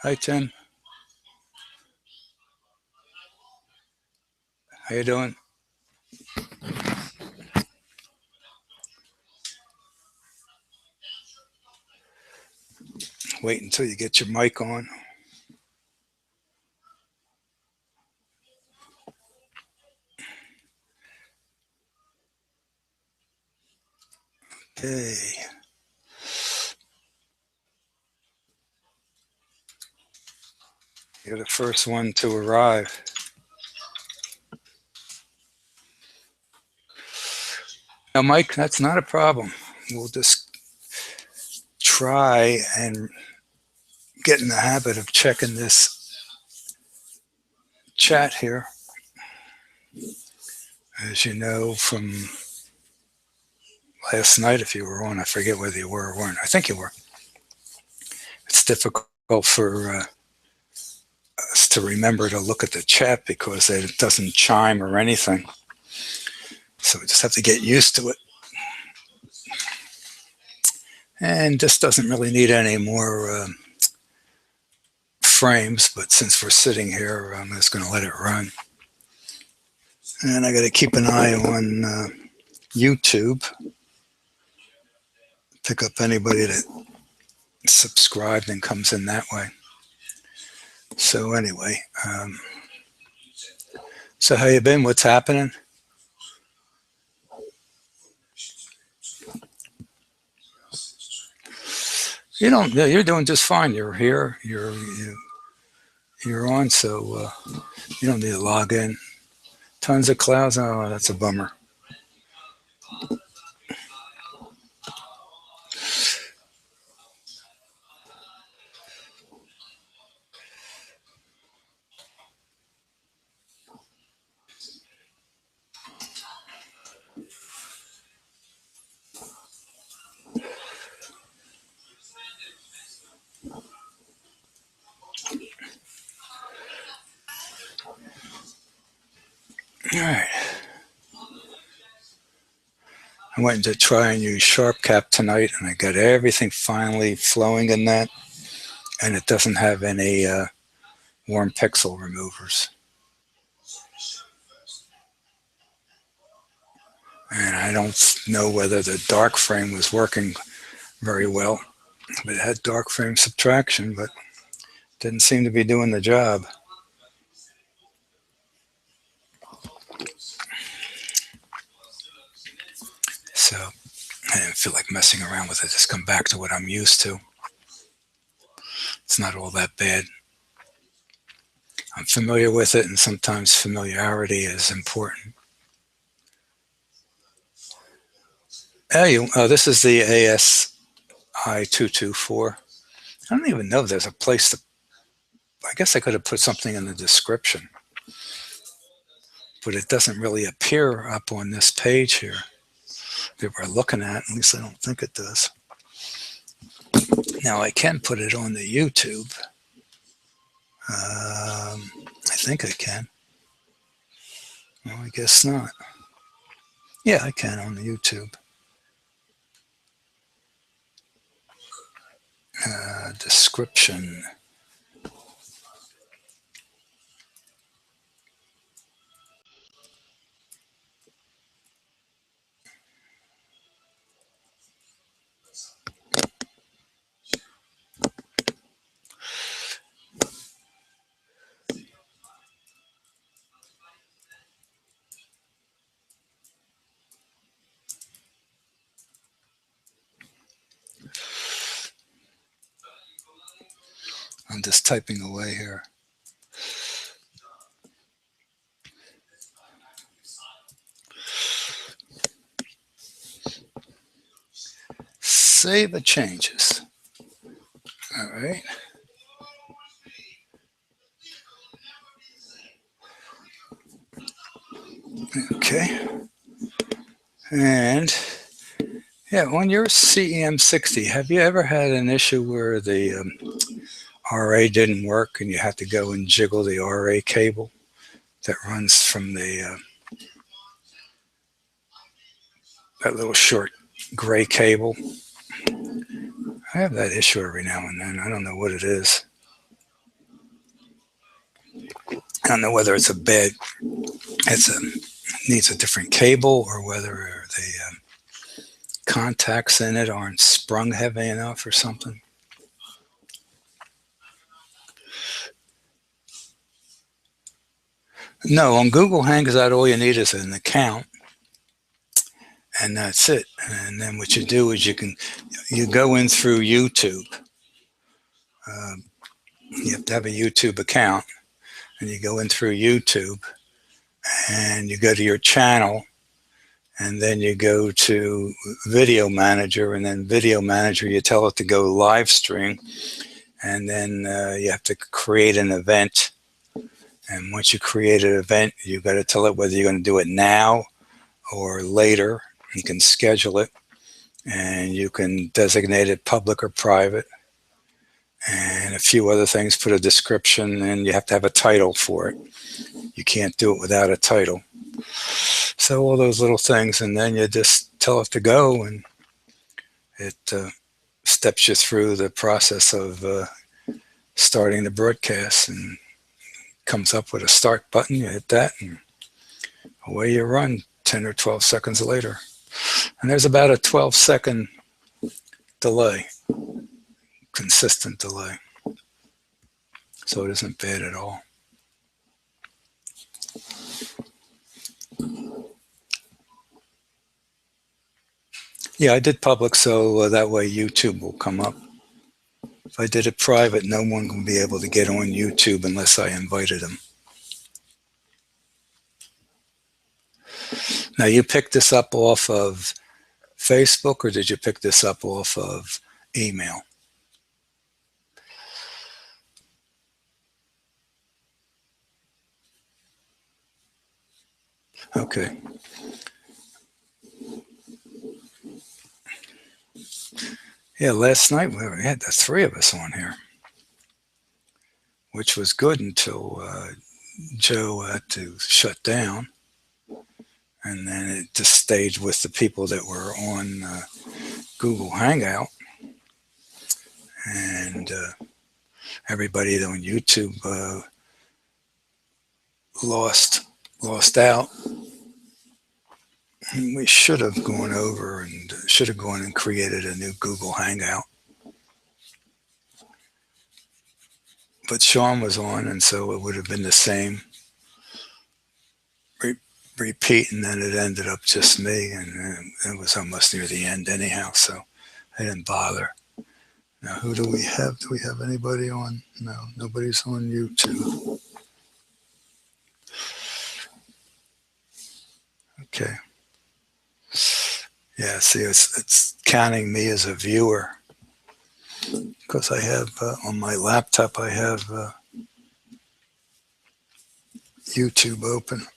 Hi, Tim. How you doing? Wait until you get your mic on. Okay. You're the first one to arrive. Now, Mike, that's not a problem. We'll just try and get in the habit of checking this chat here. As you know from last night, if you were on, I forget whether you were or weren't. I think you were. It's difficult for us to remember to look at the chat because it doesn't chime or anything. So we just have to get used to it. And this doesn't really need any more frames, but since we're sitting here, I'm just going to let it run. And I got to keep an eye on YouTube. Pick up anybody that subscribed and comes in that way. So anyway, so how you been? What's happening? You don't. You're doing just fine. You're here. You're on. So you don't need to log in. Tons of clouds. Oh, that's a bummer. All right. I went to try and use SharpCap tonight, and I got everything finally flowing in that, and it doesn't have any warm pixel removers. And I don't know whether the dark frame was working very well, but it had dark frame subtraction, but didn't seem to be doing the job. So I didn't feel like messing around with it. Just come back to what I'm used to. It's not all that bad. I'm familiar with it, and sometimes familiarity is important. This is the ASI 224. I don't even know if there's a place to. I guess I could have put something in the description, but it doesn't really appear up on this page here that we're looking at. At least I don't think it does. Now I can put it on the YouTube. I think I can. Well, I guess not. Yeah, I can on the YouTube. Description. I'm just typing away here. Save the changes. All right. Okay. And yeah, on your CEM60, have you ever had an issue where the RA didn't work and you had to go and jiggle the RA cable that runs from the that little short gray cable? I have that issue every now and then. I don't know what it is. I don't know whether needs a different cable or whether the contacts in it aren't sprung heavy enough or something. No, on Google Hangout, all you need is an account, and that's it. And then what you do is you go in through YouTube. Uh, you have to have a YouTube account, and you go in through YouTube, and you go to your channel, and then you go to Video Manager, and then Video Manager, you tell it to go live stream, and then you have to create an event. And once you create an event, you've got to tell it whether you're going to do it now or later. You can schedule it, and you can designate it public or private, and a few other things. Put a description, and you have to have a title for it. You can't do it without a title. So all those little things, and then you just tell it to go, and it steps you through the process of starting the broadcast, and comes up with a start button. You hit that, and away you run 10 or 12 seconds later. And there's about a 12-second delay, consistent delay. So it isn't bad at all. Yeah, I did public, so that way YouTube will come up. If I did it private, no one will be able to get on YouTube unless I invited them. Now, you picked this up off of Facebook, or did you pick this up off of email? Okay. Yeah, last night we had the three of us on here, which was good until Joe had to shut down. And then it just stayed with the people that were on Google Hangout. And everybody on YouTube lost out. We should have gone over and should have gone and created a new Google Hangout. But Sean was on, and so it would have been the same repeat, and then it ended up just me, and it was almost near the end anyhow, so I didn't bother. Now, who do we have? Do we have anybody on? No, nobody's on YouTube. Okay. Yeah, see, it's counting me as a viewer because I have on my laptop, I have YouTube open.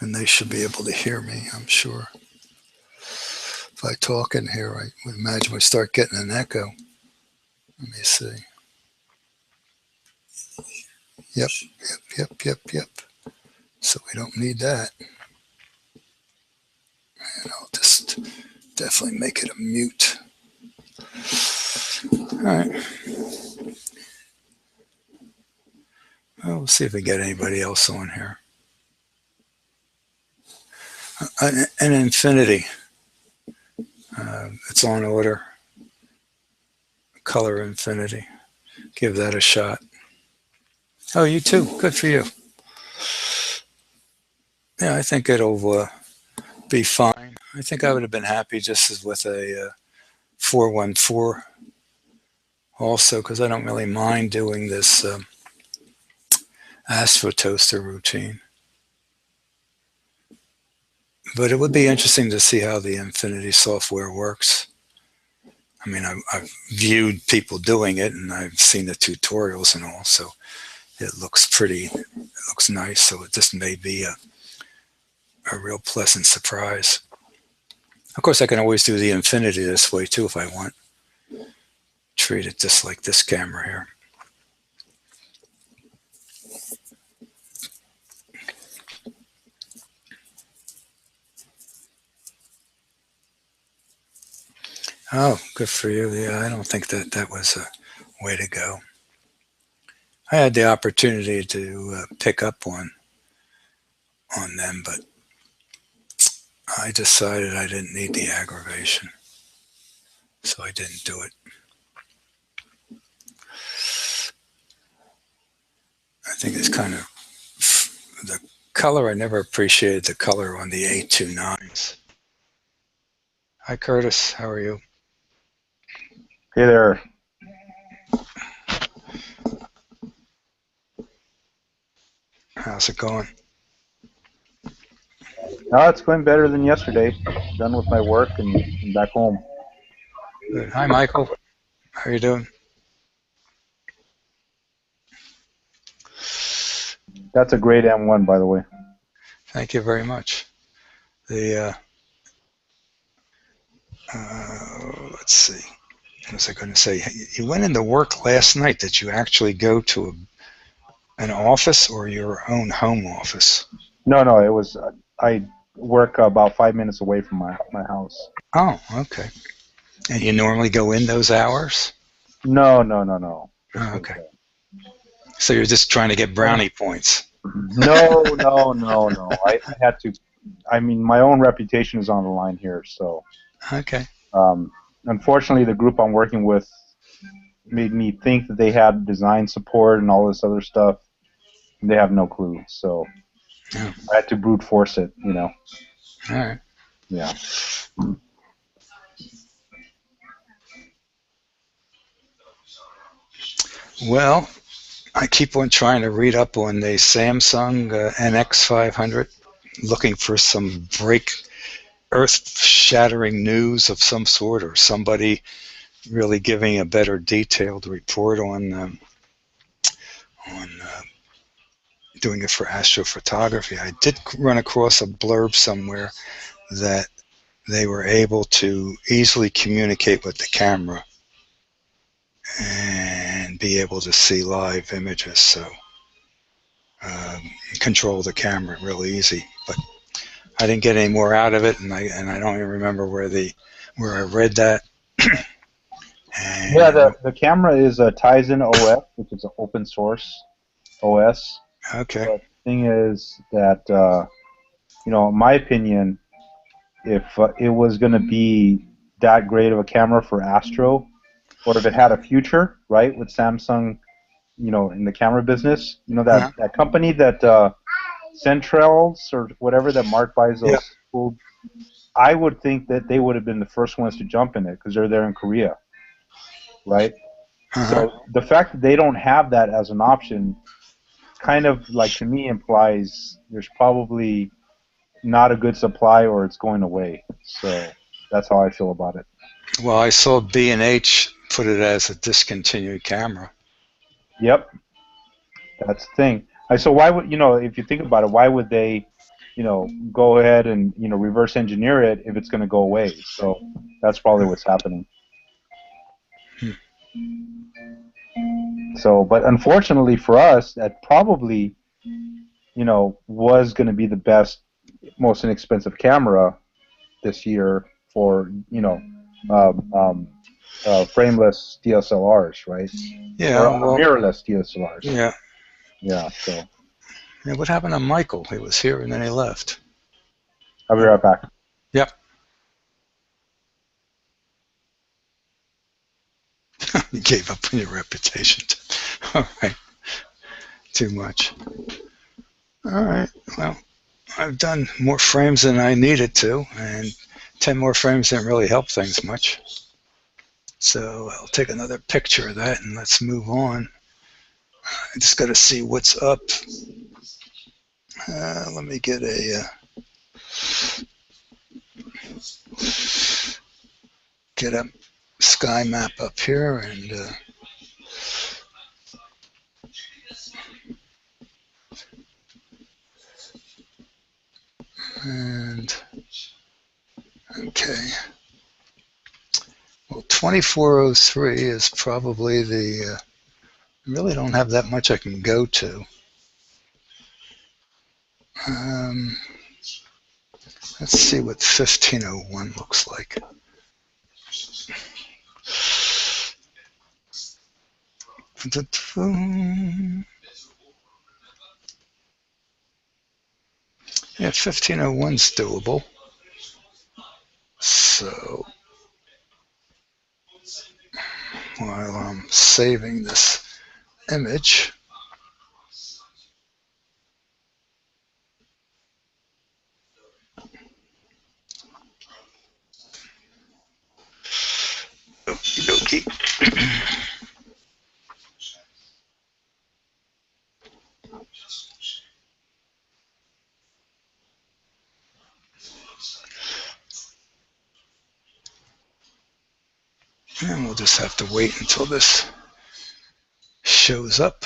And they should be able to hear me, I'm sure. If I talk in here, I would imagine we start getting an echo. Let me see. Yep. So we don't need that. And I'll just definitely make it a mute. All right. Well, we'll see if we get anybody else on here. An Infinity. It's on order. Color Infinity. Give that a shot. Oh, you too. Good for you. Yeah, I think it'll be fine. I think I would have been happy just as with a 414 also, because I don't really mind doing this astrotoaster routine. But it would be interesting to see how the Infinity software works. I mean, I've viewed people doing it, and I've seen the tutorials and all, so it looks pretty, it looks nice, so it just may be a real pleasant surprise. Of course, I can always do the Infinity this way too if I want. Treat it just like this camera here. Oh, good for you. Yeah, I don't think that was way to go. I had the opportunity to pick up on them, but I decided I didn't need the aggravation, so I didn't do it. I think it's kind of the color. I never appreciated the color on the A29s. Hi, Curtis. How are you? Hey there. How's it going? It's going better than yesterday. Done with my work and back home. Good. Hi, Michael. How are you doing? That's a great M1, by the way. Thank you very much. The let's see. What was I going to say? You went into work last night. Did you actually go to an office or your own home office? No, it was. I work about 5 minutes away from my house. Oh, okay. And you normally go in those hours? No. Oh, okay. So you're just trying to get brownie points? No. I had to. I mean, my own reputation is on the line here. So, Okay. Unfortunately, the group I'm working with made me think that they had design support and all this other stuff. And they have no clue. So Oh. I had to brute force it. All right. Yeah. Well, I keep on trying to read up on the Samsung NX500, looking for some earth-shattering news of some sort, or somebody really giving a better detailed report on doing it for astrophotography. I did run across a blurb somewhere that they were able to easily communicate with the camera and be able to see live images, so control the camera real easy. But I didn't get any more out of it, and I don't even remember where I read that. Yeah, the camera is a Tizen OS, which is an open source OS. Okay. But the thing is that, in my opinion, if it was going to be that great of a camera for Astro, or if it had a future, right, with Samsung, in the camera business, that company that Centrals or whatever that Mark buys those, I would think that they would have been the first ones to jump in it because they're there in Korea, right? So the fact that they don't have that as an option kind of, like, to me, implies there's probably not a good supply or it's going away. So that's how I feel about it. Well, I saw B&H put it as a discontinued camera. Yep. That's the thing. So why would, if you think about it, why would they, go ahead and, reverse engineer it if it's going to go away? So that's probably what's happening. So, but unfortunately for us, that probably, was going to be the best, most inexpensive camera this year for, frameless DSLRs, right? Yeah. Or mirrorless DSLRs. Yeah. Yeah. So. Yeah, what happened to Michael? He was here and then he left. I'll be right back. Yep. You gave up on your reputation. All right. Too much. All right. Well, I've done more frames than I needed to, and 10 more frames didn't really help things much. So I'll take another picture of that and let's move on. I just got to see what's up. Let me get a sky map up here and okay. Well, 2403 is probably the. I really don't have that much I can go to. Let's see what 1501 looks like. Yeah, 1501's doable. So while I'm saving this image, okie dokie. And we'll just have to wait until this shows up.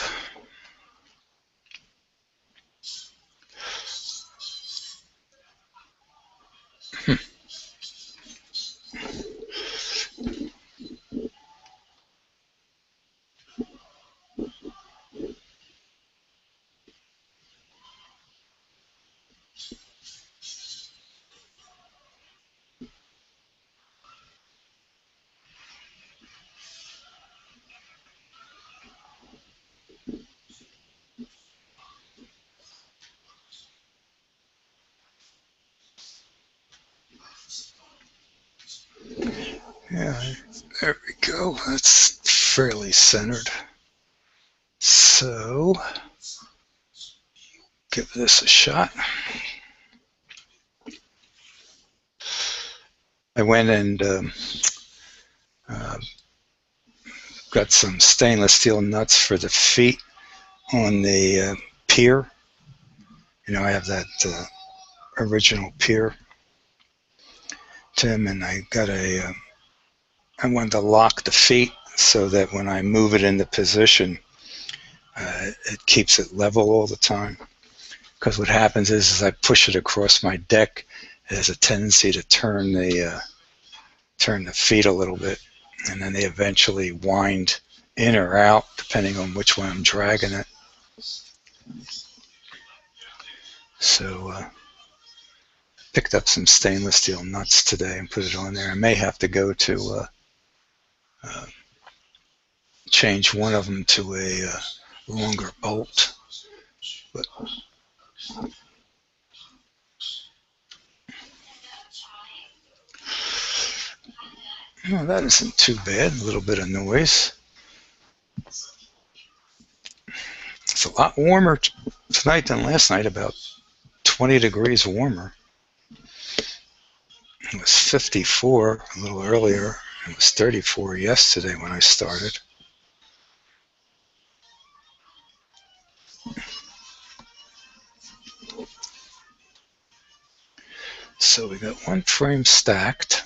Yeah, there we go. That's fairly centered. So, give this a shot. I went and uh, got some stainless steel nuts for the feet on the pier. You know, I have that original pier, Tim, and I got I wanted to lock the feet so that when I move it into position, it keeps it level all the time. Because what happens is I push it across my deck, it has a tendency to turn the feet a little bit, and then they eventually wind in or out depending on which way I'm dragging it. So picked up some stainless steel nuts today and put it on there. I may have to go to change one of them to a longer bolt. But no, that isn't too bad. A little bit of noise. It's a lot warmer tonight than last night, about 20 degrees warmer. It was 54 a little earlier. It was 34 yesterday when I started. So we got one frame stacked.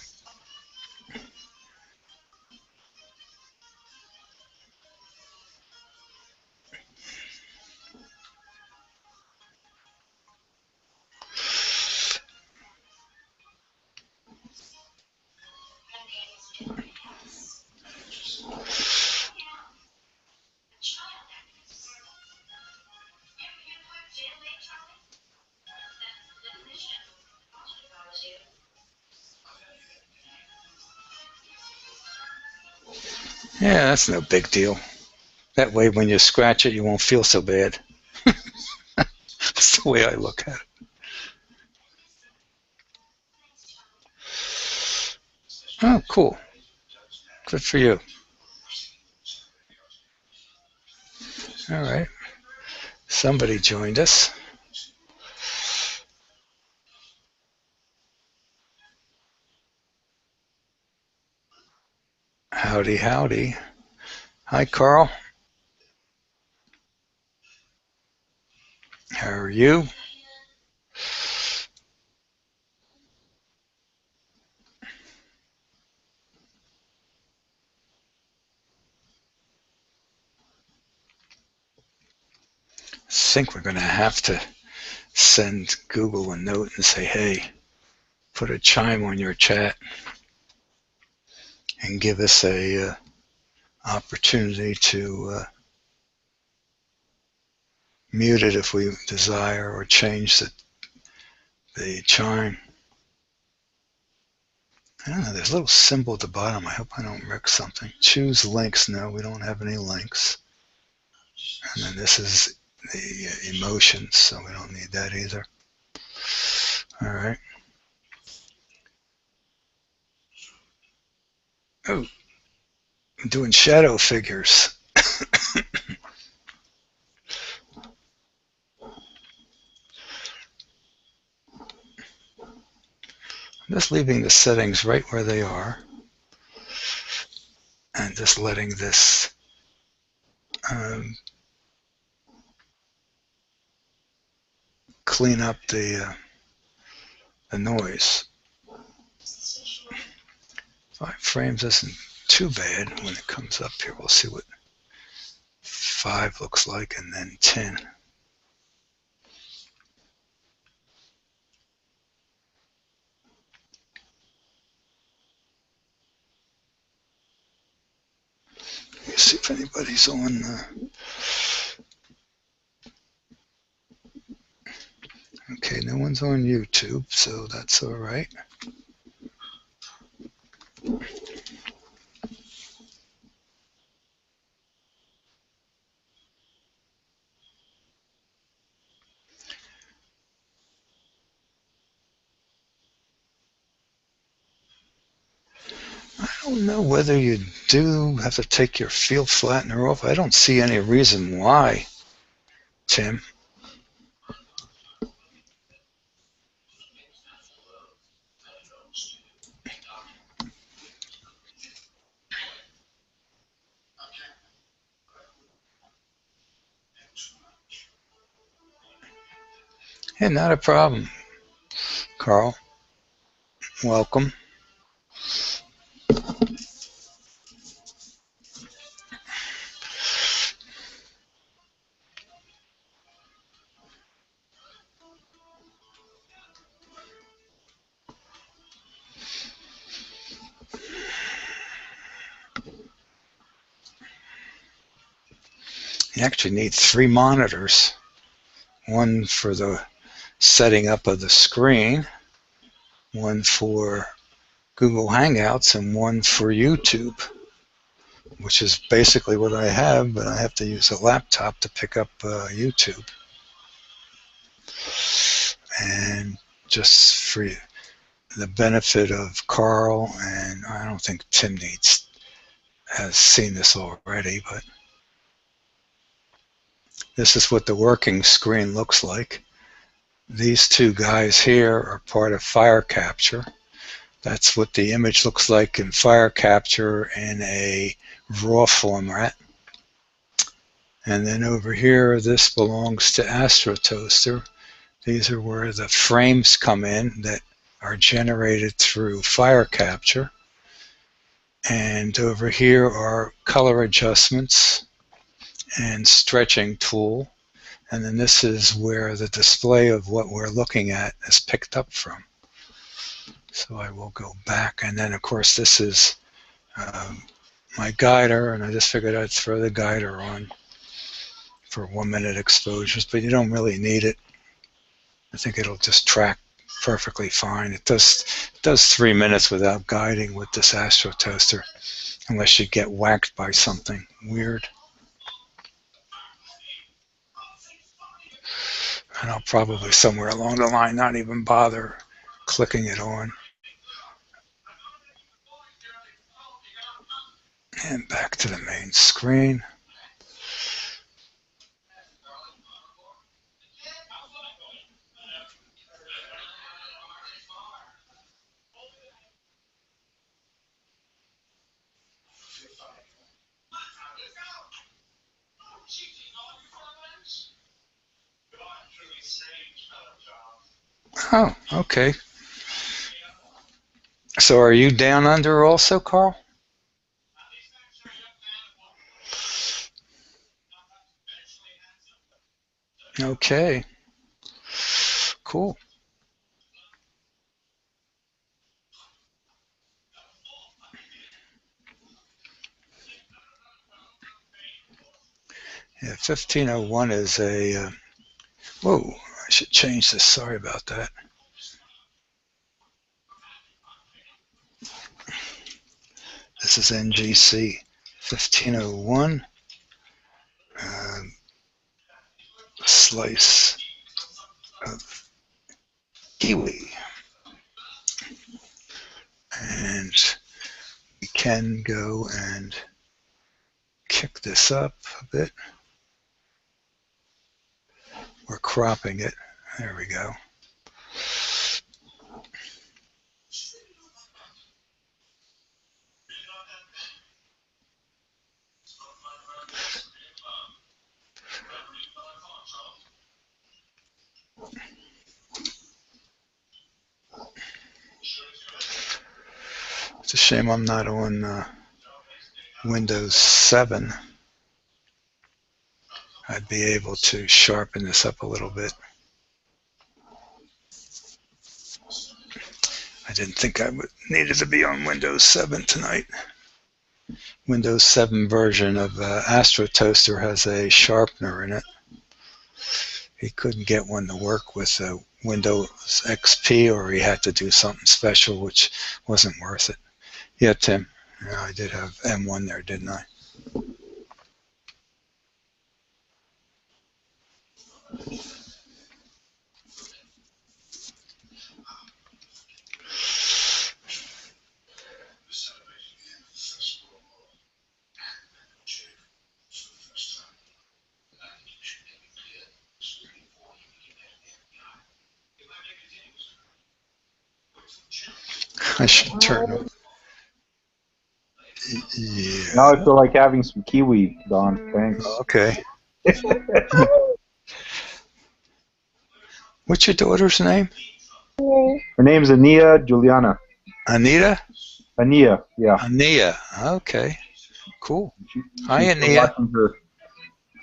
Yeah, that's no big deal. That way when you scratch it, you won't feel so bad. That's the way I look at it. Oh, cool. Good for you. All right. Somebody joined us. Howdy, howdy. Hi, Carl. How are you? I think we're going to have to send Google a note and say, hey, put a chime on your chat and give us a opportunity to mute it if we desire or change the chime. I don't know, there's a little symbol at the bottom. I hope I don't wreck something. Choose links. No, we don't have any links. And then this is the emotions, so we don't need that either. All right. Oh, I'm doing shadow figures. I'm just leaving the settings right where they are and just letting this clean up the noise. 5 frames isn't too bad when it comes up here. We'll see what 5 looks like, and then 10. Let me see if anybody's on. Okay, no one's on YouTube, so that's all right. I don't know whether you do have to take your field flattener off. I don't see any reason why, Tim. Hey, not a problem, Carl. Welcome. You actually need 3 monitors. One for the setting up of the screen, one for Google Hangouts, and one for YouTube, which is basically what I have, but I have to use a laptop to pick up YouTube. And just for the benefit of Carl, and I don't think Tim has seen this already, but this is what the working screen looks like. These 2 guys here are part of Fire Capture. That's what the image looks like in Fire Capture in a RAW format. And then over here, this belongs to AstroToaster. These are where the frames come in that are generated through Fire Capture. And over here are color adjustments and stretching tool. And then this is where the display of what we're looking at is picked up from. So I will go back, and then of course this is my guider, and I just figured I'd throw the guider on for 1-minute exposures, but you don't really need it. I think it'll just track perfectly fine. It does 3 minutes without guiding with this AstroToaster, unless you get whacked by something weird. And I'll probably somewhere along the line not even bother clicking it on. And back to the main screen. Oh, okay. So are you down under also, Carl? Okay. Cool. Yeah, 1501 is a, whoa, I should change this. Sorry about that. This is NGC 1501. slice of kiwi. And we can go and kick this up a bit. We're cropping it. There we go. It's a shame I'm not on Windows 7. I'd be able to sharpen this up a little bit. I didn't think I needed to be on Windows 7 tonight. Windows 7 version of Astro Toaster has a sharpener in it. He couldn't get one to work with Windows XP, or he had to do something special, which wasn't worth it. Yeah, Tim. Yeah, I did have M1 there, didn't I? I should turn it. Yeah. Now I feel like having some kiwi, Don. Thanks. Okay. What's your daughter's name? Her name's Ania Juliana. Anita? Ania, yeah. Ania. Okay. Cool. Hi, She's Ania. watching her.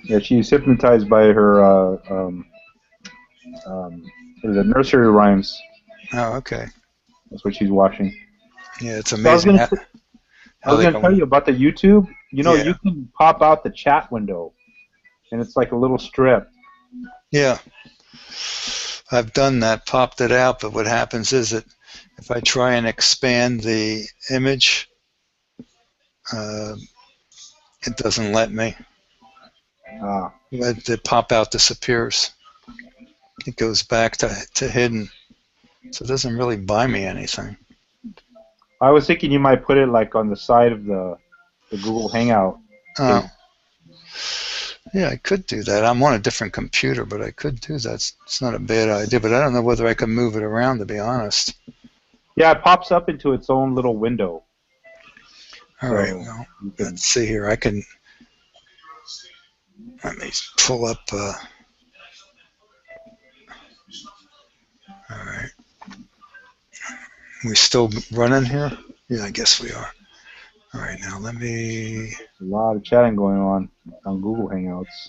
Yeah, she's hypnotized by her. What is it? Nursery rhymes. Oh, okay. That's what she's watching. Yeah, it's So amazing. I was going to tell you about the YouTube. You know, Yeah. you can pop out the chat window, and it's like a little strip. Yeah. I've done that, popped it out, but what happens is that if I try and expand the image, it doesn't let me. The pop-out disappears. It goes back to hidden. So it doesn't really buy me anything. I was thinking you might put it like on the side of the Google Hangout. Yeah, I could do that. I'm on a different computer, but I could do that. It's not a bad idea, but I don't know whether I can move it around, to be honest. Yeah, it pops up into its own little window. All right, well, let's see here. Let me pull up. All right. We still running here? Yeah, I guess we are. All right, now let me... A lot of chatting going on Google Hangouts.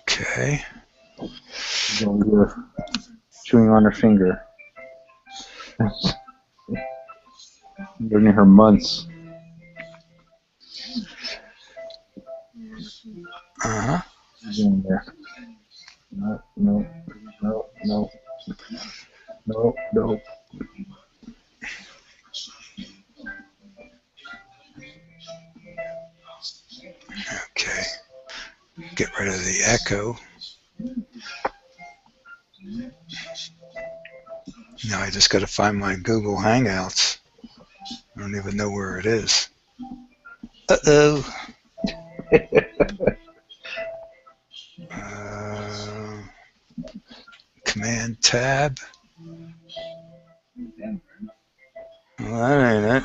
Okay. She's over here chewing on her finger. Learning her months. Uh-huh. She's in there. No, no, no, no. No, no. Okay. Get rid of the echo. Now I just got to find my Google Hangouts. I don't even know where it is. Uh-oh. Command tab. Well, that ain't it.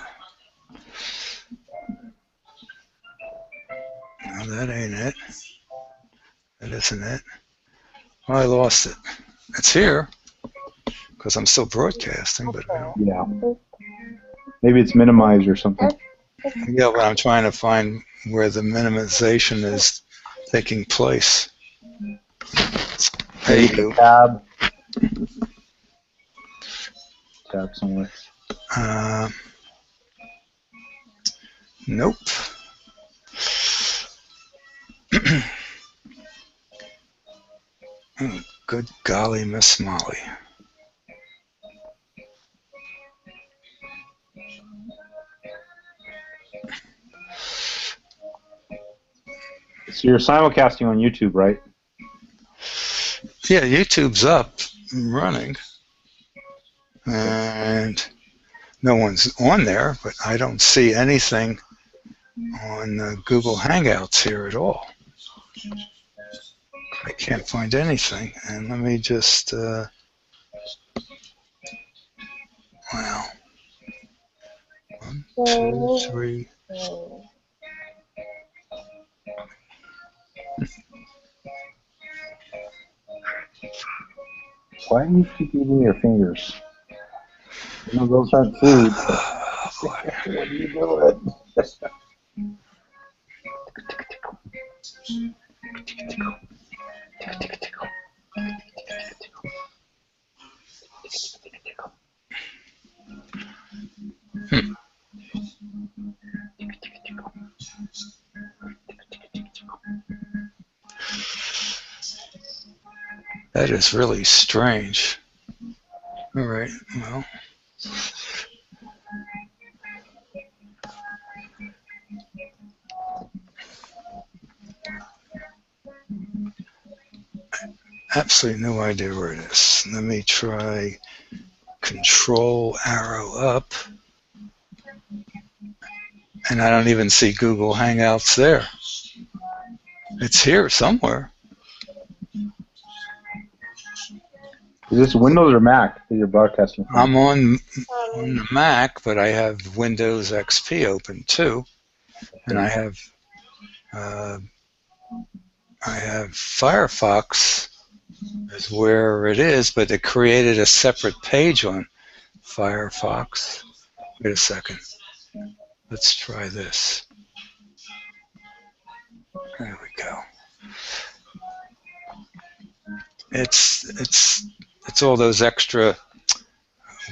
No, that ain't it. That isn't it. Well, I lost it. It's here because I'm still broadcasting, but I don't. Yeah. Maybe it's minimized or something. Yeah, but I'm trying to find where the minimization is taking place. There you go. Tab. Tab somewhere. Nope. Oh, good golly, Miss Molly. So you're simulcasting on YouTube, right? Yeah, YouTube's up and running. And no one's on there, but I don't see anything on Google Hangouts here at all. I can't find anything. And let me just, wow. 1, 2, 3. Why do you keep eating your fingers? You know, those aren't food. Oh, boy. What are you doing? That is really strange. All right, well. Absolutely no idea where it is. Let me try Control arrow up. And I don't even see Google Hangouts there. It's here somewhere. Is this Windows or Mac that you're broadcasting from? I'm on the Mac, but I have Windows XP open too, and I have Firefox is where it is, but it created a separate page on Firefox. Wait a second. Let's try this. There we go. It's all those extra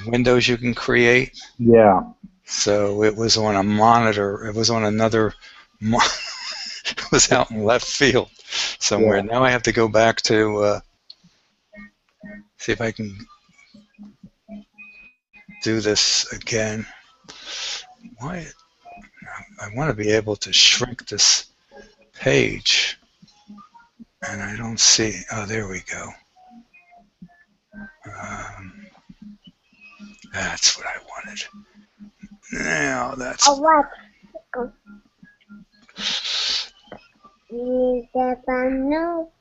windows you can create. Yeah. So it was on a monitor. It was on another. It was out in left field somewhere. Yeah. Now I have to go back to see if I can do this again. Why? I want to be able to shrink this page, and I don't see. Oh, there we go. That's what I wanted. Now that's. What? No.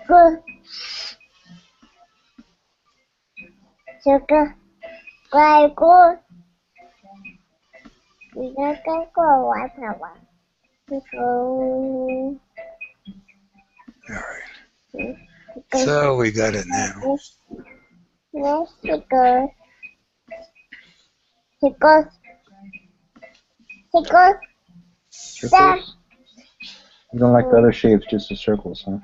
Good. Sugar. Quay cô. Vì cái cô quả thảo à. All right. So we got it now. Yes, sugar. Sugar. Sugar. Circles? You don't like the other shapes, just the circles, huh?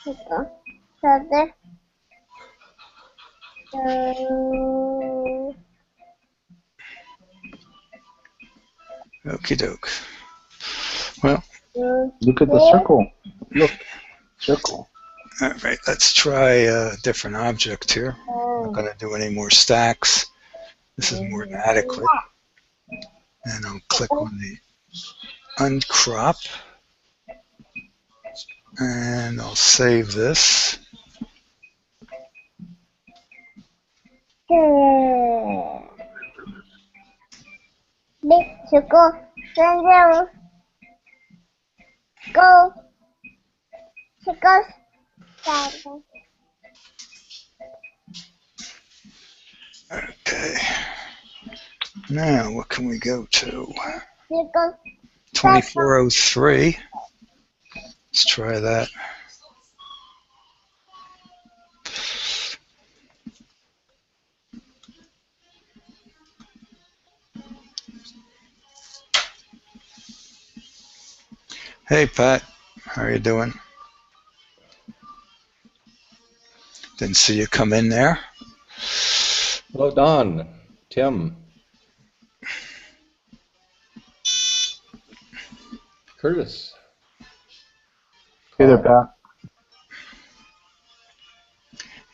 Sugar. Sugar. Okie doke. Well, Look at the circle. Look. Circle. all right, let's try a different object here. I'm not going to do any more stacks. This is more than adequate. And I'll click on the uncrop. And I'll save this. Big sugar. Sugar. Go. Sugar. Okay. Now, what can we go to? Sugar. 2403. Let's try that. Hey, Pat. How are you doing? Didn't see you come in there. Hello, Don. Tim. Curtis. Hey there, Pat.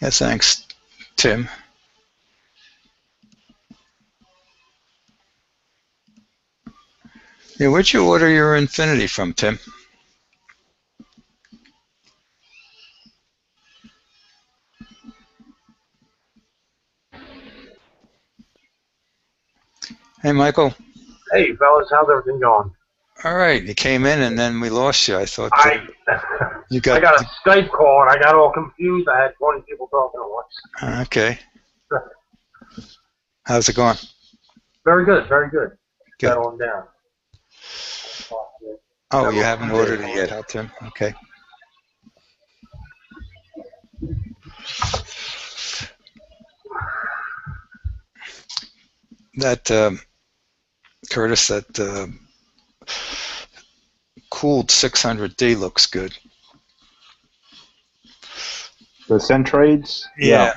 Yeah, thanks, Tim. Yeah, where'd you order your Infinity from, Tim? Hey, Michael. Hey, fellas, how's everything going? All right, you came in and then we lost you. I thought I you I got got a Skype call and I got all confused. I had 20 people talking at once. okay. How's it going? Very good, very good. Good. Settling down. Oh, you haven't ordered it yet, huh, Tim? Okay. That Curtis, that cooled 600D looks good. The Centrades? Yeah,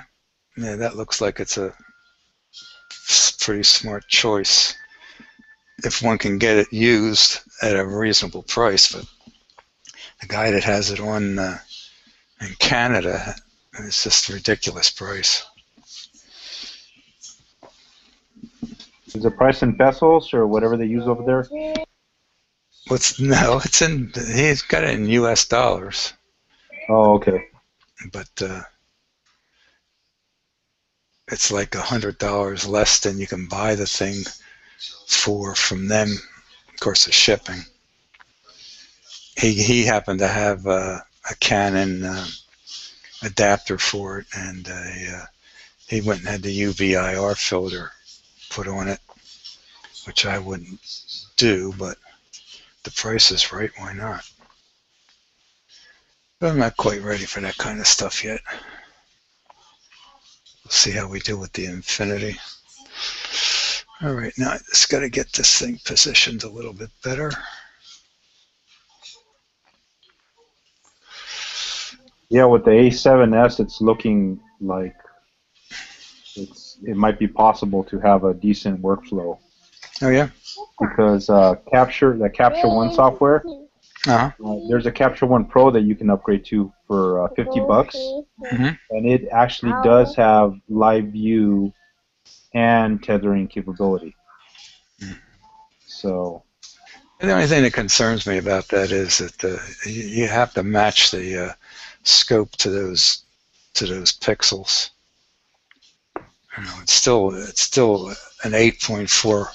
that looks like it's a pretty smart choice if one can get it used at a reasonable price. But the guy that has it on in Canada, it's just a ridiculous price. Is it priced in pesos or whatever they use over there? No, he's got it in US dollars. Oh, okay. But it's like $100 less than you can buy the thing for from them. Of course, the shipping. He happened to have a Canon adapter for it, and he went and had the UV-IR filter put on it, which I wouldn't do, but the price is right, why not? But I'm not quite ready for that kind of stuff yet. We'll see how we do with the Infinity. All right, now I just got to get this thing positioned a little bit better. Yeah, with the A7S, it's looking like it might be possible to have a decent workflow. Oh yeah? Because Capture One software, there's a Capture One Pro that you can upgrade to for $50, and it actually does have live view and tethering capability. So the only thing that concerns me about that is that you have to match the scope to those pixels. You know, it's still an 8.4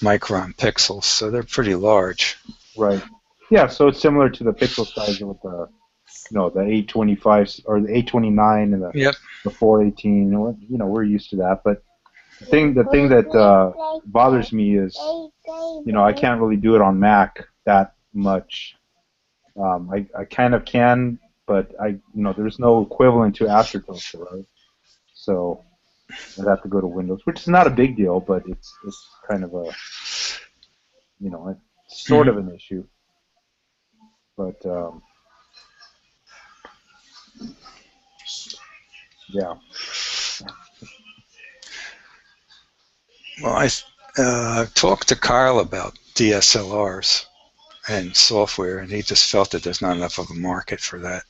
micron pixels, so they're pretty large. Right. Yeah, so it's similar to the pixel size with the the 825 or the 829 and the 418. We're used to that, but the thing that bothers me is I can't really do it on Mac that much. I kind of can, but there's no equivalent to AstroTurf, right? So I'd have to go to Windows, which is not a big deal, but it's kind of a it's sort of an issue. But yeah. Well, I talked to Kyle about DSLRs and software, and he just felt that there's not enough of a market for that,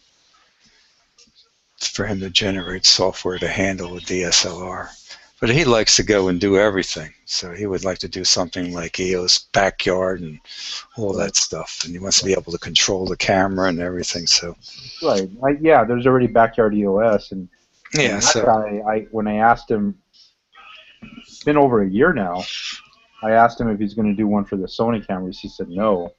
for him to generate software to handle a DSLR. But he likes to go and do everything, so he would like to do something like EOS Backyard and all that stuff, and he wants to be able to control the camera and everything. So right, there's already Backyard EOS, and that guy, when I asked him, it's been over a year now. I asked him if he's going to do one for the Sony cameras. He said no.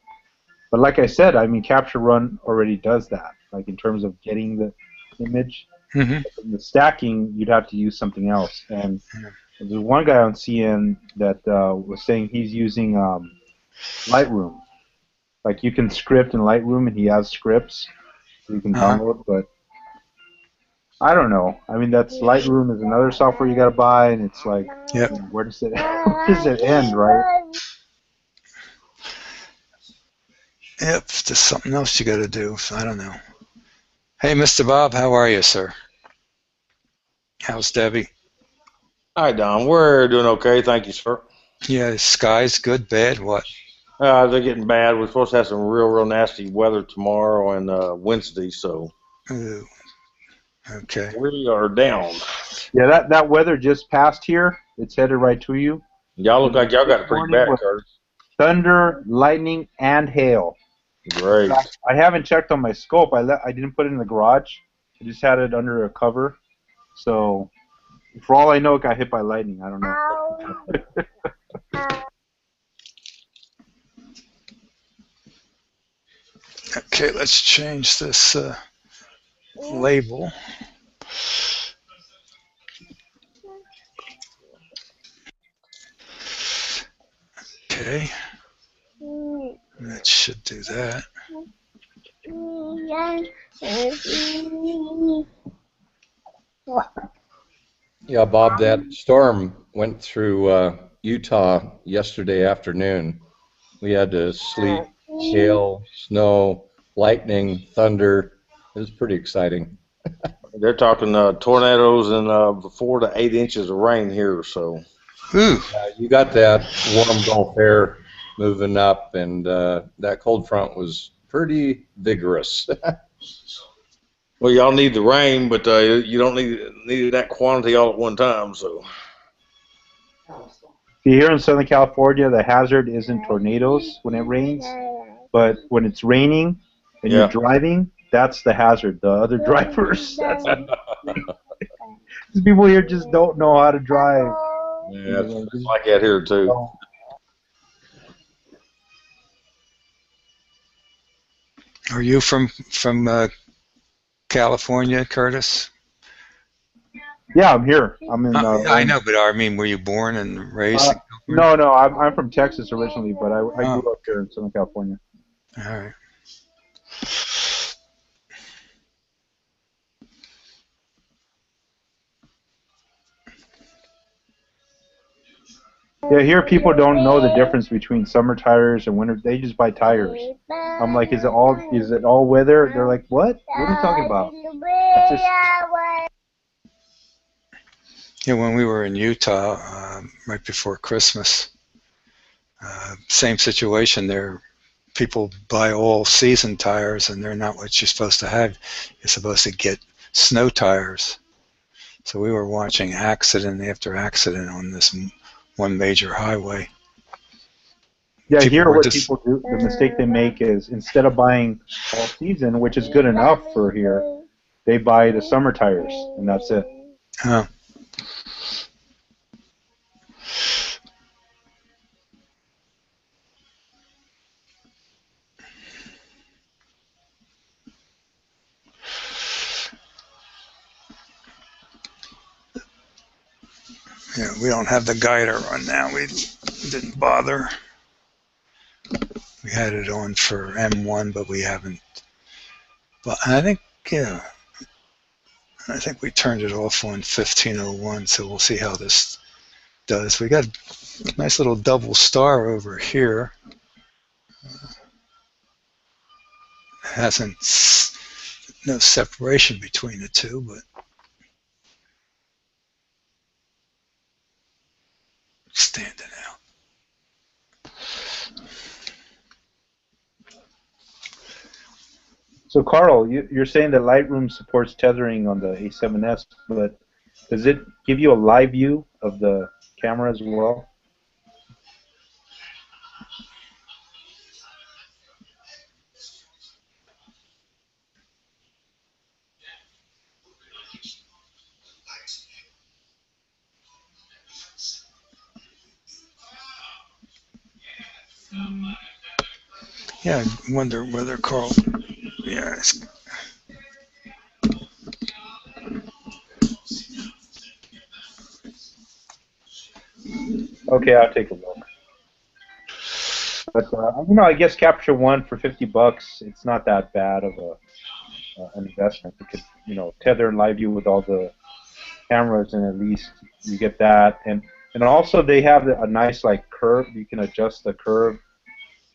But like I said, Capture One already does that. Like in terms of getting the image, the stacking, you'd have to use something else. And there's one guy on CN that was saying he's using Lightroom. Like you can script in Lightroom, and he has scripts you can download. But I don't know. That's Lightroom is another software you got to buy, and it's like, where does it end, right? Yep, there's something else you got to do. I don't know. Hey, Mr. Bob, how are you, sir? How's Debbie? Hi, Don. We're doing okay, thank you, sir. Yeah, the sky's good, bad, what? They're getting bad. We're supposed to have some real nasty weather tomorrow and Wednesday, so. Ooh. Okay. We are down. Yeah, that weather just passed here. It's headed right to you. Y'all look like y'all got it pretty Morning bad, was Curtis. thunder, lightning, and hail. Great. I haven't checked on my scope. I didn't put it in the garage. I just had it under a cover. So, for all I know, it got hit by lightning. I don't know. Okay, let's change this label. Okay, that should do that. Yeah, Bob, that storm went through Utah yesterday afternoon. We had to sleet, hail, snow, lightning, thunder. It was pretty exciting. They're talking tornadoes and 4 to 8 inches of rain here. So Ooh, You got that warm Gulf air moving up, and that cold front was pretty vigorous. well, y'all need the rain, but you don't need that quantity all at one time. So See, here in Southern California, the hazard isn't tornadoes when it rains, but when it's raining and you're yeah. driving, that's the hazard. The other drivers. These people here just don't know how to drive. Yeah, it's like that here too. are you from California, Curtis? Yeah, I'm here. I'm in. I know, but I mean, were you born and raised in No, California? no. I'm from Texas originally, but I grew up here in Southern California. All right. Yeah, here people don't know the difference between summer tires and winter. They just buy tires. I'm like, is it all weather? They're like, what? What are you talking about? It's just, Yeah, when we were in Utah right before Christmas, same situation there. People buy all season tires, and they're not what you're supposed to have. You're supposed to get snow tires. So we were watching accident after accident on this one major highway. yeah, People here were what just, people do, the mistake they make is instead of buying all season, which is good enough for here, they buy the summer tires, and that's it. oh, yeah, we don't have the guider on now. We didn't bother. We had it on for M1, but we haven't. But I think, yeah, I think we turned it off on 1501, so we'll see how this does. We got a nice little double star over here. Hasn't, no separation between the two, but standing out. So, Carl, you're saying that Lightroom supports tethering on the A7S, but does it give you a live view of the camera as well? Yeah, I wonder whether Carl, yeah, Okay, I'll take a look. But I guess Capture One for $50, it's not that bad of an investment. You could, tether and live view with all the cameras, and at least you get that. And also they have a nice curve. You can adjust the curve.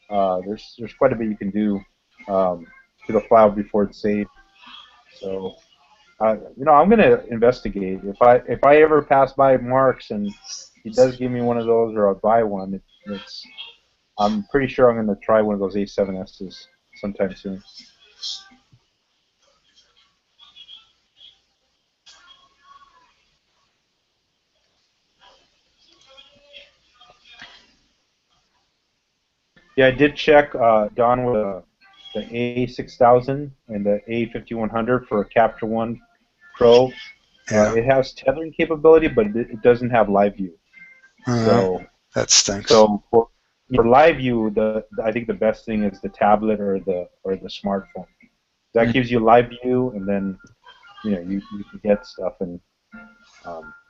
There's quite a bit you can do to the file before it's saved. So I'm gonna investigate. If I ever pass by Mark's and he does give me one of those, or I'll buy one, I'm pretty sure I'm gonna try one of those A7Ss sometime soon. Yeah, I did check, Don, with the A6000 and the A5100 for a Capture One Pro. Yeah. It has tethering capability, but it doesn't have live view. So, That stinks. so for live view, I think the best thing is the tablet or the smartphone. That gives you live view, and then you can get stuff and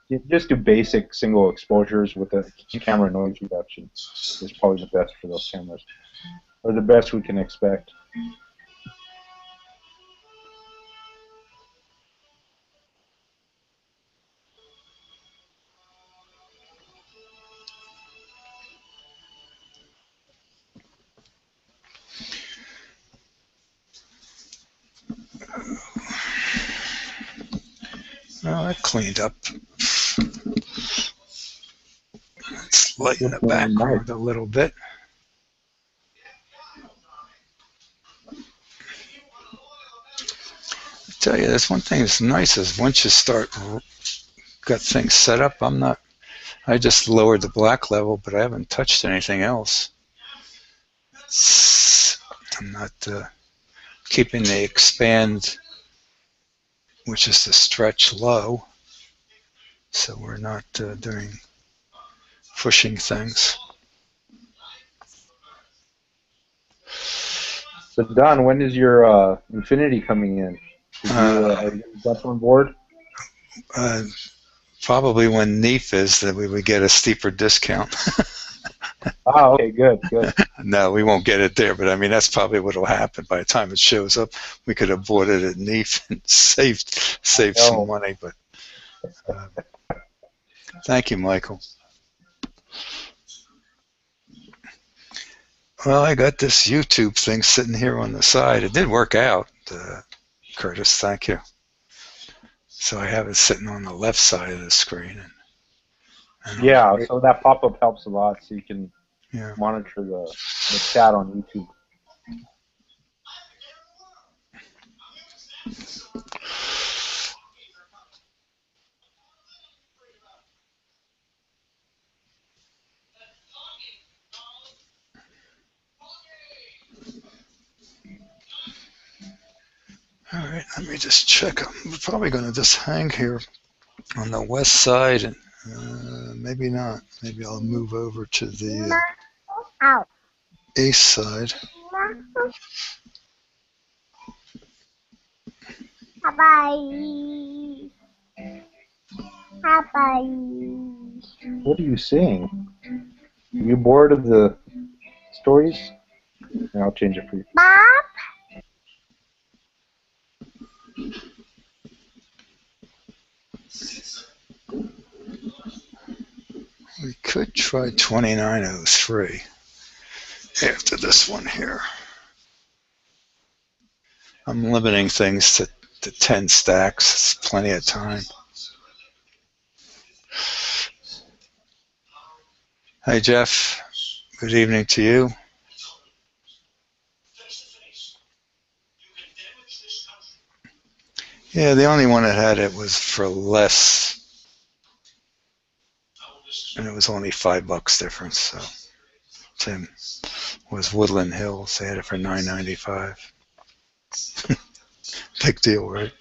you just do basic single exposures with the camera noise reduction. Is probably the best for those cameras, or the best we can expect. Well, that cleaned up. Let's lighten the background a little bit. I tell you, there's one thing that's nice is once you got things set up, I just lowered the black level, but I haven't touched anything else. I'm not keeping the expand, which is the stretch, low, so we're not pushing things. So Don, when is your Infinity coming in? Are you jump on board? Probably when NEAF is, that we would get a steeper discount. Oh, okay, good. No, we won't get it there, but I mean, that's probably what will happen. By the time it shows up, we could have bought it at NEAF and saved some money. But thank you, Michael. Well, I got this YouTube thing sitting here on the side. It did work out, Curtis. Thank you. So I have it sitting on the left side of the screen. Yeah, so that pop-up helps a lot, so you can monitor the chat on YouTube. All right, let me just check. I'm probably going to just hang here on the west side, and maybe not. Maybe I'll move over to the east side. Bye-bye. Bye-bye. What are you saying? Are you bored of the stories? And I'll change it for you. Bob? We could try 2903 after this one here. I'm limiting things to 10 stacks. It's plenty of time. Hey, Jeff. Good evening to you. Yeah, the only one that had it was for less, and it was only $5 difference. So Tim was Woodland Hills. They had it for $9.95. Big deal, right?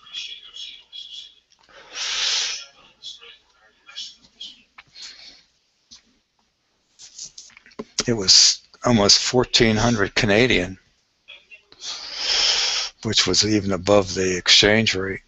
It was almost 1,400 Canadian, which was even above the exchange rate.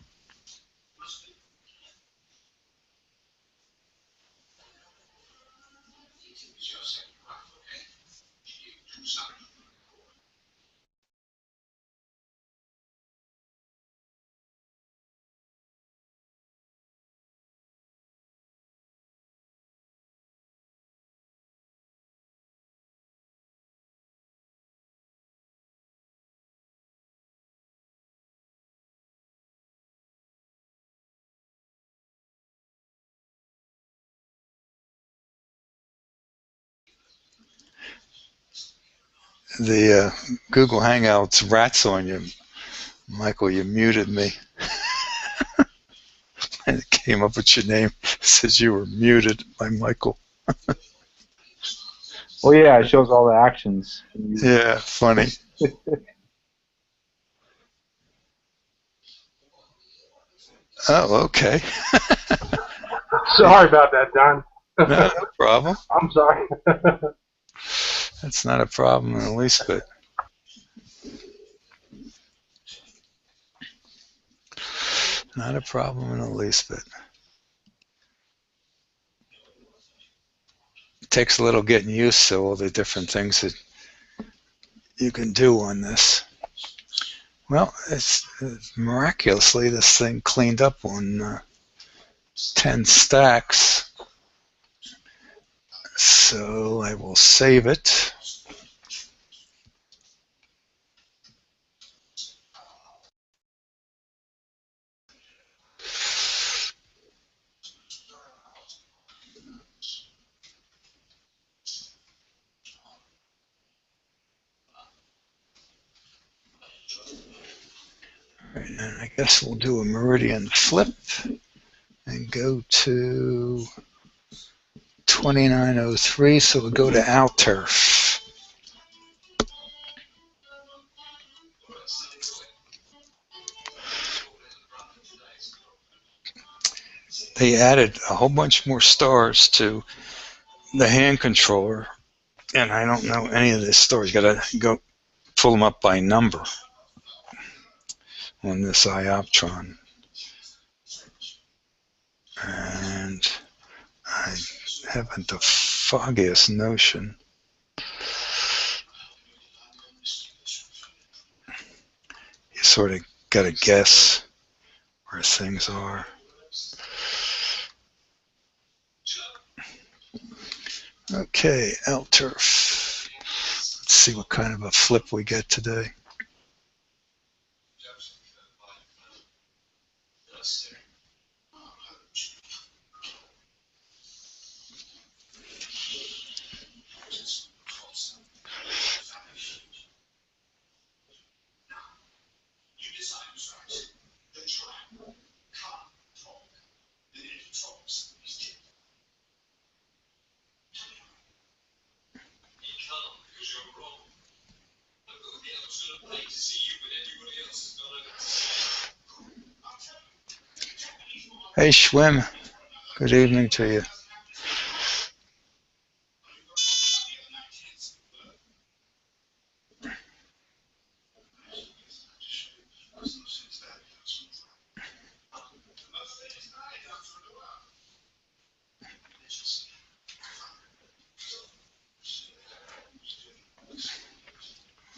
The Google Hangouts rats on you. Michael, you muted me. And it came up with your name. It says you were muted by Michael. Oh yeah, it shows all the actions. Yeah, funny. Oh, okay. Sorry about that, Don. No problem. I'm sorry. That's not a problem in the least bit. Not a problem in the least bit. It takes a little getting used to all the different things that you can do on this. Well, it's miraculously this thing cleaned up on 10 stacks. So I will save it. All right, and I guess we'll do a meridian flip and go to 2903. So we'll go to AlTurf. They added a whole bunch more stars to the hand controller, and I don't know any of the stars. Got to go pull them up by number on this iOptron. And I haven't the foggiest notion. You sort of got to guess where things are. Okay, AlTurf. Let's see what kind of a flip we get today. Hey, Schwim. Good evening to you.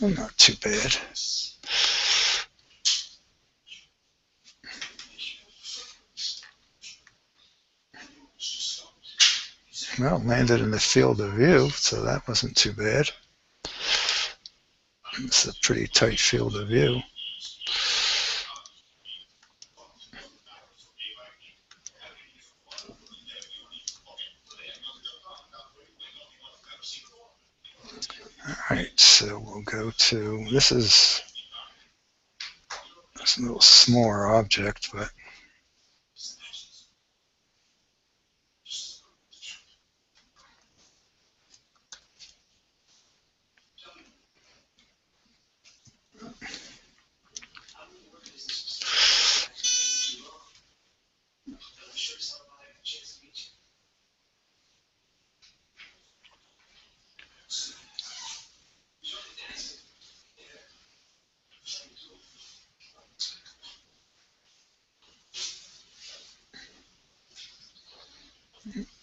Well, not too bad. Well, landed in the field of view, so that wasn't too bad. It's a pretty tight field of view. All right, so we'll go to, this is a little smaller object, but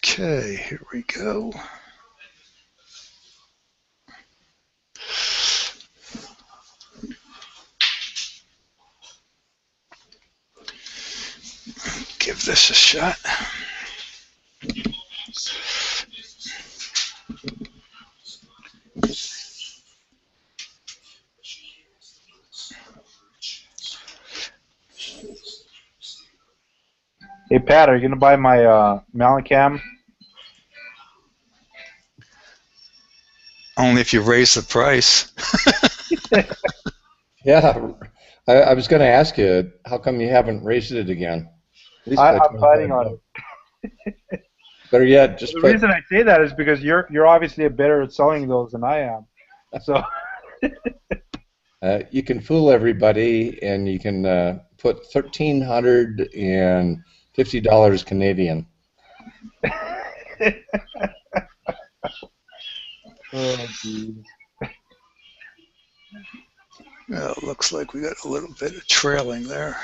okay, here we go. Give this a shot. Hey Pat, are you gonna buy my Malicam? Only if you raise the price. Yeah, I was going to ask you, how come you haven't raised it again? At least by I'm planning on 25 it. Better yet, just The put. reason I say that is because you're obviously better at selling those than I am. So You can fool everybody, and you can put $1,350 Canadian. oh, geez. Well, it looks like we got a little bit of trailing there.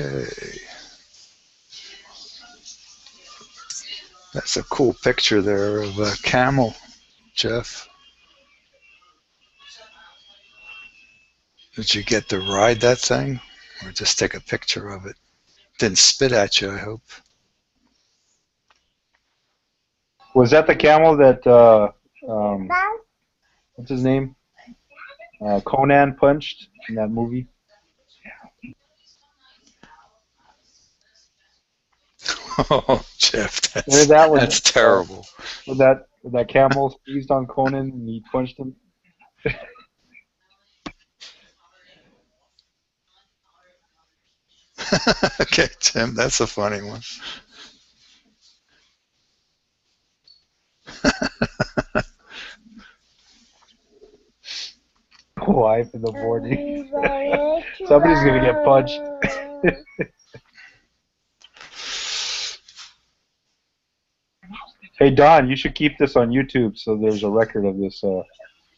Okay. That's a cool picture there of a camel, Jeff. Did you get to ride that thing or just take a picture of it? Didn't spit at you, I hope. Was that the camel that what's his name? Conan punched in that movie? Oh, Jeff, Remember that when that's terrible. when that camel squeezed on Conan and he punched him? Okay, Tim, that's a funny one. Wife in the morning. Somebody's gonna get punched. Hey Don, you should keep this on YouTube so there's a record of this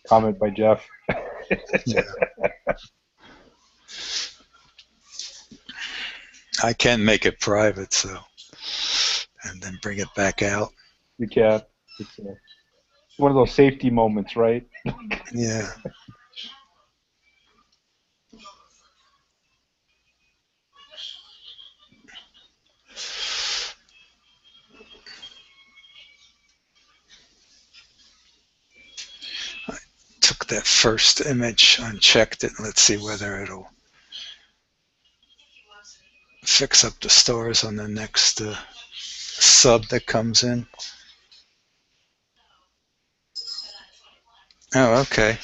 comment by Jeff. Yeah. I can make it private, so, and then bring it back out. You can't. It's one of those safety moments, right? Yeah. I took that first image, unchecked it, and let's see whether it'll fix up the stars on the next sub that comes in. Oh, okay.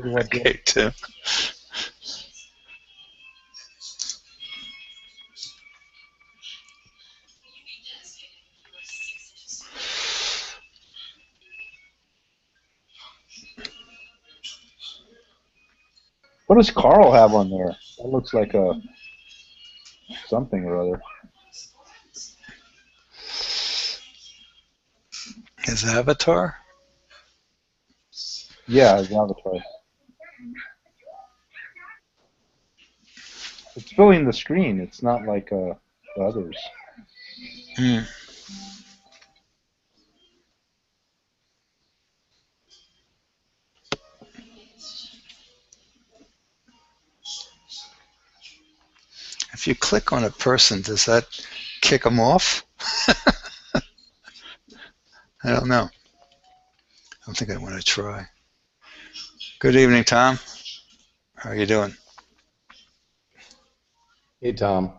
Okay, Tim. What does Carl have on there? That looks like a something or other. His avatar? Yeah, his avatar. It's filling the screen. It's not like the others. Hmm. If you click on a person, does that kick them off? I don't know. I don't think I want to try. Good evening, Tom. How are you doing? Hey, Tom.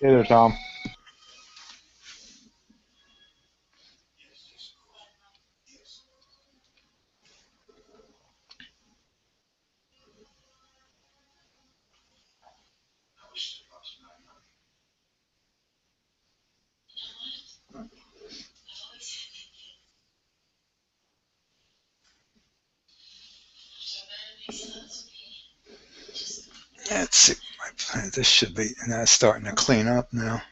Hey there, Tom. Let's see. This should be, and that's starting to clean up now.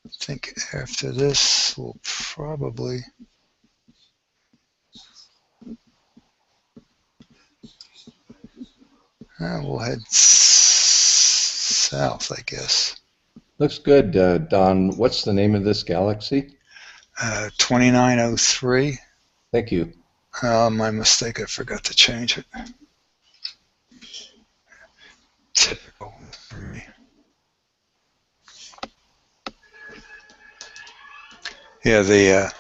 I think after this, we'll probably we'll head south, I guess. Looks good, Don. What's the name of this galaxy? 2903. Thank you. My mistake. I forgot to change it. Typical for me. Yeah, the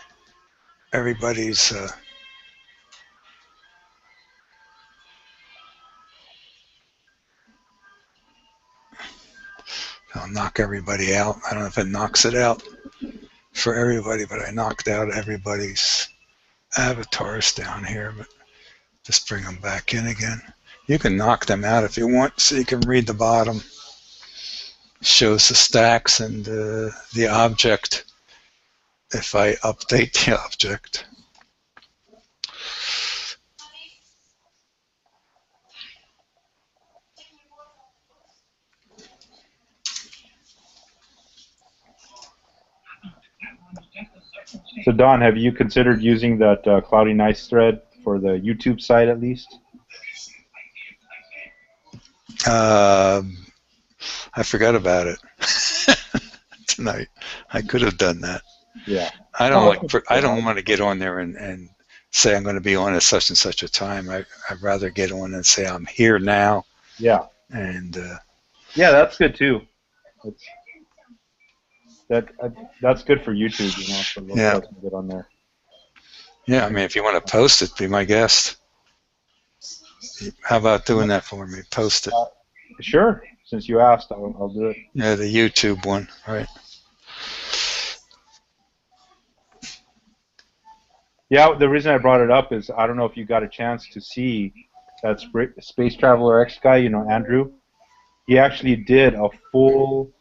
everybody's I'll knock everybody out. I don't know if it knocks it out for everybody, but I knocked out everybody's avatars down here, but just bring them back in again. You can knock them out if you want, so you can read the bottom. Shows the stacks and the object. If I update the object. So Don, have you considered using that Cloudy Nights thread for the YouTube site at least? I forgot about it tonight. I could have done that. Yeah. I don't want to get on there and say I'm going to be on at such and such a time. I'd rather get on and say I'm here now. Yeah. And yeah, that's good too. That's good for YouTube, you know. So yeah. Get on there. Yeah, I mean, if you want to post it, be my guest. How about doing that for me? Post it. Sure. Since you asked, I'll do it. Yeah, the YouTube one, right? Yeah, the reason I brought it up is I don't know if you got a chance to see that Space Traveler X guy, you know, Andrew. He actually did a full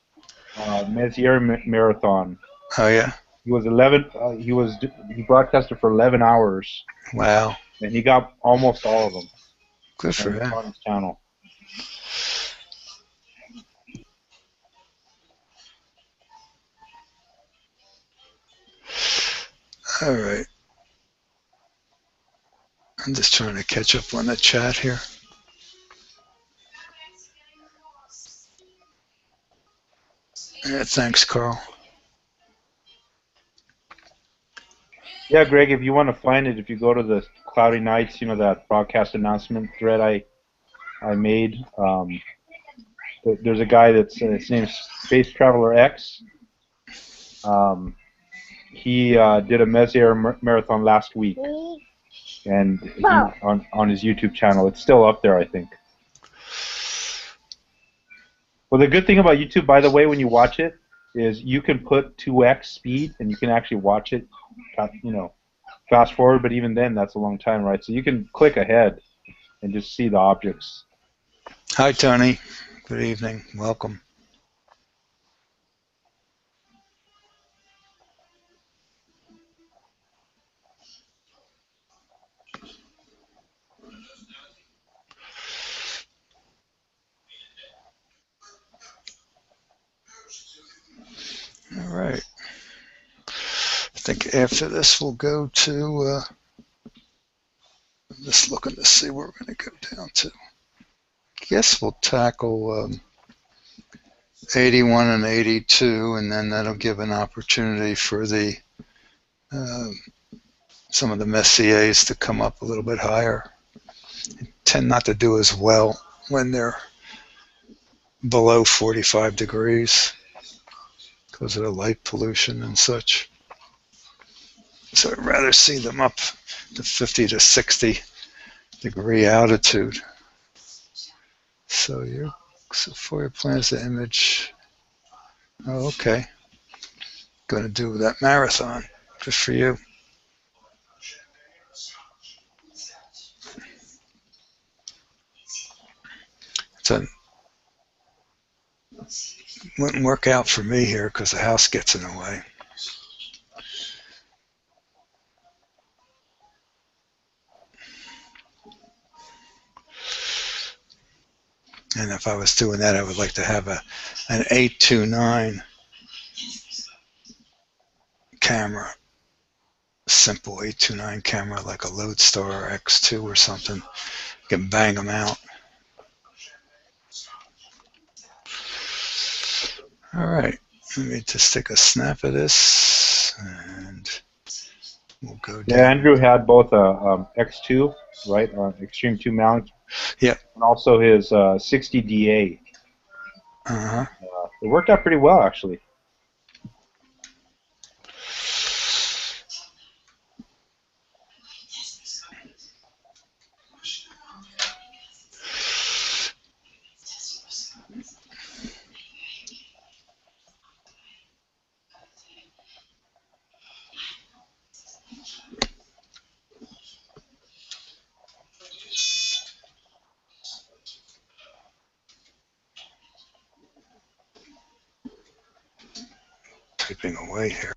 Messier marathon. Oh yeah. He was he broadcasted for 11 hours. Wow. And he got almost all of them. Good for him. On his channel. All right. I'm just trying to catch up on the chat here. Yeah, thanks, Carl. Yeah, Greg, if you want to find it, if you go to the Cloudy Nights, you know, that broadcast announcement thread I made, there's a guy that's, his name's Space Traveler X. He did a Messier marathon last week, and on his YouTube channel. It's still up there, I think. Well, the good thing about YouTube, by the way, when you watch it, is you can put 2x speed, and you can actually watch it, you know, fast forward, but even then, that's a long time, right? So you can click ahead and just see the objects. Hi, Tony. Good evening. Welcome. All right. I think after this we'll go to, I'm just looking to see where we're going to go down to. I guess we'll tackle 81 and 82, and then that'll give an opportunity for the some of the Messiers to come up a little bit higher. They tend not to do as well when they're below 45 degrees because of the light pollution and such. So I'd rather see them up to 50 to 60 degree altitude. So for your plans to image. Oh, okay. Going to do that marathon. Good for you. Wouldn't work out for me here because the house gets in the way. And if I was doing that, I would like to have an 829 camera, simple 829 camera like a Lodestar X2 or something. You can bang them out. All right, let me just take a snap of this, and we'll go down. Yeah, Andrew had both a X2, right, Extreme 2 mount. Yep. And also his 60DA. Uh-huh. It worked out pretty well, actually. Typing away here.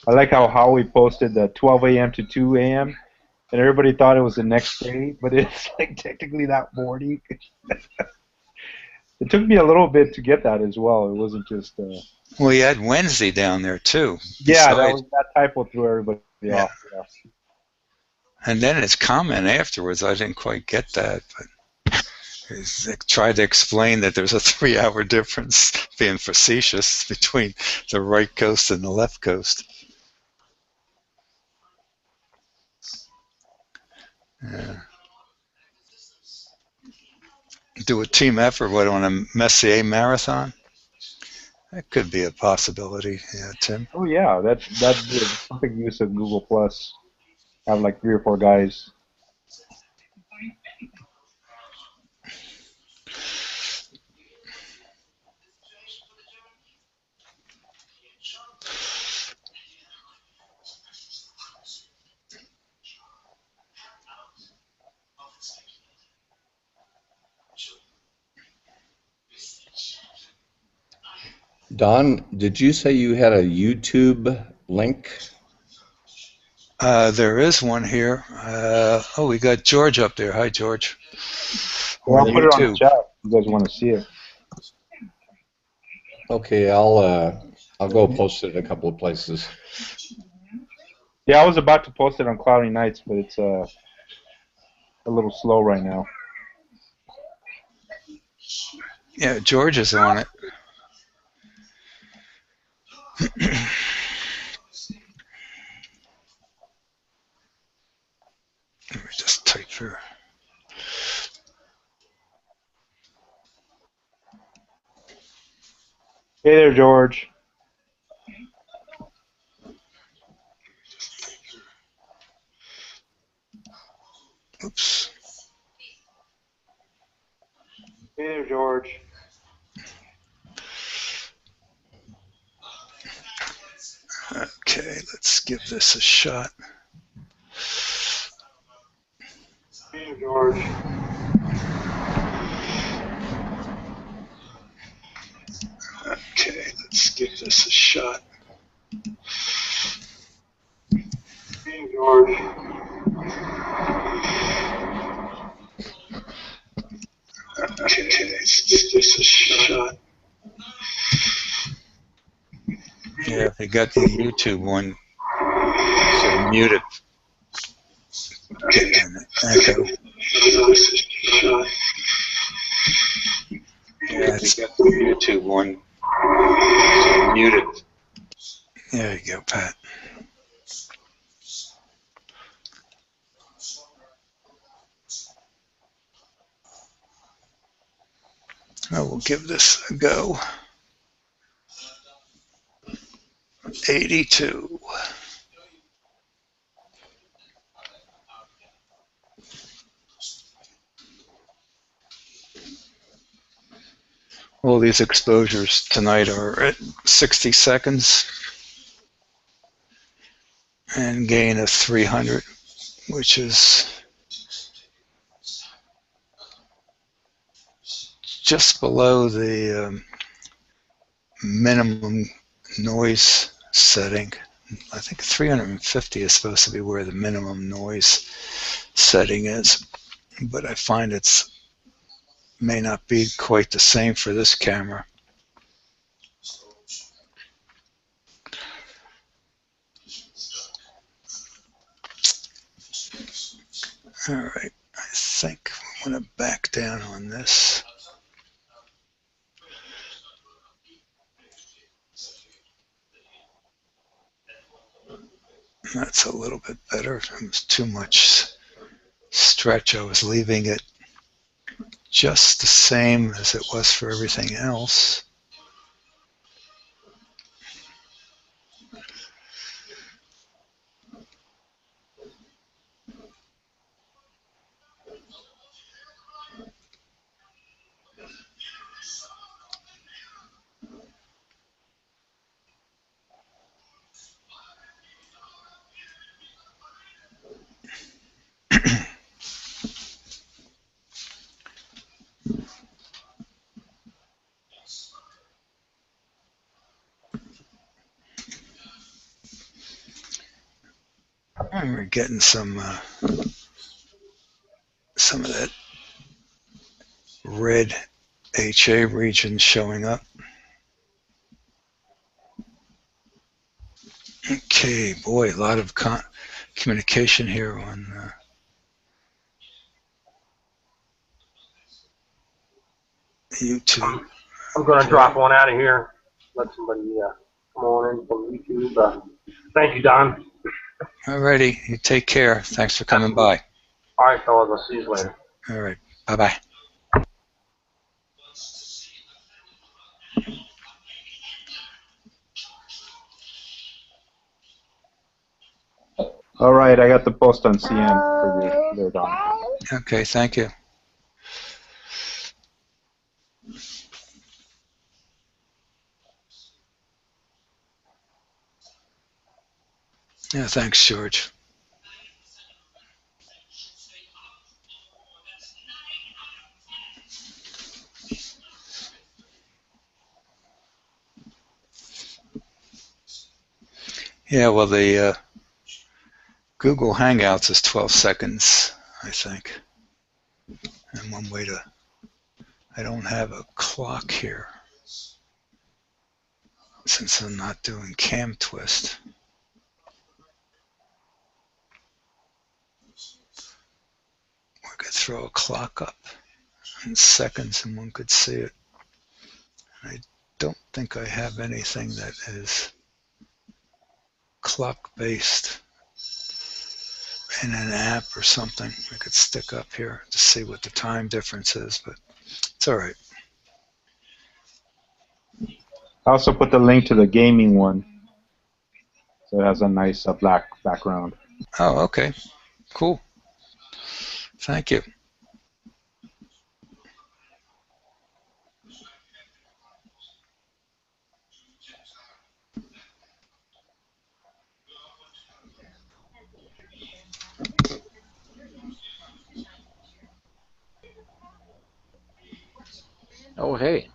I like how Howie posted the 12 a.m. to 2 a.m. and everybody thought it was the next day, but it's like technically that morning. It took me a little bit to get that as well. It wasn't just. Well, you had Wednesday down there too. Yeah, that typo threw everybody off. Yeah. And then his comment afterwards, I didn't quite get that, but he tried to explain that there's a 3-hour difference, being facetious, between the right coast and the left coast. Yeah. Do a team effort, what, on a Messier marathon? That could be a possibility, yeah, Tim. Oh yeah, that's a perfect use of Google Plus. Have like 3 or 4 guys. Don, did you say you had a YouTube link? There is one here. Oh, we got George up there. Hi, George. Well, I'll put it on the YouTube. chat if you guys want to see it. Okay, I'll go post it in a couple of places. Yeah, I was about to post it on Cloudy Nights, but it's a little slow right now. Yeah, George is on it. Let me just type here. Hey there, George. Oops. Hey there, George. Okay, let's give this a shot. Hey there, George. Okay, let's give this a shot. Hey, George. Okay, let's give this a shot. Yeah, they got the YouTube one. So mute it. Getting an echo. Yeah, it's got the YouTube one. So mute it. There you go, Pat. I will give this a go. 82. All these exposures tonight are at 60 seconds and gain of 300, which is just below the minimum noise setting. I think 350 is supposed to be where the minimum noise setting is, but I find it's may not be quite the same for this camera. All right, I think I'm going to back down on this. That's a little bit better. It was too much stretch. I was leaving it just the same as it was for everything else. And we're getting some of that red HA region showing up. Okay, boy, a lot of communication here on YouTube. I'm going to drop one out of here. Let somebody come on in from YouTube. Thank you, Don. Alrighty, you take care. Thanks for coming by. All right, fellas. I'll see you later. All right, bye-bye. All right, I got the post on CN for you there, Don. Okay, thank you. Yeah, thanks, George. Yeah, well, the Google Hangouts is 12 seconds, I think. And one way to, I don't have a clock here since I'm not doing cam twist. We could throw a clock up in seconds and one could see it. And I don't think I have anything that is clock based in an app or something I could stick up here to see what the time difference is, but it's all right. I also put the link to the gaming one, so it has a nice black background. Oh, okay. Cool. Thank you. Oh, hey.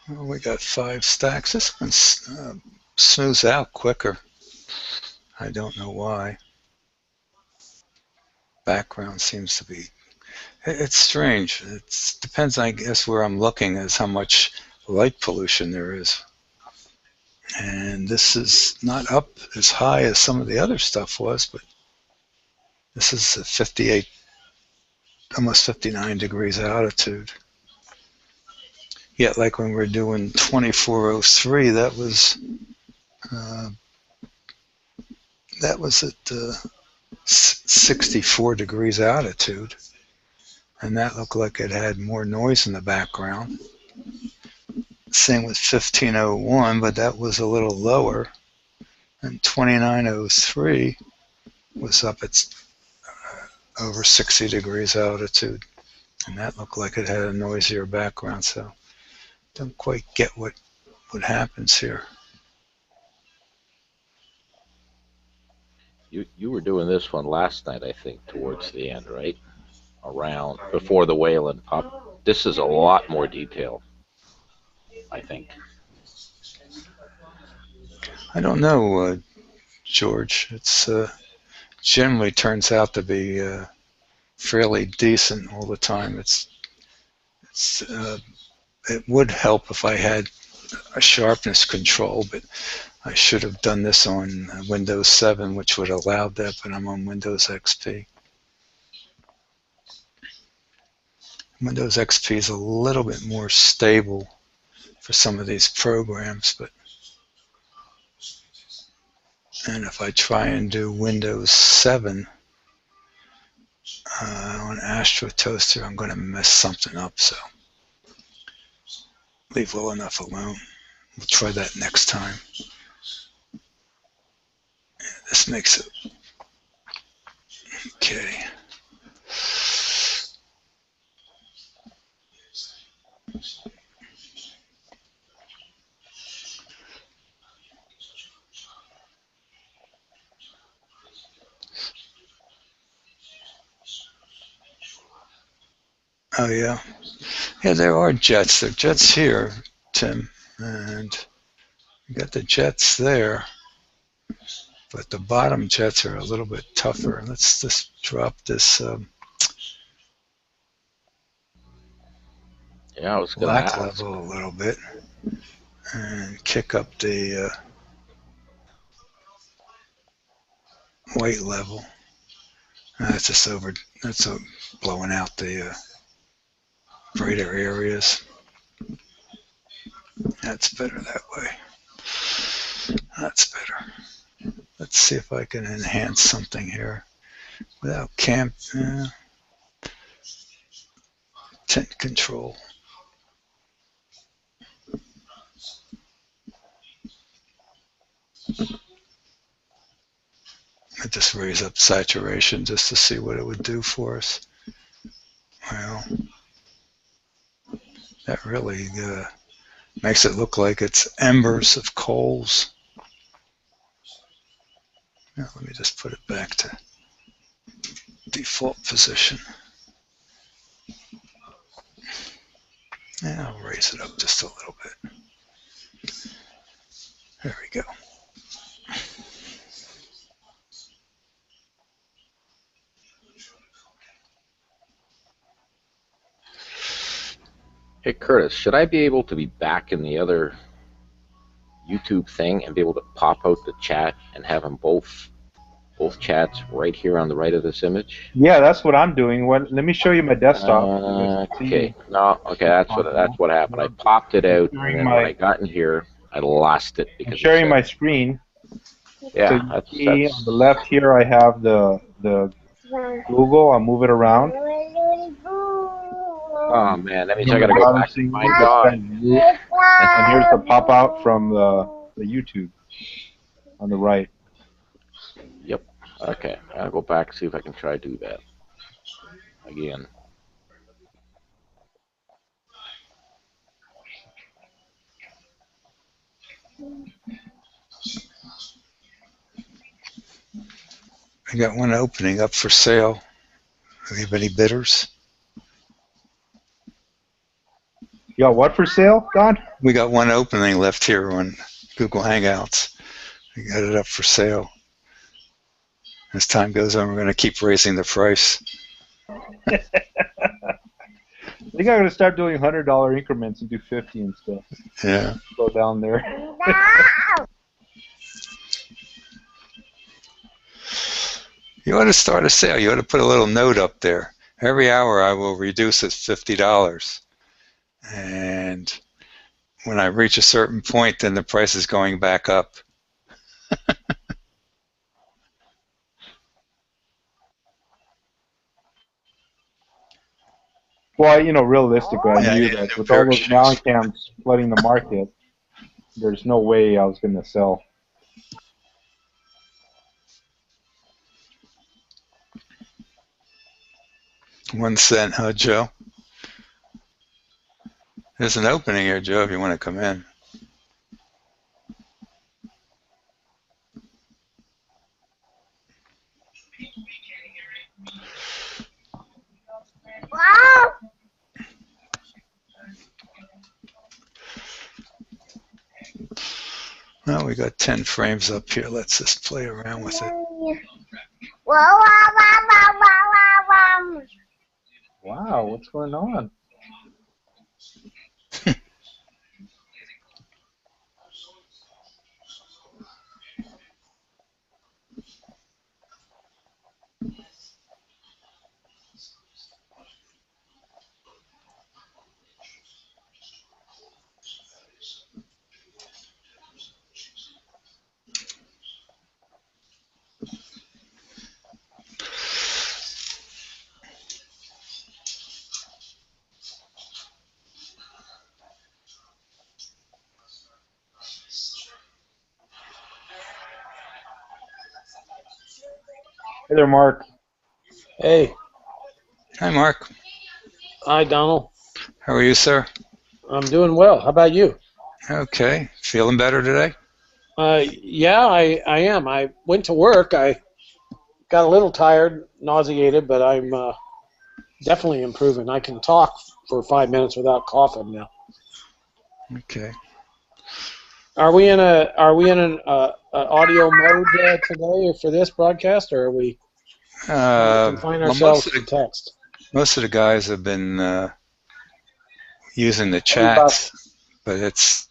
Well, we got 5 stacks. This one smooths out quicker. I don't know why. Background seems to be, it's strange. It depends, I guess, where I'm looking as how much light pollution there is. And this is not up as high as some of the other stuff was, but this is at 58, almost 59 degrees altitude. Yet, like when we're doing 2403, that was at 64 degrees altitude, and that looked like it had more noise in the background. Same with 1501, but that was a little lower. And 2903 was up at over 60 degrees altitude, and that looked like it had a noisier background. So don't quite get what happens here. You were doing this one last night, I think, towards the end, right? Around before the Wayland pop. This is a lot more detail, I think. I don't know, George. It's generally turns out to be fairly decent all the time. It would help if I had a sharpness control, but I should have done this on Windows 7, which would have allowed that, but I'm on Windows XP. Windows XP is a little bit more stable for some of these programs, and if I try and do Windows 7 on Astro Toaster, I'm going to mess something up, so leave well enough alone. We'll try that next time. This makes it okay. Oh yeah, there are jets. There are jets here, Tim, and you got the jets there. But the bottom jets are a little bit tougher. Let's just drop this Yeah, I was going to black ask. level a little bit and kick up the white level. That's just blowing out the brighter areas. That's better that way. That's better. Let's see if I can enhance something here without tint control. I just raise up saturation just to see what it would do for us. Well, that really makes it look like it's embers of coals. Now, let me just put it back to default position. Yeah, I'll raise it up just a little bit. There we go. Hey, Curtis, should I be able to be back in the other YouTube thing and be able to pop out the chat and have them both chats right here on the right of this image? Yeah, that's what I'm doing. Let me show you my desktop. Okay. No. Okay. That's what happened. I popped it out, and then when I got in here, I lost it because I'm sharing my screen. Yeah. So you see on the left here, I have the Google. I'll move it around. Oh man, that means I gotta go back to my dog. And here's the pop out from the YouTube on the right. Yep. Okay. I'll go back and see if I can try to do that again. I got one opening up for sale. Do you have any bidders? You got what for sale, Don? We got one opening left here on Google Hangouts. We got it up for sale. As time goes on, we're going to keep raising the price. I think I'm going to start doing $100 increments and do 50 and stuff. Yeah. Go down there. You ought to start a sale. You ought to put a little note up there. Every hour I will reduce it $50. And when I reach a certain point, then the price is going back up. Well, realistically, I Yeah, I knew need a that new with pair all of those shoes. mount cams flooding the market, there's no way I was going to sell. $0.01, huh, Joe? There's an opening here, Joe, if you want to come in. Wow. Well, we got 10 frames up here. Let's just play around with it. Wow, wow, wow, wow, wow, wow. Wow, what's going on? Hey there, Mark. Hey, Hi, Mark. hi, Donald. How are you, sir? I'm doing well. How about you? Okay. Feeling better today? Yeah, I am. I went to work. I got a little tired, nauseated, but I'm definitely improving. I can talk for 5 minutes without coughing now. Okay. Are we in an audio mode today for this broadcast, or are we confine Well, ourselves to text? most of the guys have been using the Hey, Bob. chats, but it's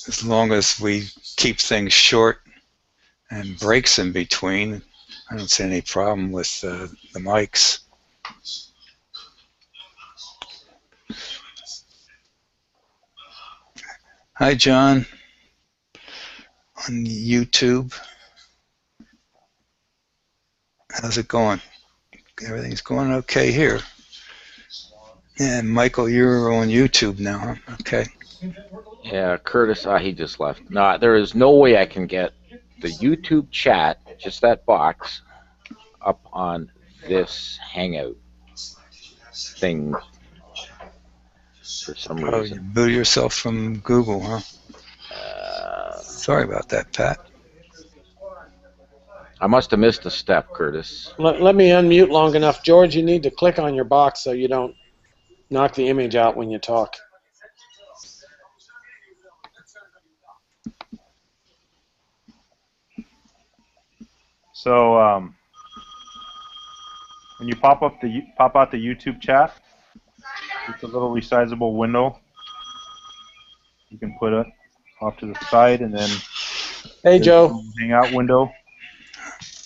as long as we keep things short and breaks in between, I don't see any problem with the mics. Hi, John, on YouTube. How's it going? Everything's going okay here. And Michael, you're on YouTube now, huh? Okay. Yeah, Curtis, he just left. No, there is no way I can get the YouTube chat, just that box, up on this Hangout thing for some Oh, you reason. boot yourself from Google, huh? Sorry about that, Pat. I must have missed a step, Curtis. Let me unmute long enough. George, you need to click on your box so you don't knock the image out when you talk. So when you pop out the YouTube chat, it's a little resizable window. You can put it off to the side, and then Hey, there's Joe. the Hangout window.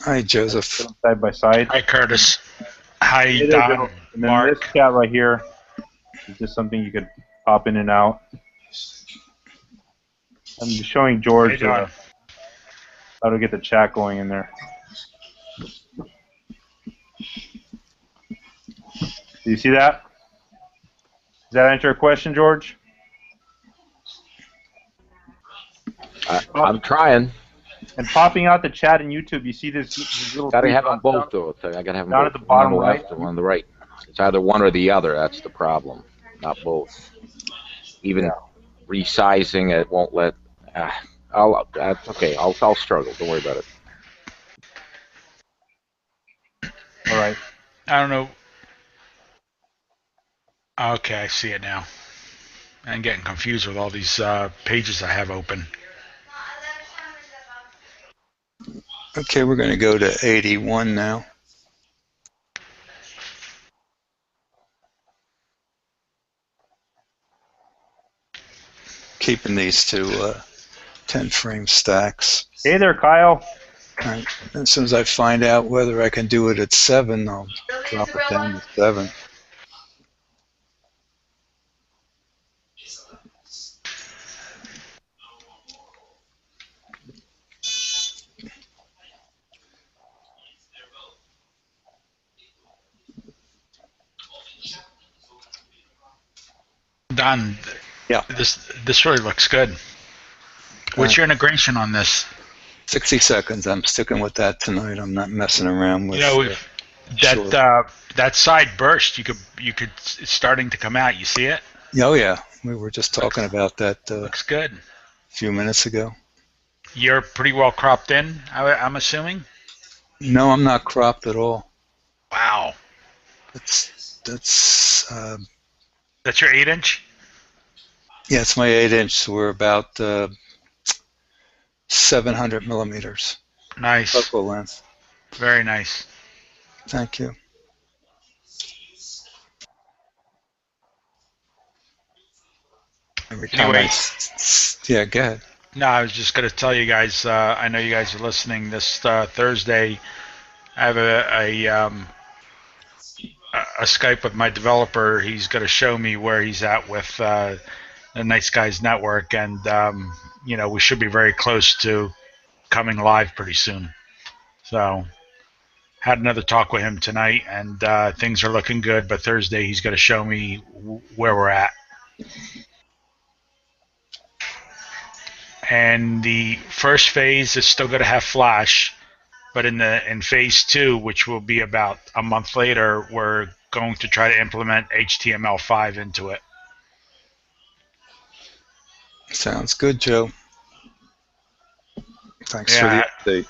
Hi, Put Joseph. them side by side. Hi, Curtis. Hi, Hey there, Don, Joe. And then Mark. this chat right here is just something you could pop in and out. I'm just showing How you George doing? how to get the chat going in there. Do you see that? Does that answer your question, George? I'm trying. And popping out the chat in YouTube, you see these little Gotta three have them dots both, though. I gotta have them down at both. the One on bottom the right. left and one on the right. It's either one or the other. That's the problem. Not both. Even resizing it won't let. That's okay. I'll struggle. Don't worry about it. All right. I don't know. Okay, I see it now. I'm getting confused with all these pages I have open. Okay, we're going to go to 81 now. Keeping these to 10 frame stacks. Hey there, Kyle. Right. As soon as I find out whether I can do it at 7, I'll drop it down to 7. Don, Yeah. this really looks good. What's your integration on this? 60 seconds. I'm sticking with that tonight. I'm not messing around with. You know, Sure. that side burst, you could it's starting to come out. You see it? Oh yeah, we were just talking about that Looks good. a few minutes ago. You're pretty well cropped in, I'm assuming. No, I'm not cropped at all. Wow. That's That's your 8-inch? yeah, it's my 8-inch. So we're about 700 millimeters Nice. focal length. Very nice. Thank you. Every time Anyway, yeah, go ahead. no, I was just going to tell you guys. I know you guys are listening this Thursday. I have a Skype with my developer. He's going to show me where he's at with the Nice Guys Network, and we should be very close to coming live pretty soon. So, had another talk with him tonight, and things are looking good. But Thursday, he's going to show me where we're at. And the first phase is still going to have Flash, but in phase 2, which will be about a month later, we're going to try to implement HTML5 into it. Sounds good, Joe. Thanks for the update.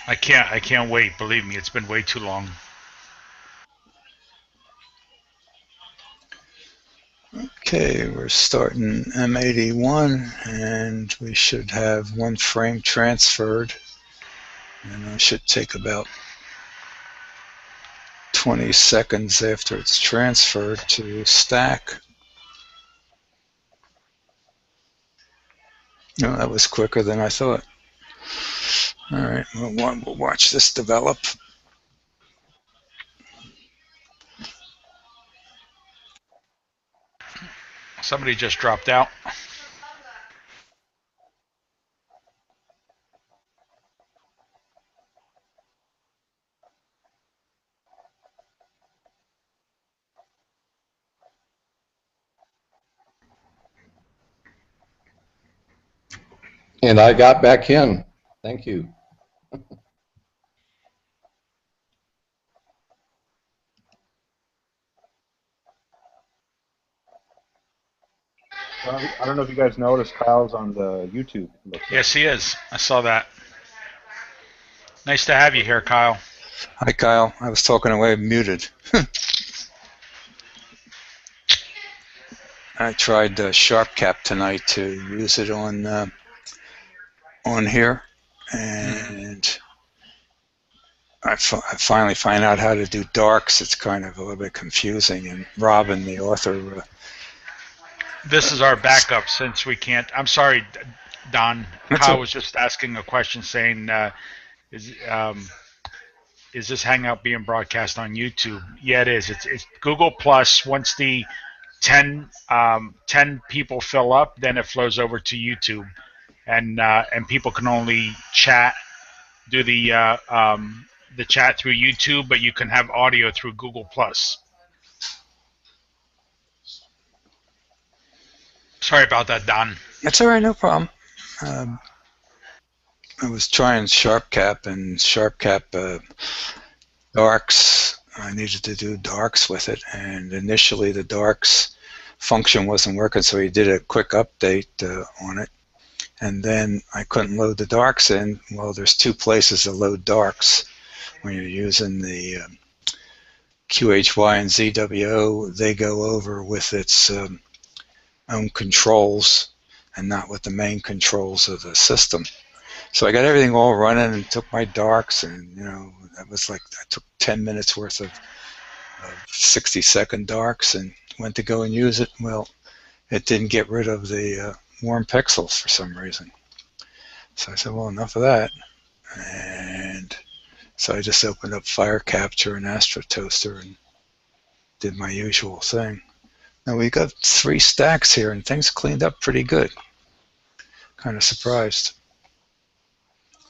I can't wait. Believe me, it's been way too long. Okay, we're starting M81, and we should have one frame transferred, and it should take about 20 seconds after it's transferred to stack. No, that was quicker than I thought. All right, we'll watch this develop. Somebody just dropped out. And I got back in. Thank you. I don't know if you guys noticed, Kyle's on the YouTube. Yes, he is. I saw that. Nice to have you here, Kyle. Hi, Kyle. I was talking away, muted. I tried SharpCap tonight to use it on here, and I finally find out how to do darks. It's kind of a little bit confusing, and Robin, the author. This is our backup since we can't. I'm sorry, Don. Kyle was just asking a question saying, is this Hangout being broadcast on YouTube? Yeah, it is. It's Google Plus. Once the 10 people fill up, then it flows over to YouTube, and people can only chat, do the chat through YouTube, but you can have audio through Google Plus. Sorry about that, Don. That's all right, no problem. I was trying SharpCap, and SharpCap darks. I needed to do darks with it, and initially the darks function wasn't working, so he did a quick update on it, and then I couldn't load the darks in. Well, there's two places to load darks when you're using the QHY and ZWO. They go over with its own controls and not with the main controls of the system. So I got everything all running and took my darks, and that was like, I took 10 minutes worth of 60-second darks and went to go and use it. Well, it didn't get rid of the warm pixels for some reason. So I said, well, enough of that. And so I just opened up Fire Capture and Astro Toaster and did my usual thing. Now we got 3 stacks here, and things cleaned up pretty good. Kind of surprised.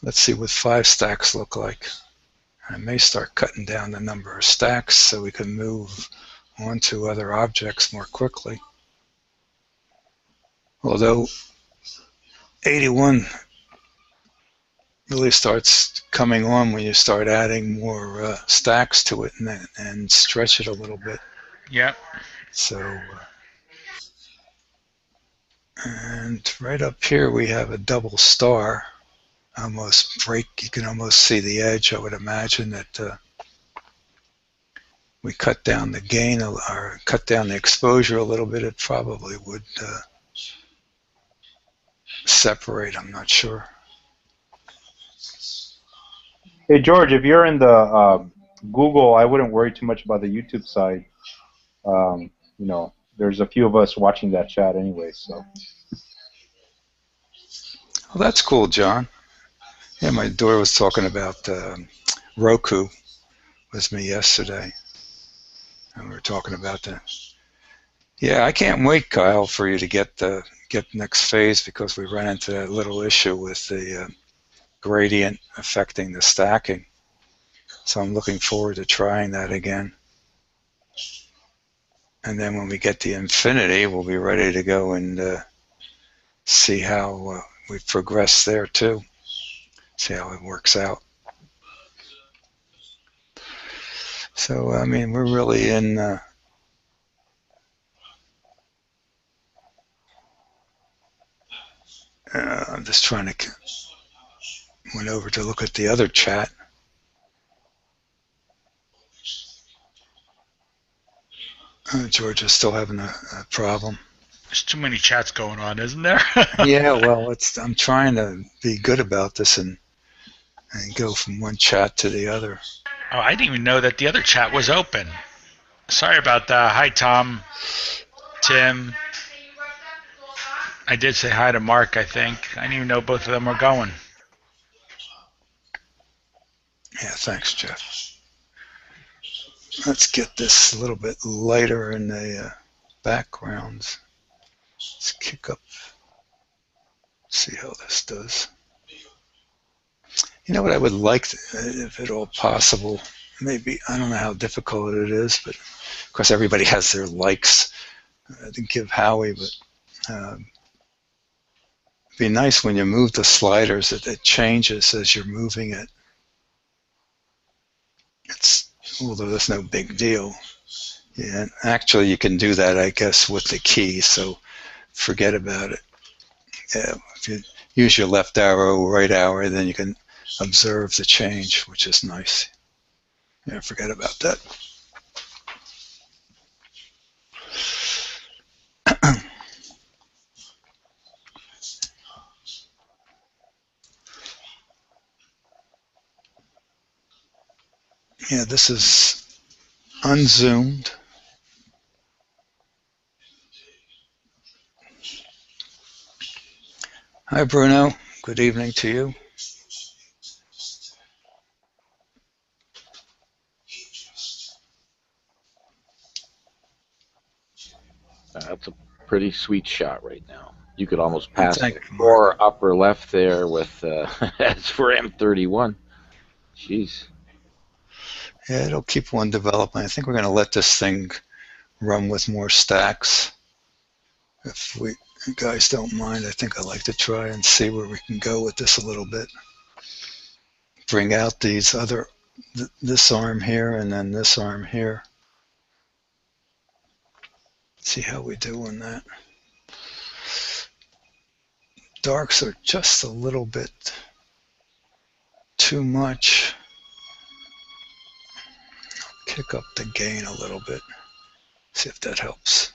Let's see what 5 stacks look like. I may start cutting down the number of stacks so we can move on to other objects more quickly. Although 81 really starts coming on when you start adding more stacks to it and stretch it a little bit. Yeah. So, and right up here we have a double star. Almost break, you can almost see the edge. I would imagine that we cut down the gain or cut down the exposure a little bit, it probably would separate. I'm not sure. Hey George, if you're in the Google, I wouldn't worry too much about the YouTube side. You know, there's a few of us watching that chat anyway, so. Well, that's cool, John. Yeah, my daughter was talking about Roku with me yesterday, and we were talking about that. Yeah, I can't wait, Kyle, for you to get next phase, because we ran into that little issue with the gradient affecting the stacking. So I'm looking forward to trying that again. And then when we get the infinity, we'll be ready to go and see how we progress there too. See how it works out. So, I mean, we're really in I'm just trying to went over to look at the other chat. George is still having a problem. There's too many chats going on, isn't there? Yeah, well, I'm trying to be good about this and go from one chat to the other. Oh, I didn't even know that the other chat was open. Sorry about that. Hi, Tom, Tim. I did say hi to Mark, I think. I didn't even know both of them were going. Yeah, thanks, Jeff. Let's get this a little bit lighter in the backgrounds. Let's kick up. See how this does. You know what I would like, if at all possible, maybe, I don't know how difficult it is, but of course everybody has their likes to give Howie, but it'd be nice when you move the sliders that it changes as you're moving it. Although that's no big deal. Yeah, actually you can do that, I guess, with the key, so forget about it. Yeah, if you use your left arrow, right arrow, then you can observe the change, which is nice. Yeah, forget about that. Yeah, this is unzoomed. Hi, Bruno. Good evening to you. That's a pretty sweet shot right now. You could almost pass Thank the you, floor upper left there with as for M31. Jeez. Yeah, it'll keep one developing. I think we're going to let this thing run with more stacks. If you guys don't mind, I think I'd like to try and see where we can go with this a little bit. Bring out these this arm here and then this arm here. See how we do on that. Darks are just a little bit too much. Kick up the gain a little bit. See if that helps.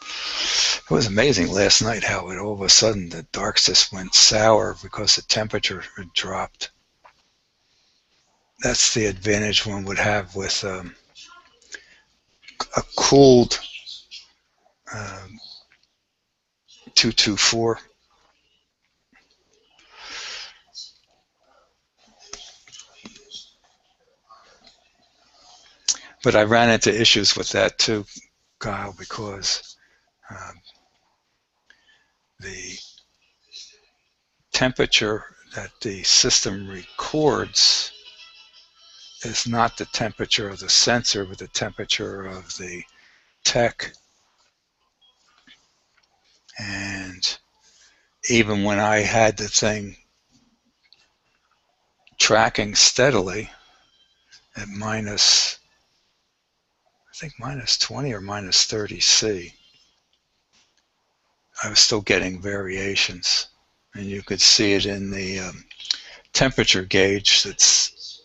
It was amazing last night how all of a sudden the darks just went sour because the temperature had dropped. That's the advantage one would have with a cooled 224. But I ran into issues with that too, Kyle, because the temperature that the system records is not the temperature of the sensor, but the temperature of the tech. And even when I had the thing tracking steadily at minus, I think minus 20 or minus 30 C, I was still getting variations. And you could see it in the temperature gauge that's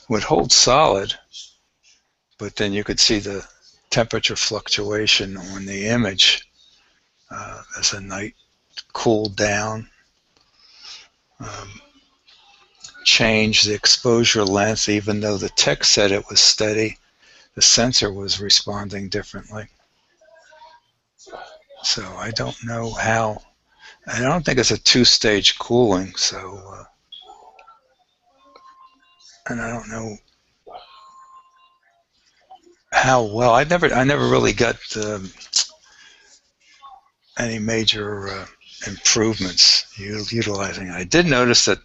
would hold solid, but then you could see the temperature fluctuation on the image as the night cooled down. Change the exposure length, even though the text said it was steady, the sensor was responding differently. So I don't know how. I don't think it's a two-stage cooling. So, and I don't know how well. I never really got any major improvements utilizing it. I did notice that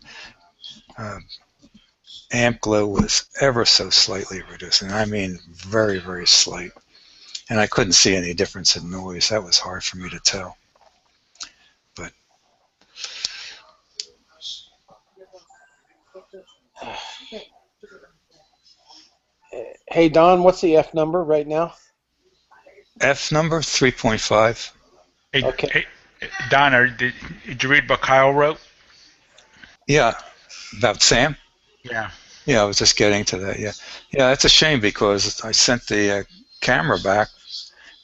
amp glow was ever so slightly reduced, and I mean very, very slight. And I couldn't see any difference in noise. That was hard for me to tell. But Hey, Don, what's the F number right now? F number 3.5. Hey, Okay. hey, Don, did you read what Kyle wrote? Yeah, about Sam. Yeah. Yeah, I was just getting to that. Yeah, that's a shame because I sent the camera back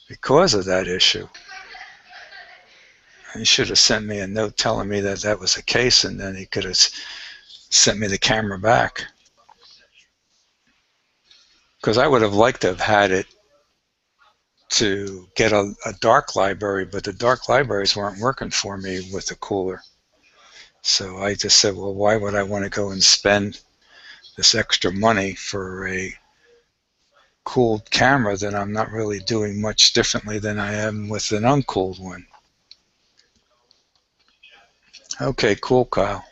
because of that issue. He should have sent me a note telling me that that was the case, and then he could have sent me the camera back. Because I would have liked to have had it to get a dark library, but the dark libraries weren't working for me with the cooler. So I just said, well, why would I want to go and spend this extra money for a cooled camera that I'm not really doing much differently than I am with an uncooled one? Okay, cool, Kyle.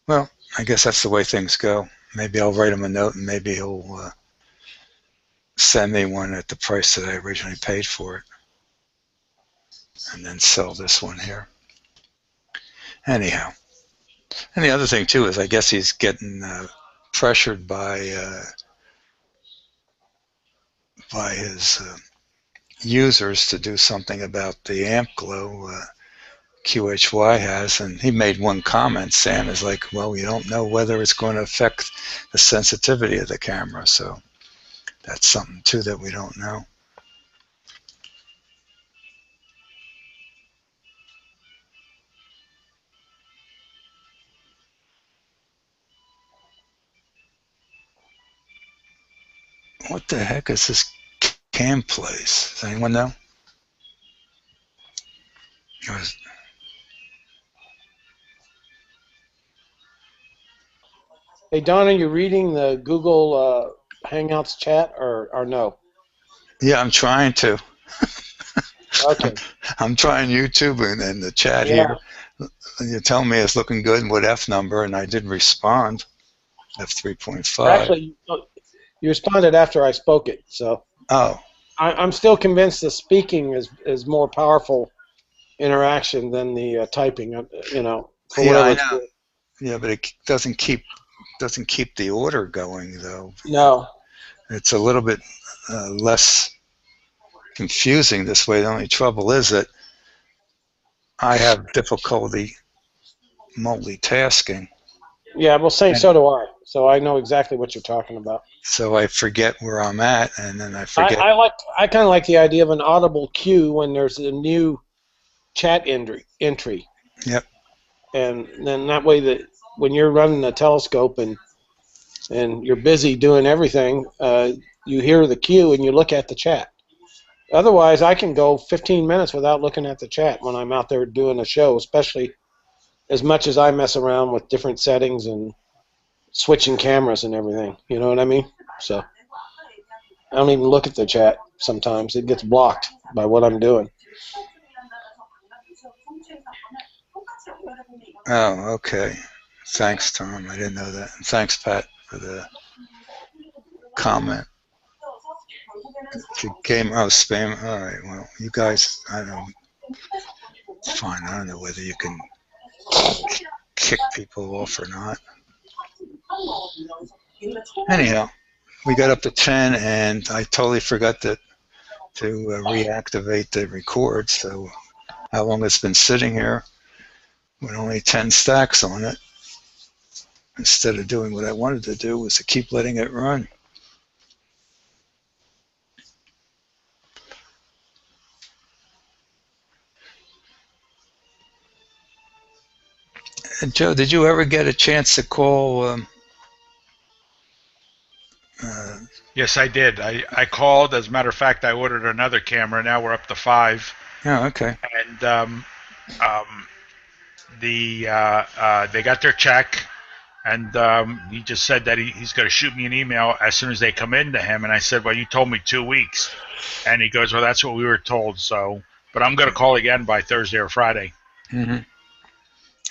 Well, I guess that's the way things go. Maybe I'll write him a note and maybe he'll send me one at the price that I originally paid for it and then sell this one here. Anyhow, and the other thing too is I guess he's getting pressured by his users to do something about the amp glow QHY has, and he made one comment. Sam is like, well, you don't know whether it's going to affect the sensitivity of the camera, so that's something too that we don't know. What the heck is this cam place? Does anyone know? Hey, Don, are you reading the Google Hangouts chat or no? Yeah, I'm trying to. Okay. I'm trying YouTube and the chat Yeah. here. You tell me it's looking good. What F number? And I did respond. F3.5. Actually, you responded after I spoke it, so. Oh. I'm still convinced the speaking is more powerful interaction than the typing. For Yeah, whatever I it's know. worth. Yeah, but it doesn't keep the order going though. No. It's a little bit less confusing this way. The only trouble is that I have difficulty multitasking. Yeah, well, so do I. So I know exactly what you're talking about. So I forget where I'm at, and then I forget. I kind of like the idea of an audible cue when there's a new chat entry. Yep. And then that way that when you're running the telescope and you're busy doing everything, you hear the cue and you look at the chat. Otherwise, I can go 15 minutes without looking at the chat when I'm out there doing a show, especially as much as I mess around with different settings and switching cameras and everything. You know what I mean? So I don't even look at the chat sometimes. It gets blocked by what I'm doing. Oh, okay. Thanks, Tom. I didn't know that. And thanks, Pat, for the comment. The game, spam. All right. Well, you guys, I don't know. fine. I don't know whether you can kick people off or not. Anyhow, we got up to 10, and I totally forgot to reactivate the record. So how long it's been sitting here with only 10 stacks on it, instead of doing what I wanted to do, was to keep letting it run. And Joe, did you ever get a chance to call? Yes, I did. I called. As a matter of fact, I ordered another camera. Now we're up to 5. Oh, okay. And they got their check, and he just said that he's going to shoot me an email as soon as they come in to him. And I said, well, you told me 2 weeks. And he goes, well, that's what we were told. So, but I'm going to call again by Thursday or Friday. All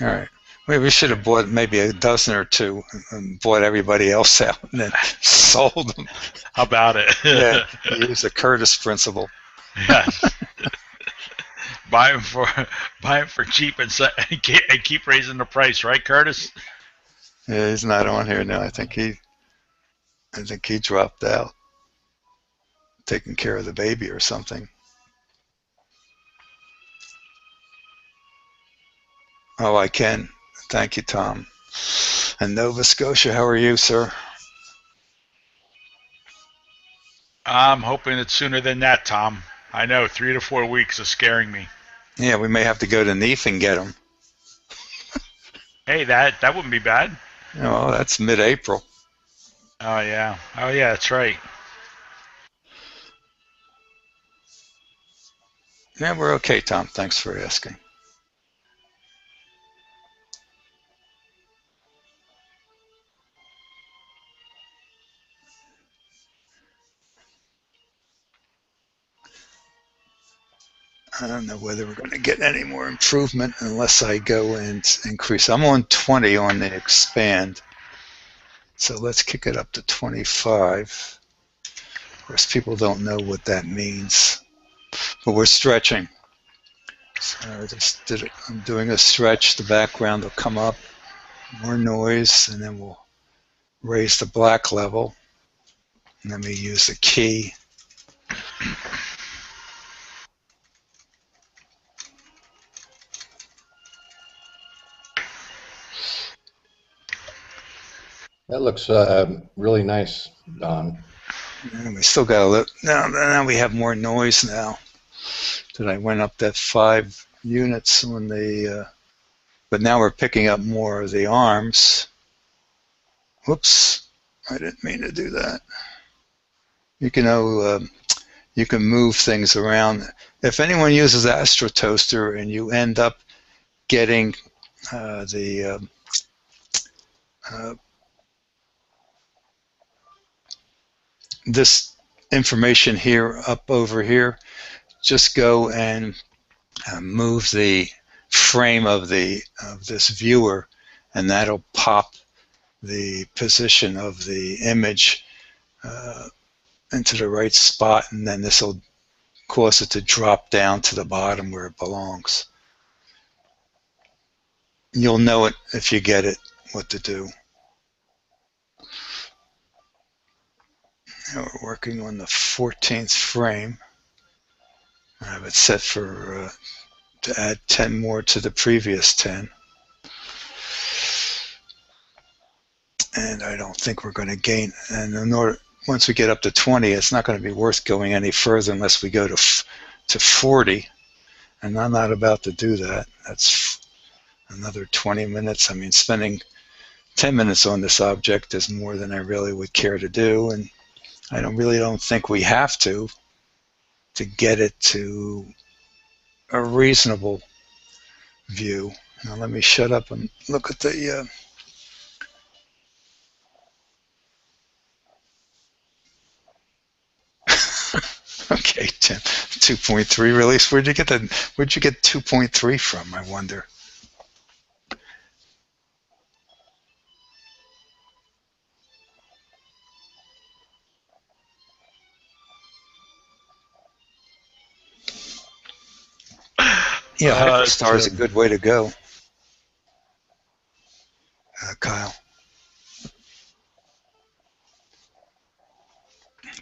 right. We should have bought maybe a dozen or two and bought everybody else out and then sold them. How about it? Yeah, use the Curtis principle. Yes. buy them for cheap and keep raising the price, right, Curtis? Yeah, he's not on here now. I think he dropped out, taking care of the baby or something. Oh, I can. Thank you, Tom. And Nova Scotia, how are you, sir? I'm hoping it's sooner than that, Tom. I know 3 to 4 weeks is scaring me. Yeah, we may have to go to Neef and get him. Hey, that wouldn't be bad. Oh, that's mid-April. Oh yeah, that's right. Yeah, we're okay, Tom. Thanks for asking. I don't know whether we're going to get any more improvement unless I go and increase. I'm on 20 on the expand. So let's kick it up to 25. Of course, people don't know what that means, but we're stretching. So I just did it. I'm doing a stretch. The background will come up, more noise, and then we'll raise the black level. And then we use the key. That looks really nice, Don. And we still got a little. Now we have more noise now. That I went up that 5 units on the. But now we're picking up more of the arms. Whoops! I didn't mean to do that. You can move things around. If anyone uses Astro Toaster and you end up getting this information here up over here, just go and move the frame of this viewer, and that'll pop the position of the image into the right spot, and then this will cause it to drop down to the bottom where it belongs. You'll know it if you get it, what to do. Now we're working on the 14th frame. I have it set for to add 10 more to the previous 10. And I don't think we're going to gain. And in order, once we get up to 20, it's not going to be worth going any further unless we go to 40. And I'm not about to do that. That's another 20 minutes. I mean, spending 10 minutes on this object is more than I really would care to do. And I really don't think we have to get it to a reasonable view. Now let me shut up and look at the okay, 2.3 release. Where'd you get 2.3 from, I wonder? Yeah, Hyperstar is a good way to go, Kyle.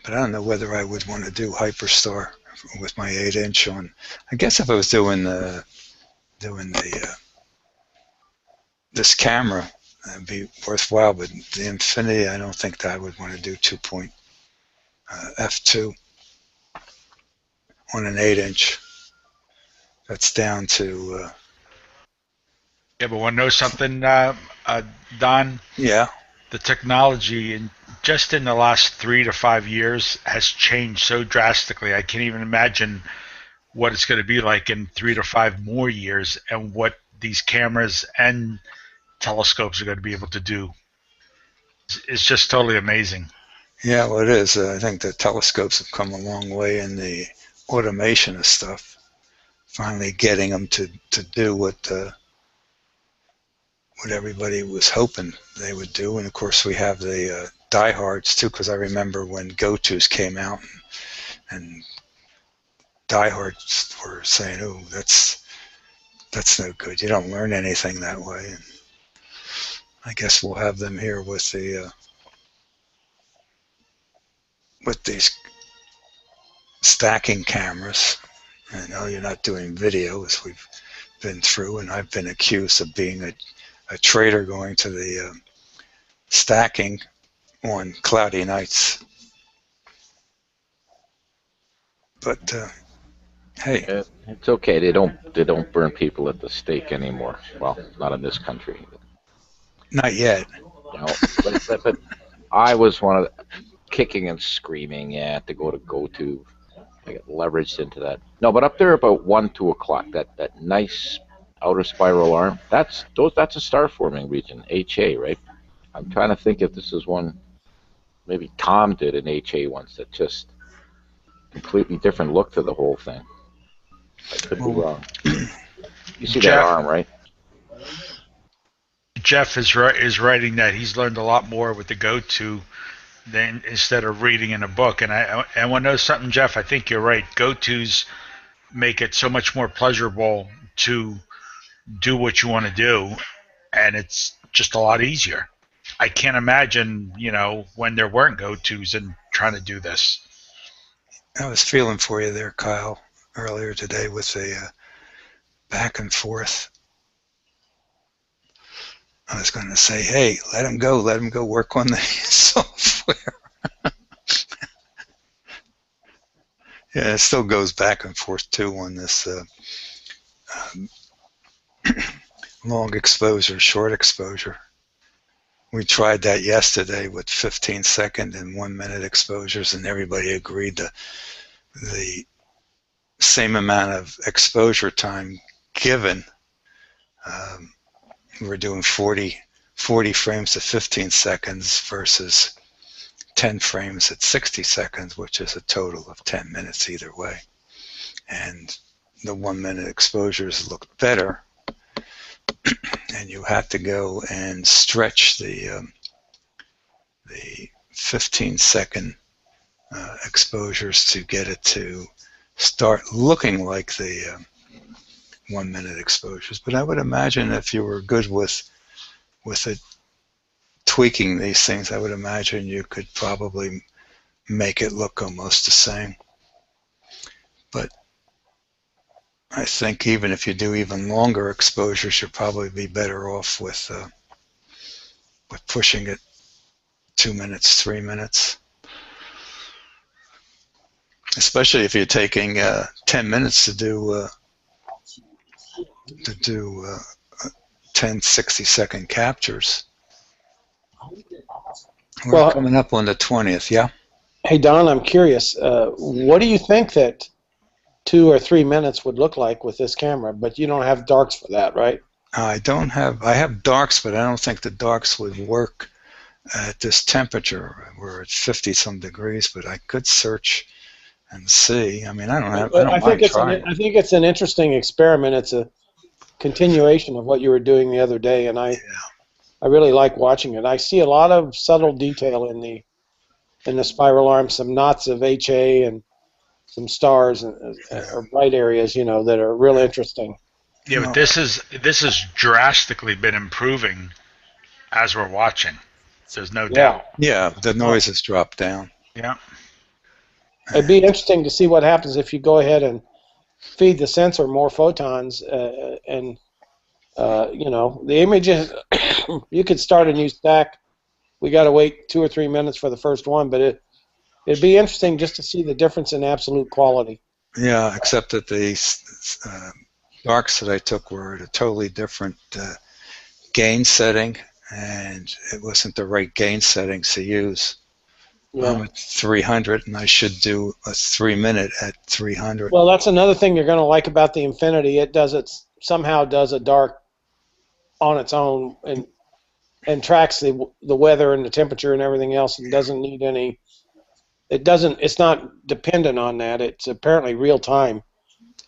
But I don't know whether I would want to do Hyperstar with my 8-inch on. I guess if I was doing this camera, it'd be worthwhile. But the Infinity, I don't think that I would want to do 2.0 f2 on an 8-inch. That's down to. Yeah, but want to know something, Don? Yeah. The technology just in the last 3 to 5 years has changed so drastically. I can't even imagine what it's going to be like in 3 to 5 more years, and what these cameras and telescopes are going to be able to do. It's just totally amazing. Yeah, well, it is. I think the telescopes have come a long way in the automation of stuff. Finally, getting them to do what everybody was hoping they would do. And of course, we have the diehards too, because I remember when Go-Tos came out, and diehards were saying, "Oh, that's no good. You don't learn anything that way." And I guess we'll have them here with these stacking cameras. I know you're not doing video, as we've been through, and I've been accused of being a traitor going to the stacking on cloudy nights. But hey, It's okay. They don't burn people at the stake anymore. Well, not in this country. not yet. You know, but I was one of the, kicking and screaming, to go to. I got leveraged into that. No, but up there about 1-2 o'clock, that nice outer spiral arm. That's a star forming region, HA, right? I'm trying to think if this is one. Maybe Tom did an HA once that just completely different look to the whole thing. I could be wrong. You see that arm, right? Jeff is writing that he's learned a lot more with the Go-To than instead of reading in a book. And I want to know something, Jeff. I think you're right. Go-Tos make it so much more pleasurable to do what you want to do, and it's just a lot easier. I can't imagine, when there weren't Go-Tos and trying to do this. I was feeling for you there, Kyle, earlier today with the back and forth. I was going to say, hey, let him go work on the software. Yeah, it still goes back and forth too on this long exposure, short exposure. We tried that yesterday with 15-second and 1-minute exposures, and everybody agreed the same amount of exposure time given. We're doing 40 frames at 15 seconds versus 10 frames at 60 seconds, which is a total of 10 minutes either way. And the 1-minute exposures look better, and you have to go and stretch the 15-second exposures to get it to start looking like the 1-minute exposures. But I would imagine if you were good with it, tweaking these things, I would imagine you could probably make it look almost the same. But I think even if you do even longer exposures, you'll probably be better off with pushing it 2 minutes, 3 minutes. Especially if you're taking 10 minutes to do 10 60-second captures. We're coming up on the 20th, yeah? Hey, Don, I'm curious. What do you think that 2 or 3 minutes would look like with this camera? But you don't have darks for that, right? I have darks, but I don't think the darks would work at this temperature. We're at 50-some degrees, but I could search and see. I mean, I think it's an interesting experiment. It's a continuation of what you were doing the other day, and I really like watching it. I see a lot of subtle detail in the spiral arm, some knots of HA and some stars or bright areas, that are real interesting. Yeah, but this has drastically been improving as we're watching. There's no doubt. Yeah, the noise has dropped down. Yeah. It'd be interesting to see what happens if you go ahead and feed the sensor more photons, and the images. You could start a new stack. We got to wait 2 or 3 minutes for the first one, but it'd be interesting just to see the difference in absolute quality. Yeah, except that the darks that I took were at a totally different gain setting, and it wasn't the right gain settings to use. Yeah. I'm at 300, and I should do a 3-minute at 300. Well, that's another thing you're going to like about the Infinity. It somehow does a dark on its own and tracks the weather and the temperature and everything else, and doesn't need any. It's not dependent on that. It's apparently real time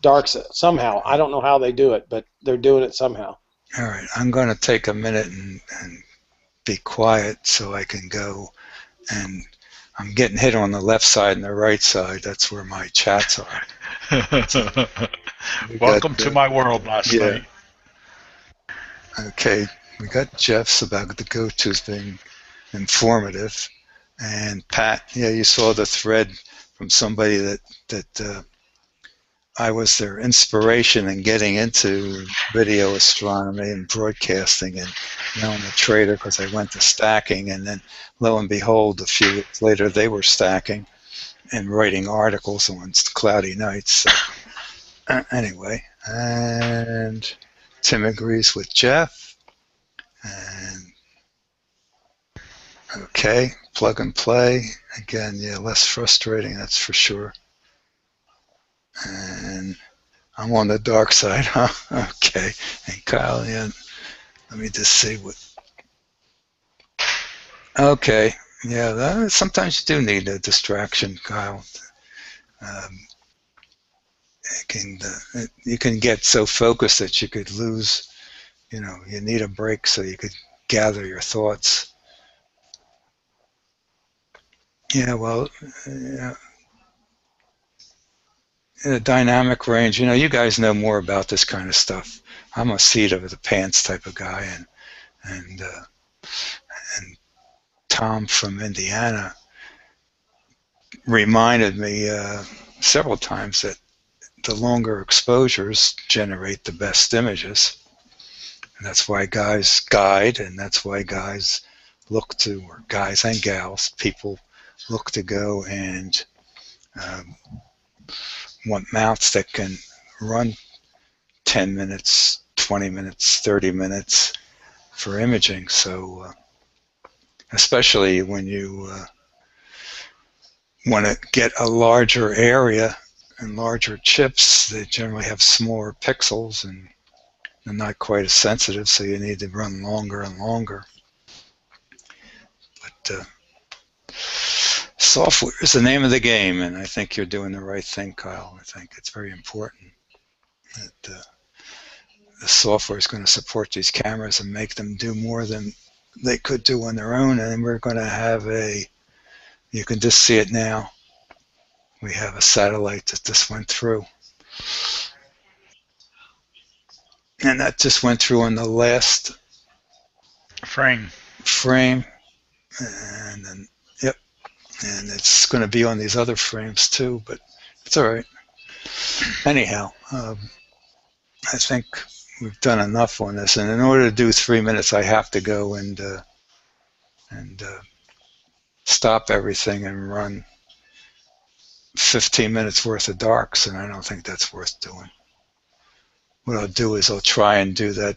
darks somehow. I don't know how they do it, but they're doing it somehow. All right, I'm going to take a minute and be quiet so I can go, and I'm getting hit on the left side and the right side. That's where my chats are. Welcome to my world last night. Okay, we got Jeff's about the go-tos being informative, and Pat, yeah, you saw the thread from somebody that I was their inspiration in getting into video astronomy and broadcasting, and now I'm a trader because I went to stacking, and then lo and behold, a few weeks later they were stacking and writing articles on cloudy nights. So, anyway, and Tim agrees with Jeff, and okay, plug and play again. Yeah, less frustrating, that's for sure. And I'm on the dark side, huh? Okay. And Kyle, yeah, let me just see what. Okay. Yeah, sometimes you do need a distraction, Kyle. You can get so focused that you could lose, you need a break so you could gather your thoughts. Yeah, well, yeah. In a dynamic range, you guys know more about this kind of stuff. I'm a seat of the pants type of guy, and Tom from Indiana reminded me several times that the longer exposures generate the best images, and that's why guys guide, and that's why guys look to, or guys and gals, people look to go and want mounts that can run 10 minutes, 20 minutes, 30 minutes for imaging. So especially when you want to get a larger area and larger chips, they generally have smaller pixels and they're not quite as sensitive, so you need to run longer and longer. But software is the name of the game, and I think you're doing the right thing, Kyle. I think it's very important that the software is going to support these cameras and make them do more than they could do on their own, and we're going to have you can just see it now. We have a satellite that just went through. And that just went through on the last frame. And then, yep. And it's going to be on these other frames too, but it's all right. Anyhow, I think we've done enough on this. And in order to do 3 minutes, I have to go and stop everything and run 15 minutes worth of darks, and I don't think that's worth doing. What I'll do is I'll try and do that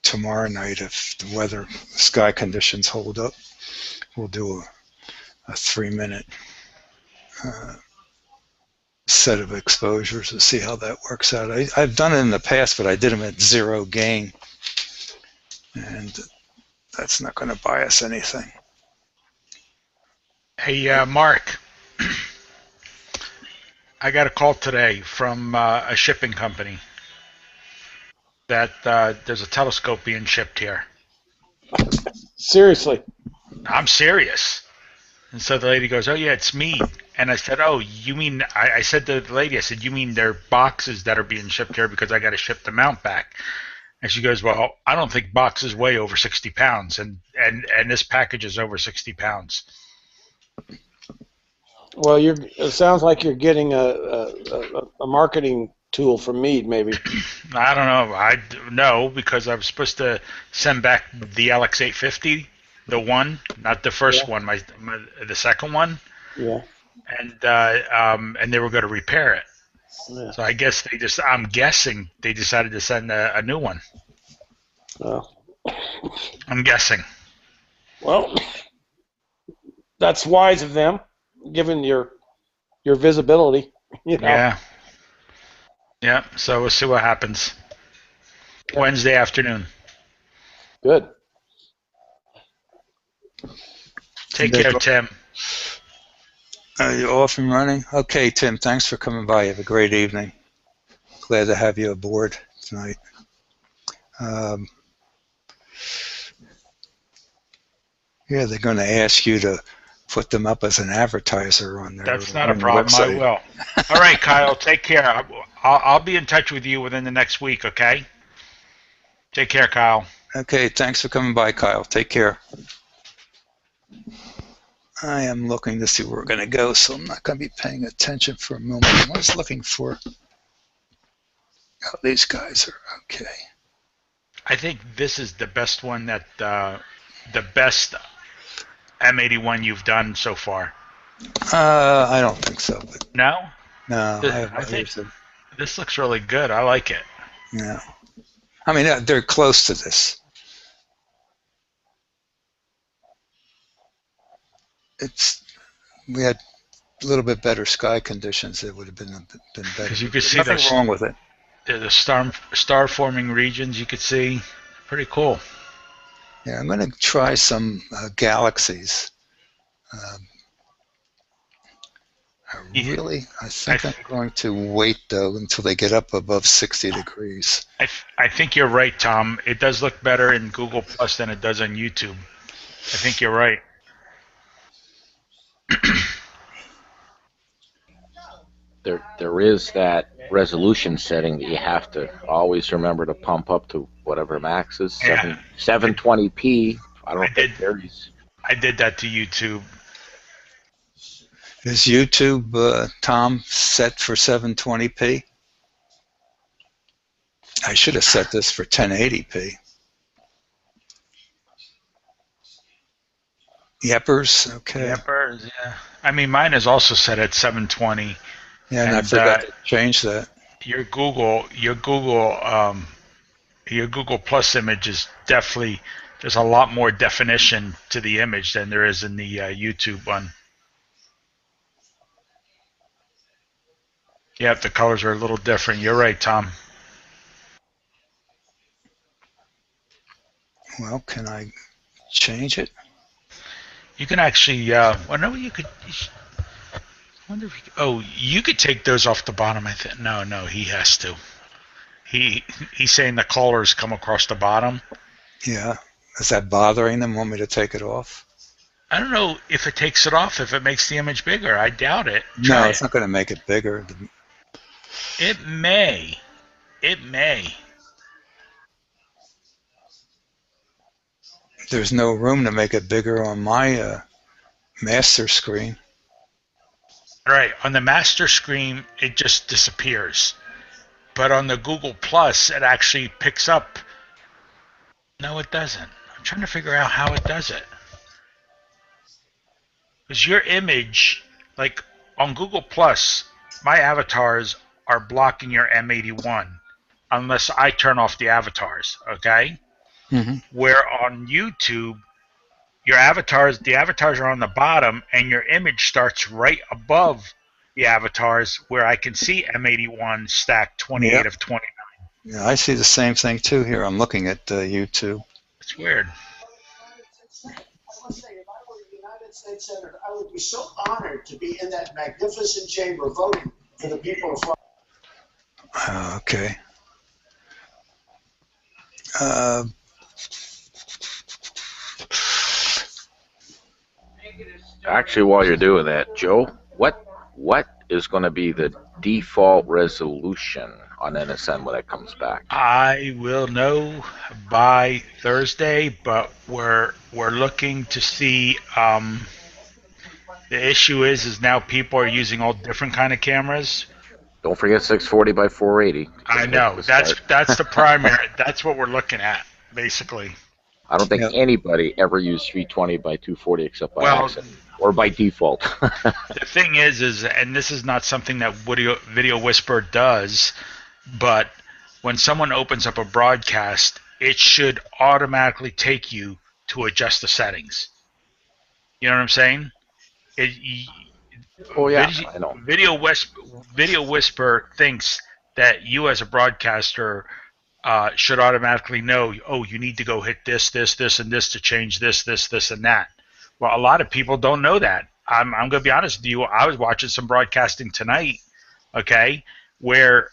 tomorrow night if the weather, sky conditions hold up. We'll do a 3-minute set of exposures to see how that works out. I've done it in the past, but I did them at 0 gain, and that's not going to buy us anything. Hey, Mark. I got a call today from a shipping company that there's a telescope being shipped here. Seriously? I'm serious. And so the lady goes, "Oh yeah, it's me." And I said, "Oh, you mean?" I said to the lady, "I said, you mean they're boxes that are being shipped here because I got to ship the mount back?" And she goes, "Well, I don't think boxes weigh over 60 pounds, and this package is over 60 pounds." Well, it sounds like you're getting a marketing tool from Mead, maybe. I don't know. I know because I was supposed to send back the LX850, the one, not the first Yeah. one, the second one, Yeah. and they were going to repair it. Yeah. So I guess I'm guessing they decided to send a new one. Well, I'm guessing. well, that's wise of them, given your visibility. You know. Yeah. Yeah. So we'll see what happens. Wednesday afternoon. Good. Take care, Tim. Are you off and running? Okay, Tim, thanks for coming by. Have a great evening. Glad to have you aboard tonight. Yeah, they're going to ask you to put them up as an advertiser on their That's not a on the problem. I website. will. All right, Kyle. Take care. I'll be in touch with you within the next week. Okay. Take care, Kyle. Okay, thanks for coming by, Kyle. Take care. I am looking to see where we're going to go, so I'm not going to be paying attention for a moment. I was looking for. Oh, these guys are okay. I think this is the best one that the best M81 you've done so far. I don't think so. But No? no, I have I think others. this looks really good. I like it. No, I mean they're close to this. We had a little bit better sky conditions. It would have been better. Because you could There's see nothing those wrong with it. the star forming regions. You could see. Pretty cool. Yeah, I'm going to try some galaxies. I think I'm going to wait though until they get up above 60 degrees. I think you're right, Tom. It does look better in Google Plus than it does on YouTube. I think you're right. There is that resolution setting that you have to always remember to pump up to whatever max is, Yeah. 720p. I don't know if that varies. I did that to YouTube. Is YouTube, Tom, set for 720p? I should have set this for 1080p. Yepers, okay. Yepers, yeah. I mean, mine is also set at 720. Yeah, and I forgot to change that. Your Google Plus image is definitely, there's a lot more definition to the image than there is in the YouTube one. Yeah, the colors are a little different. You're right, Tom. Well, can I change it? You can actually, well, no, you could. I wonder if you could take those off the bottom. I think no, he has to. He's saying the colors come across the bottom. Yeah. Is that bothering them? Want me to take it off? I don't know if it takes it off, if it makes the image bigger. I doubt it. No, it's not going to make it bigger. It may. It may. There's no room to make it bigger on my master screen. Right. On the master screen, it just disappears. But on the Google Plus, it actually picks up. No, it doesn't. I'm trying to figure out how it does it. Because your image, like on Google Plus, my avatars are blocking your M81 unless I turn off the avatars, okay? Mm-hmm. Where on YouTube, the avatars are on the bottom and your image starts right above the avatars where I can see M81 stacked 28 of 29. Yeah, I see the same thing too here. I'm looking at YouTube. It's weird. States Senator, I would be so honored to be in that magnificent chamber voting for the people of Florida. Okay. Actually, while you're doing that, Joe, what what is going to be the default resolution on NSN when it comes back? I will know by Thursday, but we're looking to see. The issue is now people are using all different kind of cameras. Don't forget 640 by 480. I Just to know start. that's the primary. That's what we're looking at basically. I don't think Yep. anybody ever used 320 by 240 except by Well, accident or by default. the thing is, and this is not something that Video Whisper does, but when someone opens up a broadcast, it should automatically take you to adjust the settings. You know what I'm saying? It, Oh yeah, video, I know. Video Whisper thinks that you as a broadcaster should automatically know, oh, you need to go hit this, and this to change this, and that. Well, a lot of people don't know that. I'm going to be honest with you. I was watching some broadcasting tonight, okay, where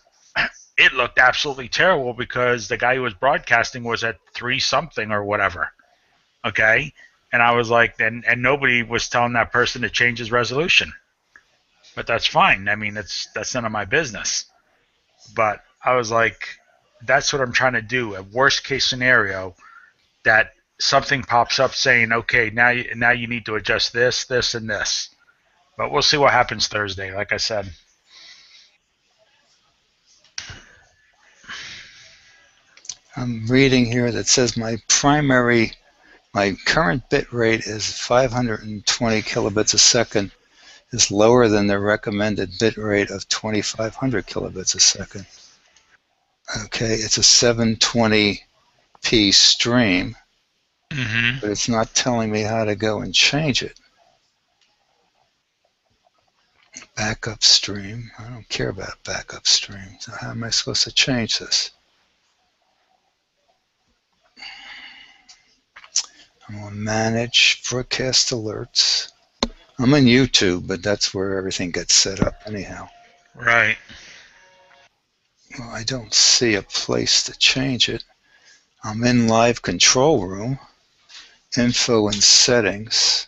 it looked absolutely terrible because the guy who was broadcasting was at 3 something or whatever, okay? And I was like, and nobody was telling that person to change his resolution. But that's fine. I mean, that's none of my business. But I was like, that's what I'm trying to do. A worst case scenario, that something pops up saying, okay, now you need to adjust this, and this. But we'll see what happens Thursday. Like I said, I'm reading here that says my current bit rate is 520 kilobits a second, is lower than the recommended bit rate of 2500 kilobits a second. Okay, it's a 720p stream, but it's not telling me how to go and change it. Backup stream. I don't care about backup stream. So how am I supposed to change this? I'm on manage broadcast alerts. I'm in YouTube, but that's where everything gets set up anyhow. right? Well, I don't see a place to change it. I'm in live control room, info and settings.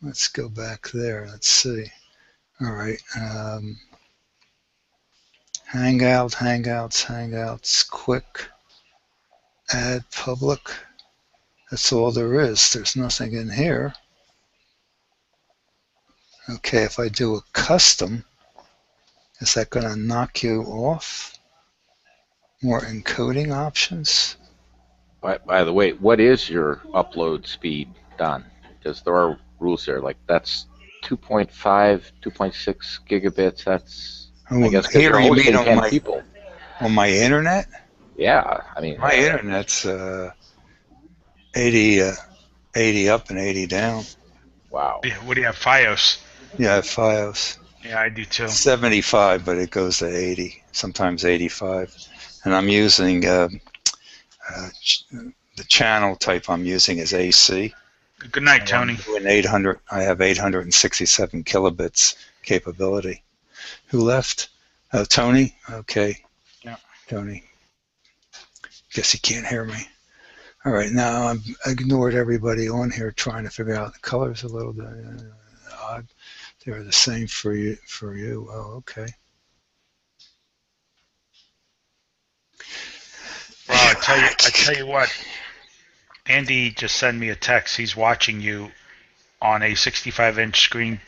Let's go back there. Let's see. All right. Hangouts, quick, add public. That's all there is. There's nothing in here. Okay, if I do a custom, is that going to knock you off? More encoding options? By the way, what is your upload speed, Don? Because there are rules there. Like that's 2.5, 2.6 gigabits. That's I guess because Here you're you mean hosting on 10 people. my internet? Yeah, I mean, My internet's 80 up and 80 down. wow. What do you have, FiOS? Yeah, I have FiOS. Yeah, I do too. 75, but it goes to 80, sometimes 85. And I'm using the channel type I'm using is AC. Good night, Tony. I have 867 kilobits capability. Who left? Oh, Tony? Okay. Yeah. Tony. Guess he can't hear me. All right, now I've ignored everybody on here trying to figure out the colors a little bit odd. They're the same for you. Oh, okay. Well, I tell you what. Andy just sent me a text. He's watching you on a 65-inch screen,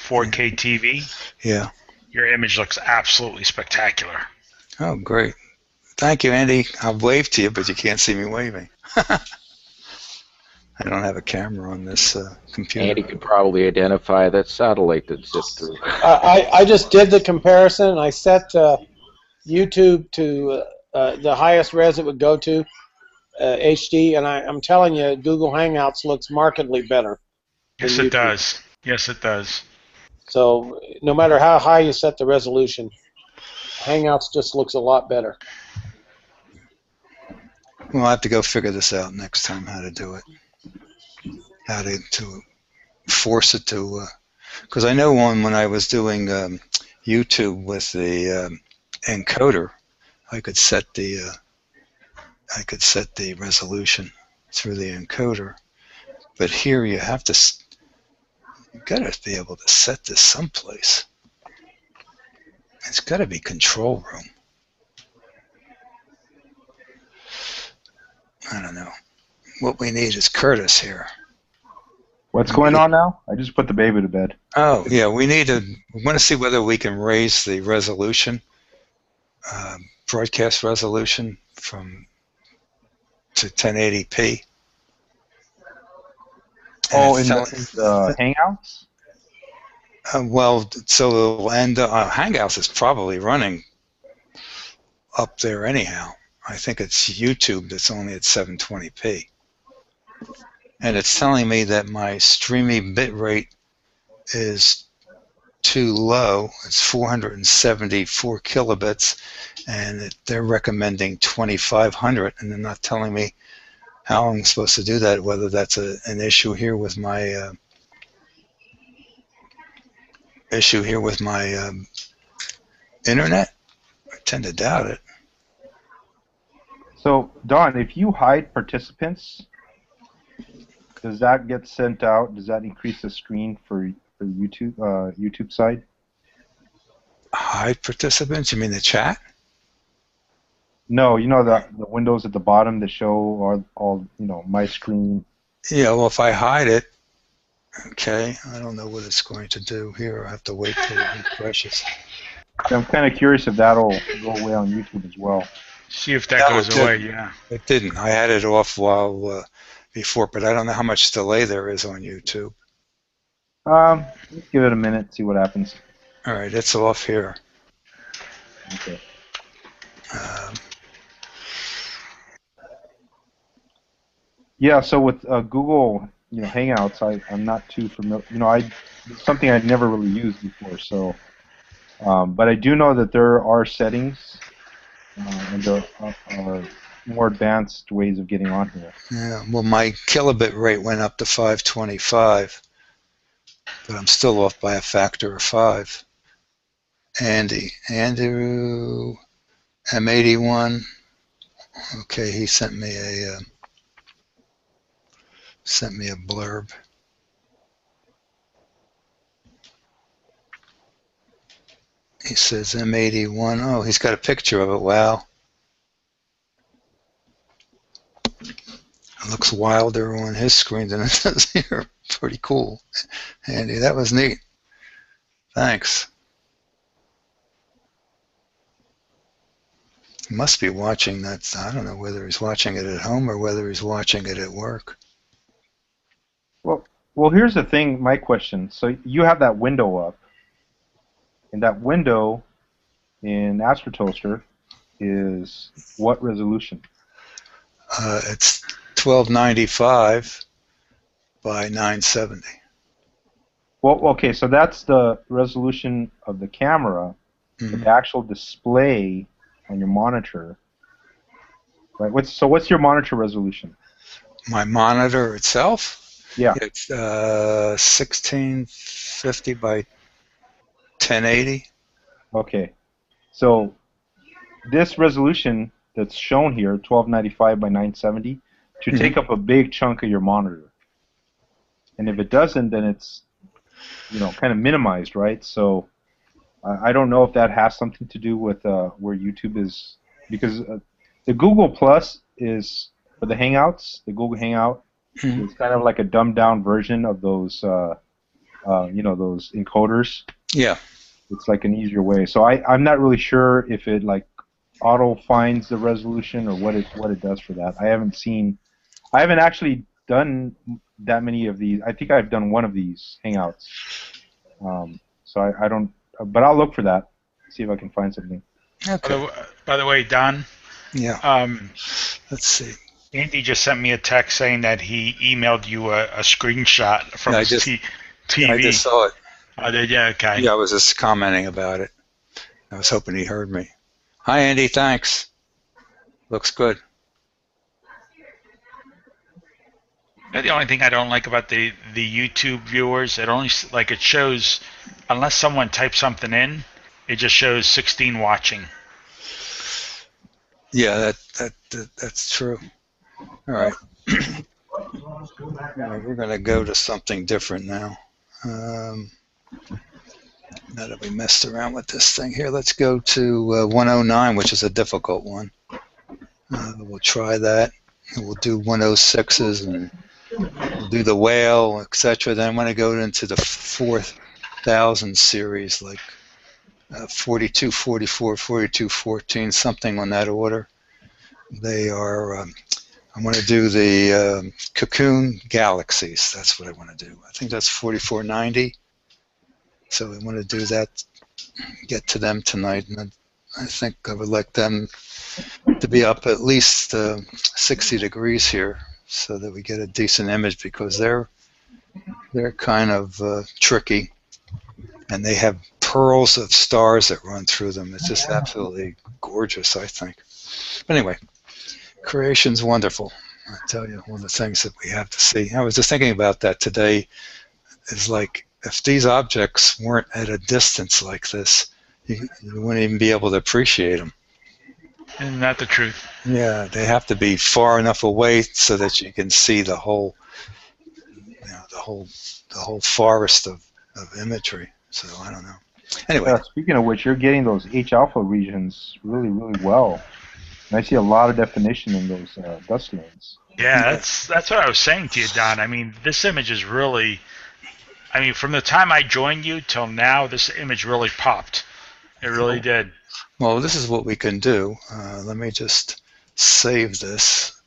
4K TV. Yeah. Your image looks absolutely spectacular. Oh, great. Thank you, Andy. I'll wave to you, but you can't see me waving. I don't have a camera on this computer. Andy could probably identify that satellite that zipped through. I just did the comparison. I set YouTube to the highest res it would go to, HD, and I'm telling you, Google Hangouts looks markedly better. Yes, it does. Yes, it does. So no matter how high you set the resolution, Hangouts just looks a lot better. We'll have to go figure this out next time, how to do it. How to force it to, because I know when I was doing YouTube with the encoder, I could set the resolution through the encoder. But here you have to, you gotta be able to set this someplace. It's got to be control room. I don't know. What we need is Curtis here. What's going on now? I just put the baby to bed. Oh, yeah, we want to see whether we can raise the resolution, broadcast resolution to 1080p. Oh, in the Hangouts? Well, so it'll end, Hangouts is probably running up there anyhow. I think it's YouTube that's only at 720p. And it's telling me that my streaming bitrate is too low. It's 474 kilobits, and they're recommending 2500, and they're not telling me how I'm supposed to do that, whether that's an issue here with my internet. I tend to doubt it. So, Don, if you hide participants, does that get sent out? Does that increase the screen for YouTube side? Hide participants? You mean the chat? No, you know the windows at the bottom that show all my screen. Yeah, well, if I hide it, okay, I don't know what it's going to do here. I have to wait till it refreshes. I'm kind of curious if that'll go away on YouTube as well. See if that goes away, yeah. It didn't. I had it off while before, but I don't know how much delay there is on YouTube. Let's give it a minute, see what happens. All right, it's off here. Okay. Yeah, so with Google, Hangouts, I'm not too familiar. It's something I'd never really used before. So, but I do know that there are settings, and there are more advanced ways of getting on here. Yeah. Well, my kilobit rate went up to 525, but I'm still off by a factor of 5. Andrew, M81. Okay, he sent me a blurb. He says M81. Oh, he's got a picture of it. Wow. It looks wilder on his screen than it does here. Pretty cool. Andy, that was neat. Thanks. He must be watching that. I don't know whether he's watching it at home or whether he's watching it at work. Well, here's the thing, my question. So you have that window up, and that window in AstroToaster is what resolution? It's 1295 by 970. Well, okay, so that's the resolution of the camera, but the actual display on your monitor, right? What's your monitor resolution? My monitor itself? Yeah. It's 1650 by 1080. Okay. So this resolution that's shown here, 1295 by 970, should take up a big chunk of your monitor. And if it doesn't, then it's kind of minimized, right? So I don't know if that has something to do with where YouTube is, because the Google Plus is for the Hangouts. The Google Hangout is kind of like a dumbed down version of those, those encoders. Yeah. It's like an easier way. So I'm not really sure if it like auto finds the resolution or what it does for that. I haven't actually done that many of these. I think I've done one of these Hangouts. So I don't. But I'll look for that, see if I can find something. Okay. By the way, Don. Yeah. Let's see. Andy just sent me a text saying that he emailed you a screenshot from his TV. I just saw it. Oh, did you? Okay. Yeah, I was just commenting about it. I was hoping he heard me. Hi, Andy. Thanks. Looks good. The only thing I don't like about the YouTube viewers, it shows, unless someone types something in, it just shows 16 watching. Yeah, that's true. All right. All right, we're going to go to something different now. Now that we messed around with this thing here, let's go to 109, which is a difficult one. We'll try that. And we'll do 106s and we'll do the whale, etc. Then I want to go into the 4000 series, like 42, 44, 42, 14, something on that order. They are, I want to do the Cocoon Galaxies. That's what I want to do. I think that's 4490. So I want to do that, get to them tonight. And I think I would like them to be up at least 60 degrees here so that we get a decent image, because they're kind of tricky, and they have pearls of stars that run through them. It's just absolutely gorgeous, I think. But anyway, creation's wonderful. I tell you, one of the things that we have to see. I was just thinking about that today. Is like, if these objects weren't at a distance like this, you wouldn't even be able to appreciate them. Isn't that the truth? Yeah, they have to be far enough away so that you can see the whole, the whole forest of imagery. So I don't know. Anyway, speaking of which, you're getting those H alpha regions really, really well. And I see a lot of definition in those dust lanes. Yeah, that's what I was saying to you, Don. I mean, this image is really, I mean, from the time I joined you till now, this image really popped. It really did. Well, this is what we can do. Let me just save this.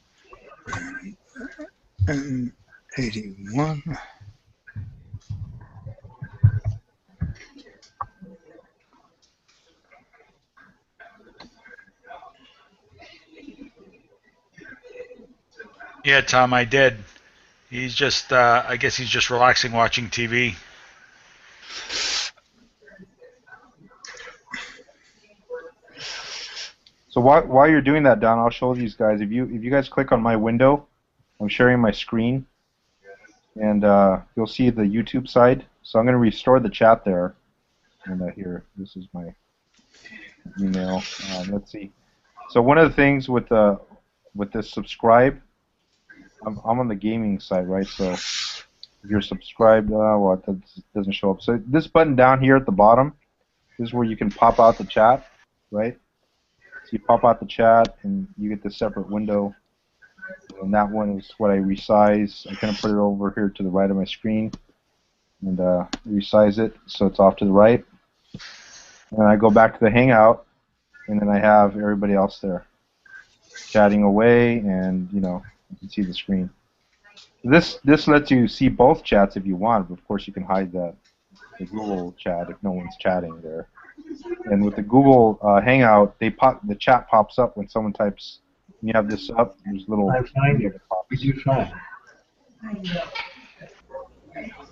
And 81. Yeah, Tom, I did. He's just, I guess he's just relaxing watching TV. So while you're doing that, Don, I'll show these guys. If you guys click on my window, I'm sharing my screen, and you'll see the YouTube side. So I'm going to restore the chat there. And here, this is my email. Let's see. So one of the things with this subscribe, I'm on the gaming side, right? So if you're subscribed, well, it doesn't show up. So this button down here at the bottom, this is where you can pop out the chat, right? So you pop out the chat, and you get this separate window. And that one is what I resize. I kind of put it over here to the right of my screen, and resize it so it's off to the right. And I go back to the Hangout, and then I have everybody else there chatting away, and you can see the screen. This lets you see both chats if you want, but of course you can hide the Google chat if no one's chatting there. And with the Google Hangout, the chat pops up when someone types. When you have this up, there's a little. I find it. Would you try?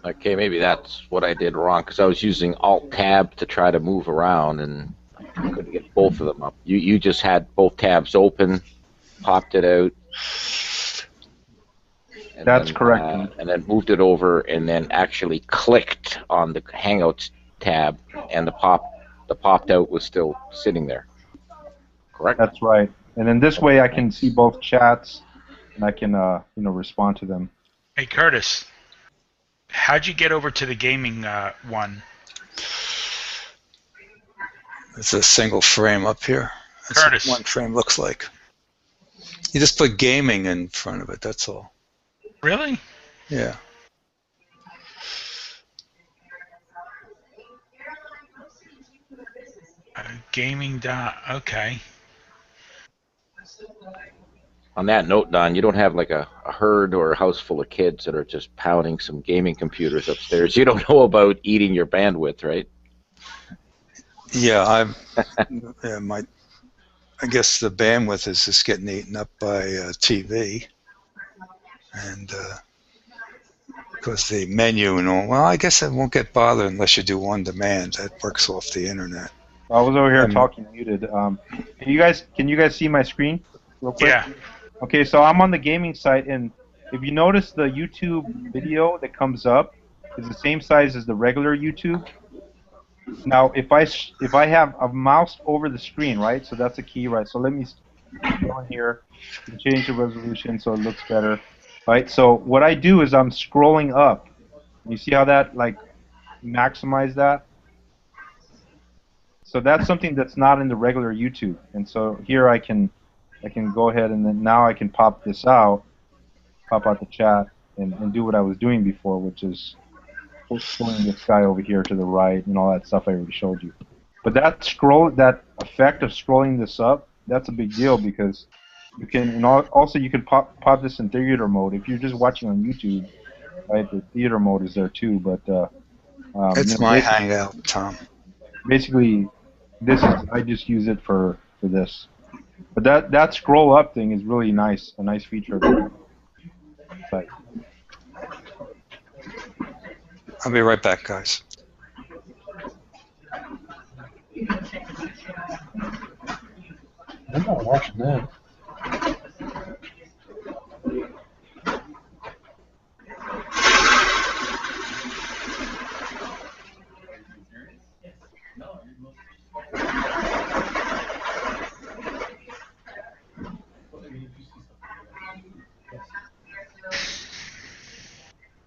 Okay, maybe that's what I did wrong, because I was using Alt-Tab to try to move around, and I couldn't get both of them up. You just had both tabs open, popped it out. That's correct. And then moved it over, and then actually clicked on the Hangouts tab, and the popped out was still sitting there. Correct? That's right. And then this way I can see both chats, and I can respond to them. Hey, Curtis, how'd you get over to the gaming one? It's a single frame up here. That's Curtis. what one frame looks like. You just put gaming in front of it, that's all. Really? Yeah. Gaming dot. Okay. On that note, Don, you don't have like a herd or a house full of kids that are just pounding some gaming computers upstairs. You don't know about eating your bandwidth, right? Yeah, I guess the bandwidth is just getting eaten up by TV, and because the menu and all. Well, I guess it won't get bothered unless you do on demand. That works off the internet. I was over here talking muted. Can you guys see my screen real quick? Yeah. Okay, so I'm on the gaming site, and if you notice, the YouTube video that comes up is the same size as the regular YouTube. Now, if I have a mouse over the screen, right? So that's a key, right? So let me go in here and change the resolution so it looks better, right? So what I do is I'm scrolling up. You see how that maximize that? So that's something that's not in the regular YouTube. And so here I can go ahead and then now I can pop this out, pop out the chat, and do what I was doing before, which is pulling this guy over here to the right and all that stuff I already showed you. But that effect of scrolling this up, that's a big deal because you can, and also you can pop this in theater mode. If you're just watching on YouTube, right, the theater mode is there too. But It's my hangout, Tom. basically, I just use it for this. But that scroll up thing is really nice, a nice feature of the site. I'll be right back, guys. I'm not watching that.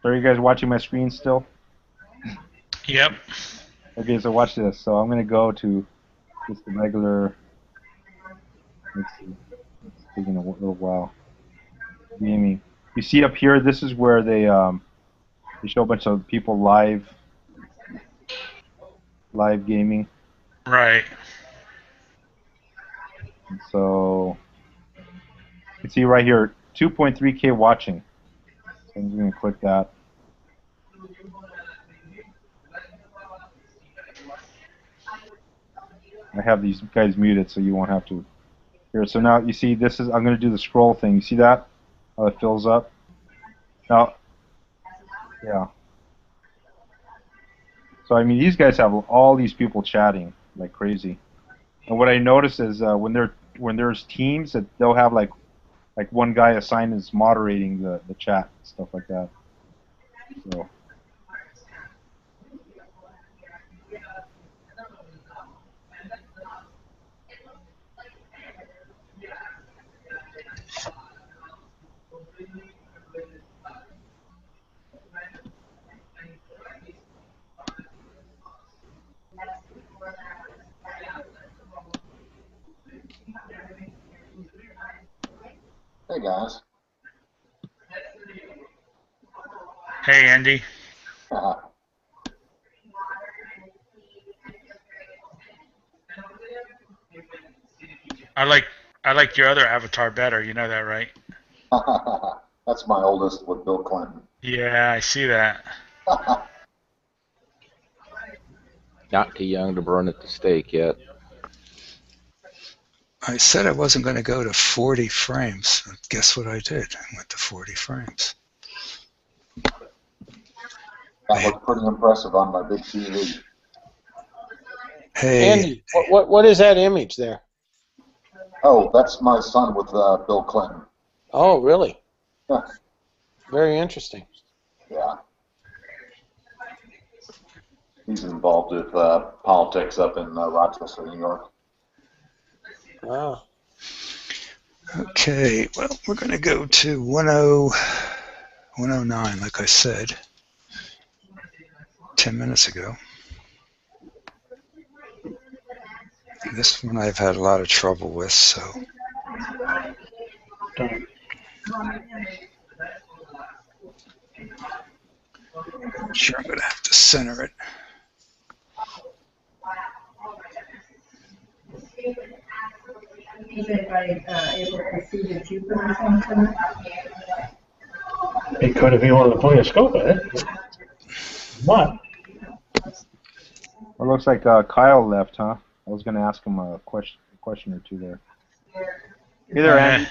So are you guys watching my screen still? Yep. Okay, so watch this. So I'm going to go to just the regular. Let's see. It's taking a little while. Gaming. You see up here, this is where they show a bunch of people live gaming. Right. And so you can see right here, 2.3K watching. So I'm just going to click that. I have these guys muted so you won't have to. Here, so now you see this is, I'm going to do the scroll thing. You see that? How it fills up? Now, yeah. So I mean, these guys have all these people chatting like crazy. And what I notice is when there's teams that they'll have like one guy assigned as moderating the chat, stuff like that. So. Hey guys. Hey, Andy. I like your other avatar better. You know that, right? That's my oldest with Bill Clinton. Yeah, I see that. Not too young to burn at the stake yet. I said I wasn't going to go to 40 frames. Guess what I did? I went to 40 frames. That looked pretty impressive on my big TV. Hey, Andy, what is that image there? Oh, that's my son with Bill Clinton. Oh, really? Very interesting. Yeah. He's involved with politics up in Rochester, New York. Wow. Okay, well, we're going to go to 109, like I said 10 minutes ago. This one I've had a lot of trouble with, so. I'm sure I'm going to have to center it. Is anybody able to see the Jupiter something? It could if you wanted to point a scope at it. What? Well, it looks like Kyle left, huh? I was going to ask him a question or two there. Hey there, Andy.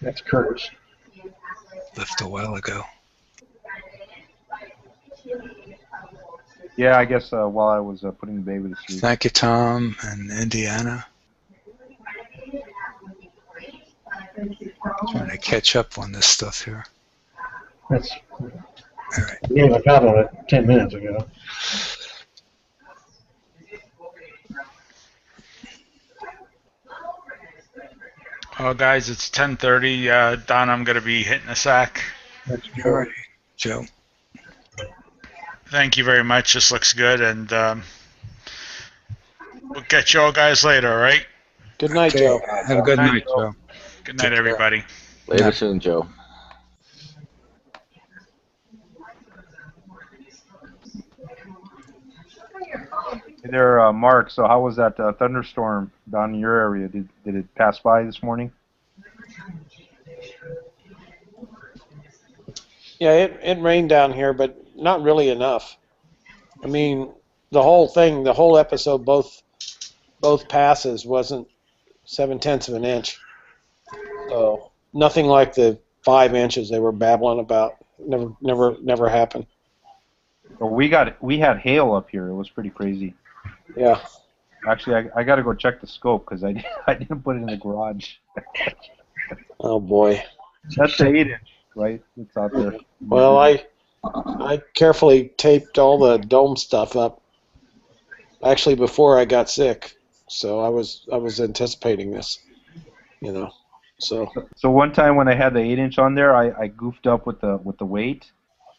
That's Curtis. Left a while ago. Yeah, I guess while I was putting the baby to sleep. Thank you, Tom and Indiana. Trying to catch up on this stuff here. That's. All right. Yeah, I got on it 10 minutes ago. Oh, guys, it's 10:30. Don, I'm going to be hitting a sack. That's All right, Joe. Thank you very much. This looks good, and We'll catch you all guys later, all right? Good night, Okay. Joe. Have a good night, Joe. Good Take night, care. everybody. Later Yeah. soon, Joe. Hey there, Mark. So how was that thunderstorm down in your area? Did it pass by this morning? Yeah, it rained down here, but not really enough. I mean, the whole thing, the whole episode, both passes wasn't 7/10 of an inch. So nothing like the 5 inches they were babbling about. Never happened. Well, we had hail up here. It was pretty crazy. Yeah. Actually, I got to go check the scope because I didn't put it in the garage. Oh boy. That's the 8-inch, right? It's out there. Well, I carefully taped all the dome stuff up. Actually, before I got sick, so I was anticipating this, So So one time when I had the 8-inch on there, I goofed up with the weight,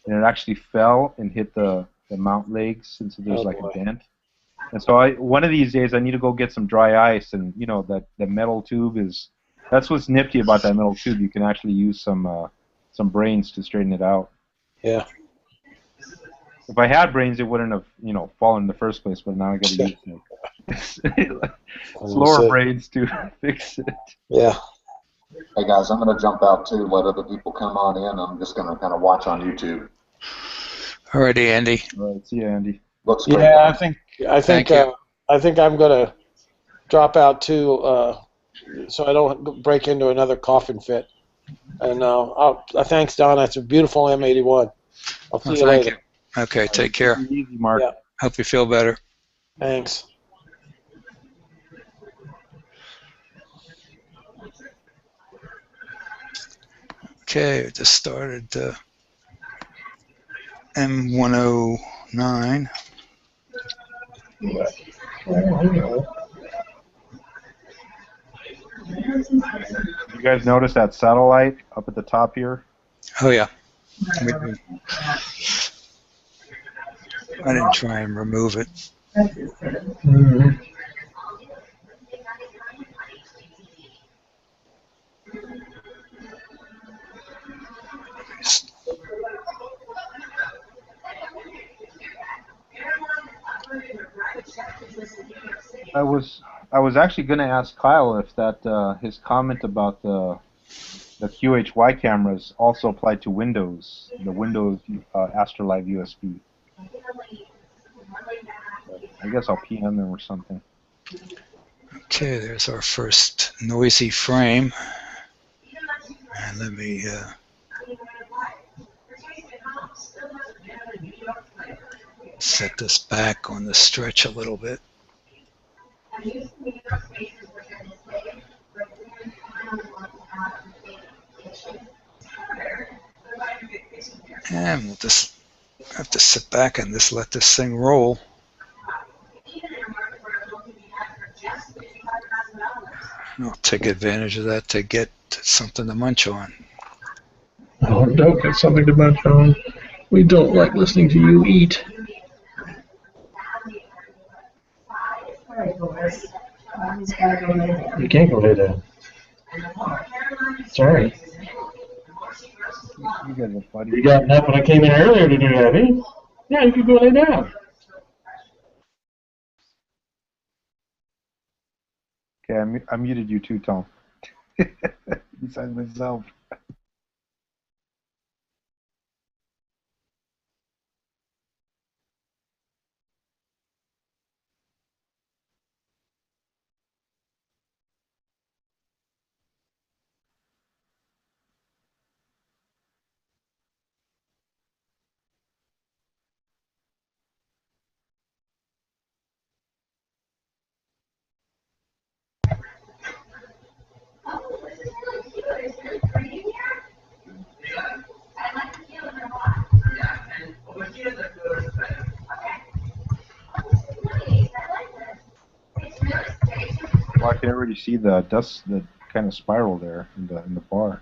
and it actually fell and hit the mount legs since there's like boy. a dent. And so one of these days I need to go get some dry ice, and that the metal tube that's what's nifty about that metal tube. You can actually use some brains to straighten it out. Yeah. If I had brains, it wouldn't have fallen in the first place. But now I got to use slower brains to fix it. Yeah. Hey guys, I'm going to jump out too. Let other people come on in. I'm just going to kind of watch on YouTube. Alrighty, Andy. All right, see you, Andy. Looks great. Yeah, guys. I think I'm gonna drop out too, so I don't break into another coughing fit. And thanks, Don. That's a beautiful M81. I'll see you later. You. Okay, take care. Easy, Mark. Yeah. Hope you feel better. Thanks. Okay, just started M109. You guys notice that satellite up at the top here? Oh yeah. I didn't try and remove it. I was actually going to ask Kyle if that his comment about the QHY cameras also applied to Windows, the Windows Astrolive USB. I guess I'll PM them or something. Okay, there's our first noisy frame. And let me set this back on the stretch a little bit. And we'll just have to sit back and just let this thing roll. I'll take advantage of that to get something to munch on. Oh, don't get something to munch on. We don't like listening to you eat. You can't go lay down. Sorry. You guys are funny. You got enough when I came in earlier to do that, eh? Yeah, you could go lay down. Okay, I muted you too, Tom. Besides myself. Well, I can already see the dust, the kind of spiral there in the bar.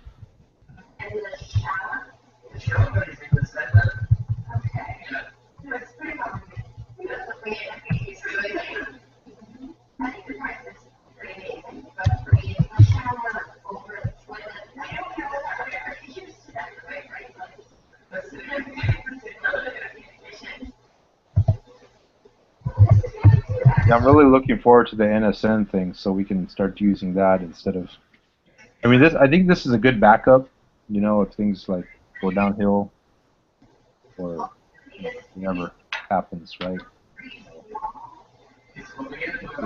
Yeah, I'm really looking forward to the NSN thing, so we can start using that instead of. I mean, I think this is a good backup. You know, if things like go downhill or whatever happens, right? We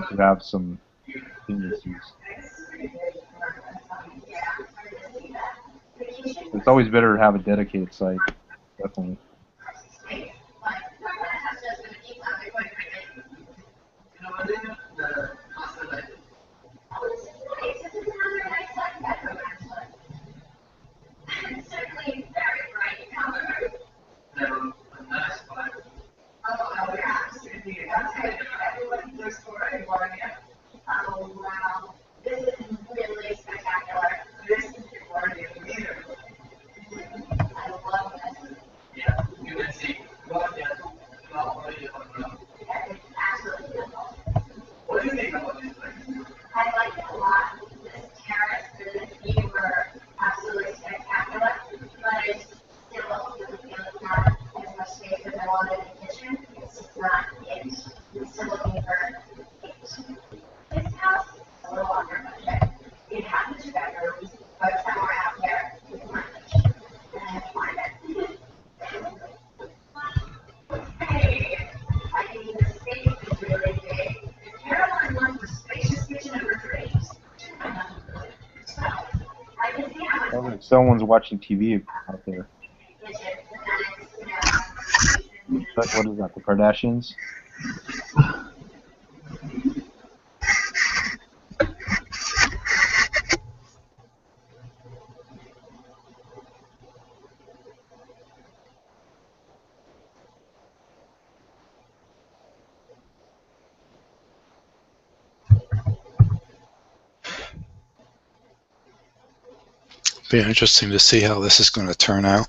could have some contingencies. It's always better to have a dedicated site, definitely. Oh, wow. This is really spectacular. This is gorgeous. I love this. Yeah, you can see. It's absolutely beautiful. What do you think about this place? I like it a lot. This terrace and this view were absolutely spectacular, but it's still doesn't feel it's not as much space as I wanted in the kitchen. It's just not it. I'm still looking for it. This house is a little under budget. It has 2 bedrooms, but somewhere out there it's not much. And I have to find it. Hey, I mean, the space is really big. Caroline wants the spacious kitchen and refrigerator. So, I can see how Sounds like someone's watching TV out there. What is that? The Kardashians? Be interesting to see how this is going to turn out.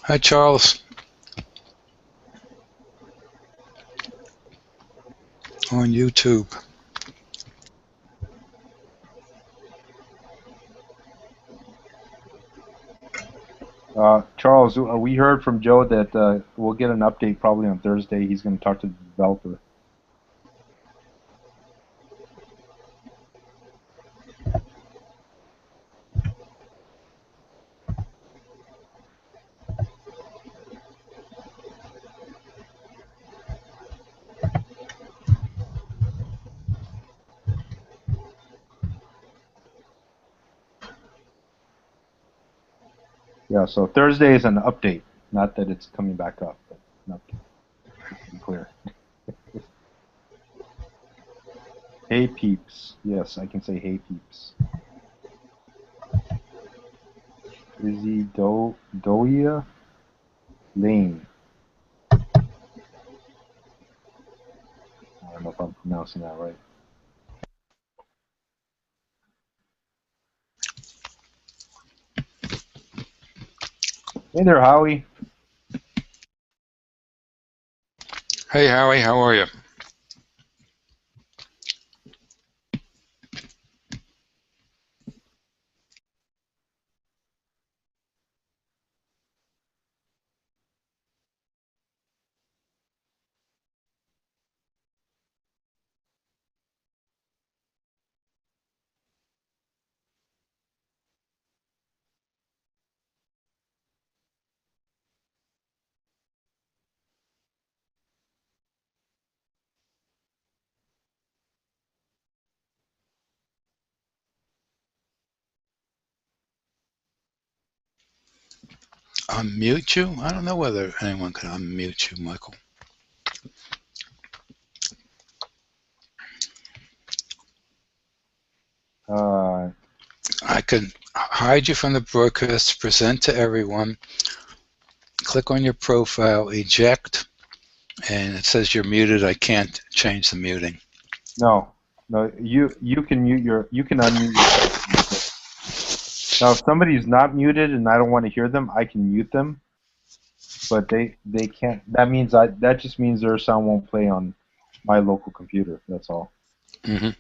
Hi, Charles. On YouTube. Charles, we heard from Joe that we'll get an update probably on Thursday. He's going to talk to the developer. Yeah, so Thursday is an update, not that it's coming back up, but an update. Just to be clear. Hey peeps. Yes, I can say hey peeps. Izzy Doia Lane. I don't know if I'm pronouncing that right. Hey there, Howie. Hey, Howie, how are you? Unmute you? I don't know whether anyone can unmute you, Michael. I could hide you from the broadcast, present to everyone, click on your profile, eject, and it says you're muted. I can't change the muting. No, you can unmute yourself. Now, if somebody's not muted and I don't want to hear them, I can mute them, but they can't. That just means their sound won't play on my local computer. That's all. Mm-hmm.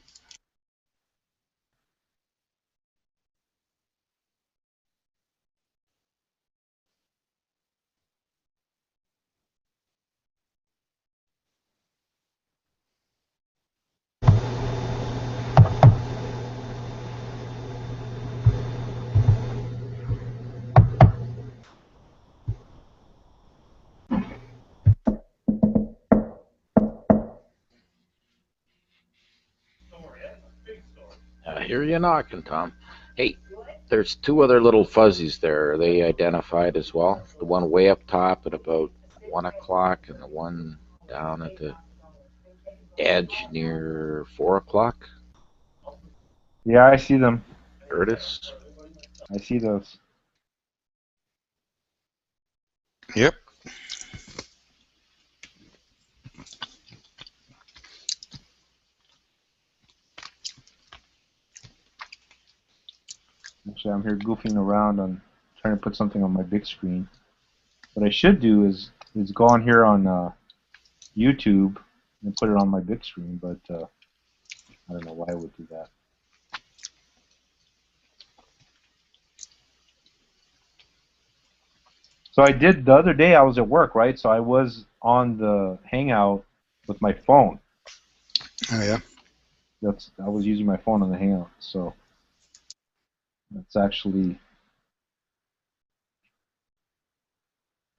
I hear you knocking, Tom. Hey, there's two other little fuzzies there. Are they identified as well? The one way up top at about 1 o'clock and the one down at the edge near 4 o'clock? Yeah, I see them. Curtis? I see those. Yep. Actually, I'm here goofing around on trying to put something on my big screen. What I should do is go on here on YouTube and put it on my big screen, but I don't know why I would do that. So I did the other day. I was at work, right? So I was on the Hangout with my phone. Oh yeah. I was using my phone on the Hangout. So that's actually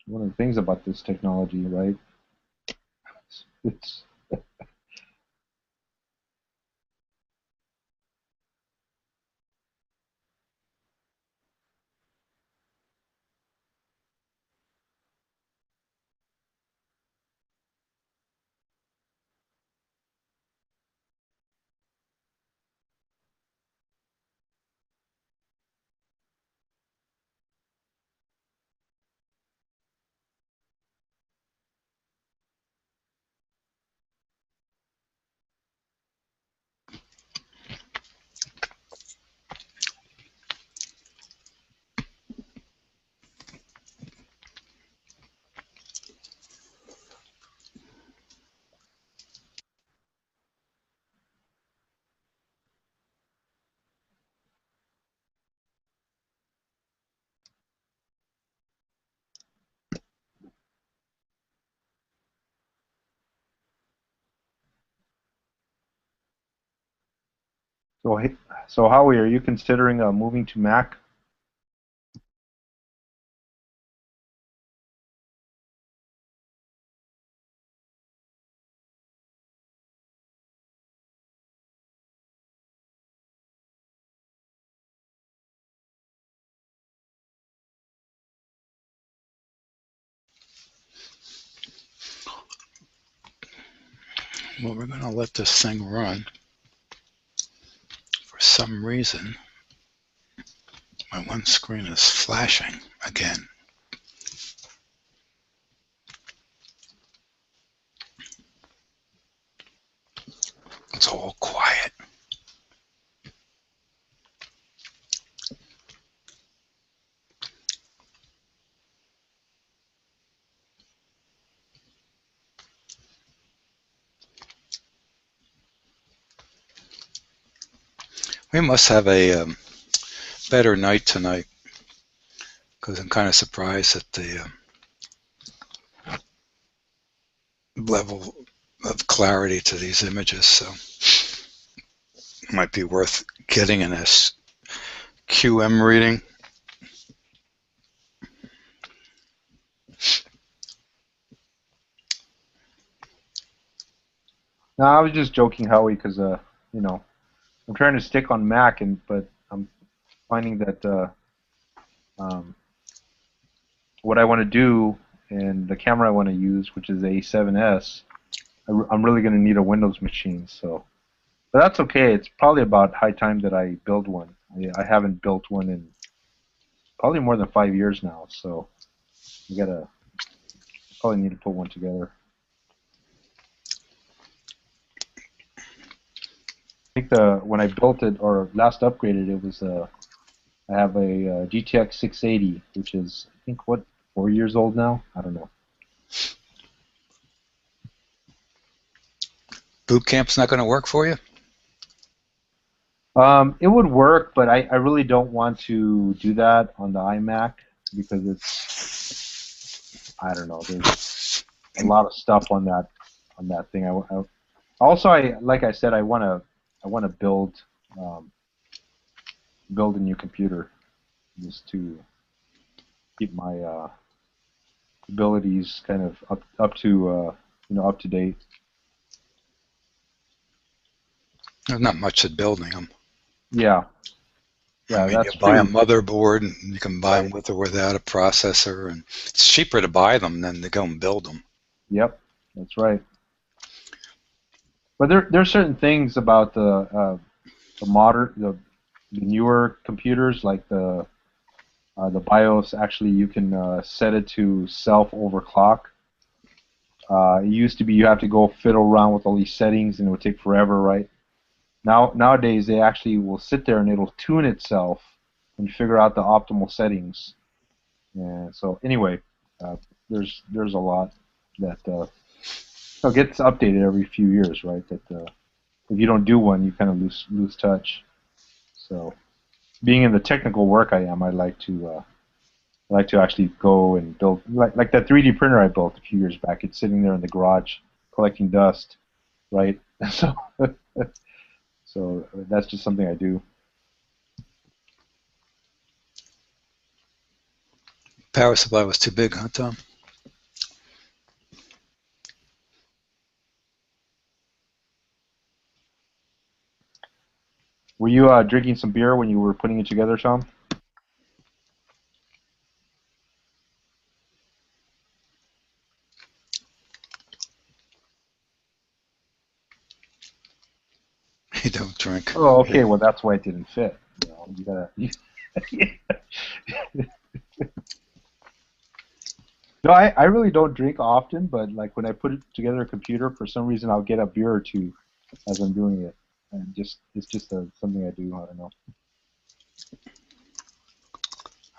one of the things about this technology, right? It's so. So Howie, are you considering moving to Mac? Well, we're going to let this thing run. For some reason, my one screen is flashing again. It's all quiet. We must have a better night tonight, because I'm kind of surprised at the level of clarity to these images. So it might be worth getting an SQM reading. No, I was just joking, Howie, because you know, I'm trying to stick on Mac, but I'm finding that what I want to do and the camera I want to use, which is a A7S, I'm really going to need a Windows machine. So But that's okay. It's probably about high time that I build one. I haven't built one in probably more than 5 years now, so I gotta probably need to put one together. I think when I built it or last upgraded it was I have a GTX 680, which is I think what 4 years old now. I don't know. Boot camp's not going to work for you? It would work, but I really don't want to do that on the iMac because it's, I don't know, there's a lot of stuff on that thing. Also, like I said, I want to build a new computer just to keep my abilities kind of up to up to date. There's not much at building them. Yeah. Yeah, I mean, that's you buy a true. motherboard, and you can buy them Right. with or without a processor, and it's cheaper to buy them than to go and build them. Yep, that's right. But there's certain things about the newer computers, like the BIOS. Actually, you can set it to self overclock. It used to be you have to go fiddle around with all these settings, and it would take forever, right? Nowadays, they actually will sit there and it'll tune itself and figure out the optimal settings. And so, anyway, there's a lot that gets updated every few years, right? That if you don't do one, you kind of lose touch. So, being in the technical work I am, I like to actually go and build like that 3D printer I built a few years back. It's sitting there in the garage collecting dust, right? So, so that's just something I do. Power supply was too big, huh, Tom? Were you drinking some beer when you were putting it together, Tom? You don't drink. Oh, okay. Well, that's why it didn't fit. You gotta. No, I really don't drink often, but like when I put it together a computer, for some reason I'll get a beer or two as I'm doing it, and it's just something I do. I don't know.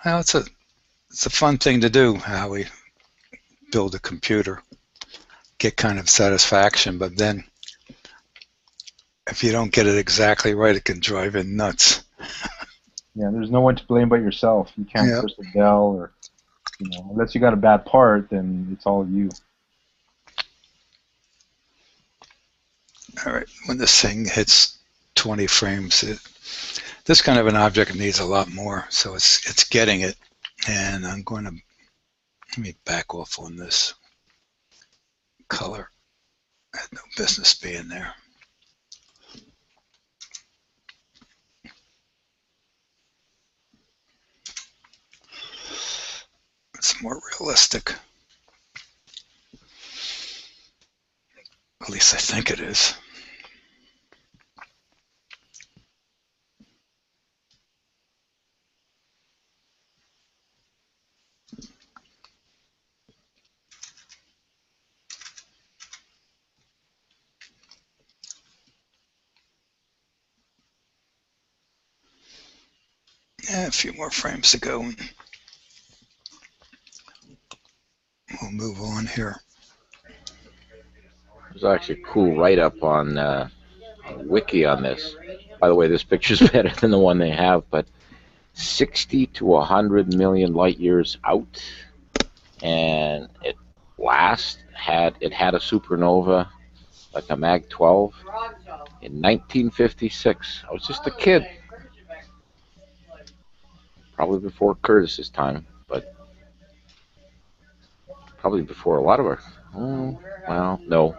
Well, it's a fun thing to do, how we build a computer. Get kind of satisfaction, but then if you don't get it exactly right, it can drive you nuts. Yeah, there's no one to blame but yourself. You can't Yep. push the bell, or unless you got a bad part, then it's all you. All right, when this thing hits 20 frames, this kind of an object needs a lot more, so it's getting it, and I'm going to let me back off on this color. I had no business being there. It's more realistic. At least I think it is. Yeah, a few more frames to go, and we'll move on here. There's actually a cool write-up on Wiki on this. By the way, this picture's better than the one they have, but 60 to 100 million light years out, and it had a supernova, like a Mag 12, in 1956. I was just a kid, probably before Curtis's time, but probably before a lot of our. Oh, well, no,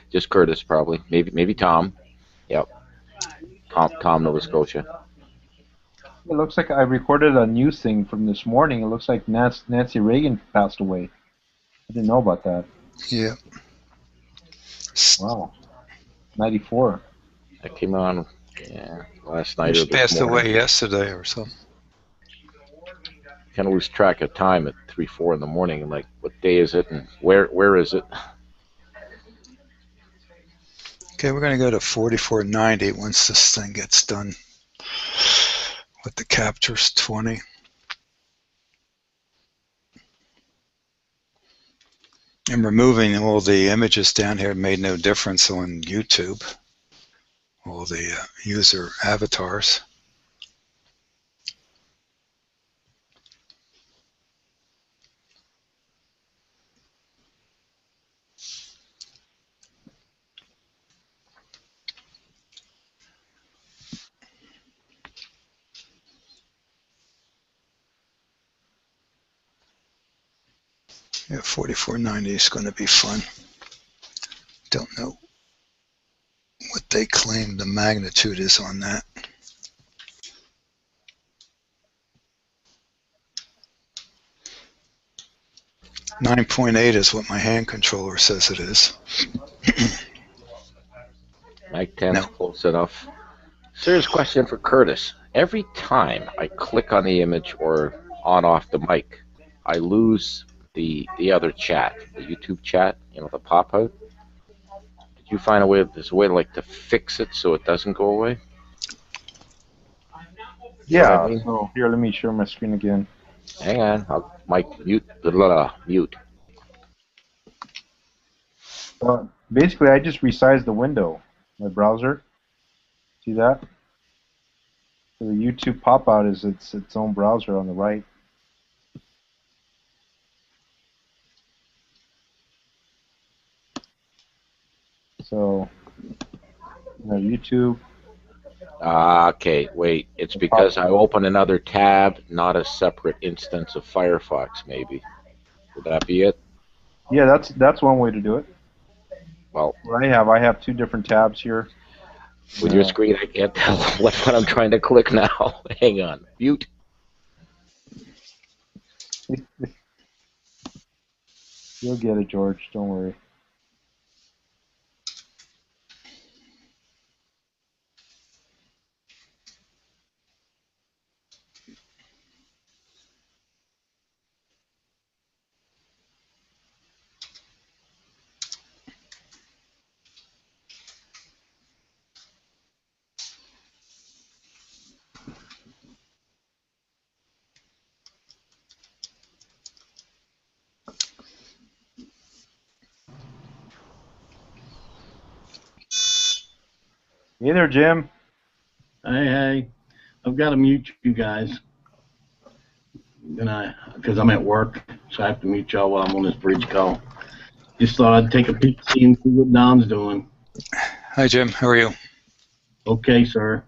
just Curtis probably. Maybe Tom. Yep, Tom, Nova Scotia. It looks like I recorded a news thing from this morning. It looks like Nancy Reagan passed away. I didn't know about that. Yeah. Wow. 94. That came on, yeah, last night or She this passed morning. away yesterday or something. Kind of lose track of time at 3, 4 in the morning, and like, what day is it, and where is it? Okay, we're going to go to 4490 once this thing gets done with the captures 20. And removing all the images down here made no difference on YouTube. All the user avatars. Yeah, 4490 is going to be fun. Don't know what they claim the magnitude is on that. .8 is what my hand controller says it is. Mic 10's No. close enough. Serious question for Curtis. Every time I click on the image or on off the mic, I lose the other chat, the YouTube chat, the pop out. Did you find a way? There's a way to fix it so it doesn't go away? You know what Yeah. I mean? So here, let me share my screen again. Hang on, I'll mute. Mute. Basically, I just resized the window, my browser. See that? So the YouTube pop-out is its own browser on the right. So, YouTube. Okay, wait. It's because I open another tab, not a separate instance of Firefox, maybe. Would that be it? Yeah, that's one way to do it. Well, what I have 2 different tabs here. With your screen, I can't tell what I'm trying to click now. Hang on. Mute. You'll get it, George. Don't worry. Hey there, Jim. Hey, I've got to mute you guys. Because I'm at work, so I have to mute y'all while I'm on this bridge call. Just thought I'd take a peek and see what Don's doing. Hi, Jim. How are you? Okay, sir.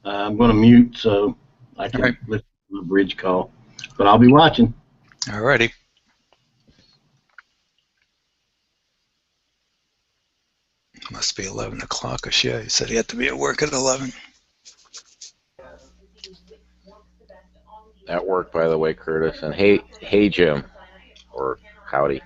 I'm going to mute so I can listen to the bridge call. But I'll be watching. All righty. Must be 11 o'clock-ish. Yeah, he said he had to be at work at 11. At work, by the way, Curtis. And hey, Jim. Or howdy.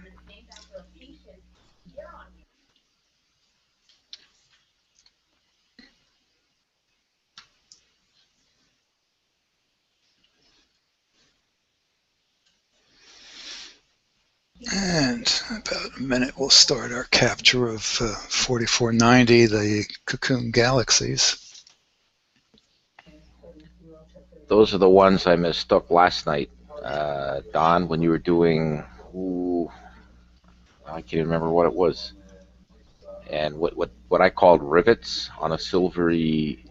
And about a minute, we'll start our capture of 4490, the Cocoon Galaxies. Those are the ones I mistook last night, Don, when you were doing. I can't remember what it was. And what I called rivets on a silvery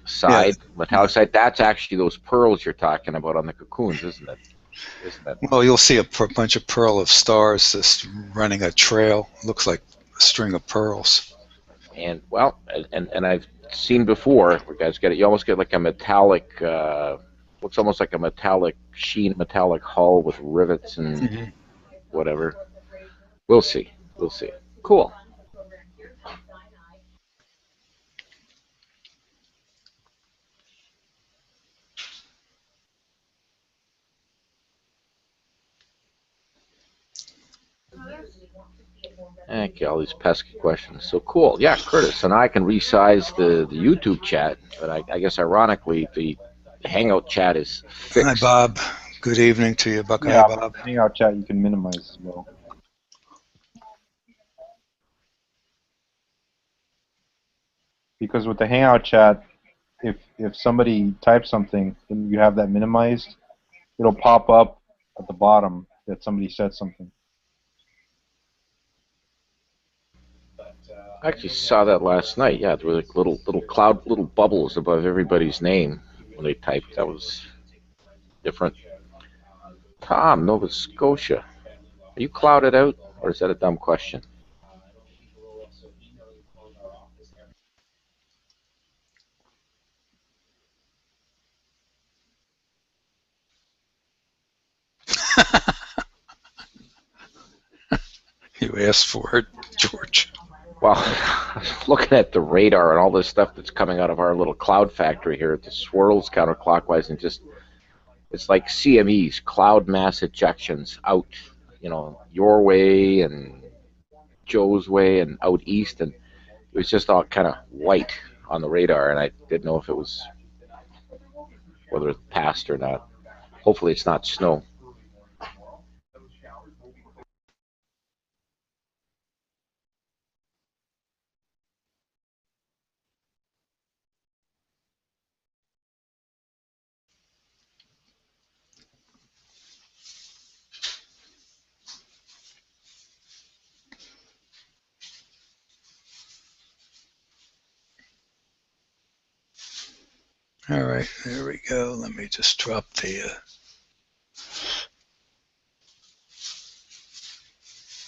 side, metallic side. That's actually those pearls you're talking about on the cocoons, isn't it? Well, you'll see a bunch of pearl of stars just running a trail. Looks like a string of pearls. And and I've seen before, you guys get it. You almost get like a metallic, looks almost like a metallic sheen, metallic hull with rivets and whatever. We'll see. Cool. Okay, all these pesky questions. So cool. Yeah, Curtis. So now I can resize the YouTube chat, but I guess ironically the Hangout chat is Hi, fixed. Bob. Good evening to you, Buckeye Yeah, Bob. but Hangout chat you can minimize as well. Because with the Hangout chat, if somebody types something and you have that minimized, it'll pop up at the bottom that somebody said something. I actually saw that last night. Yeah, there were like little bubbles above everybody's name when they typed. That was different. Tom, Nova Scotia. Are you clouded out, or is that a dumb question? You asked for it, George. Well, looking at the radar and all this stuff that's coming out of our little cloud factory here, it just swirls counterclockwise and just, it's like CMEs, cloud mass ejections out, your way and Joe's way and out east, and it was just all kind of white on the radar, and I didn't know if it was, whether it passed or not. Hopefully it's not snow. All right, there we go. Let me just drop the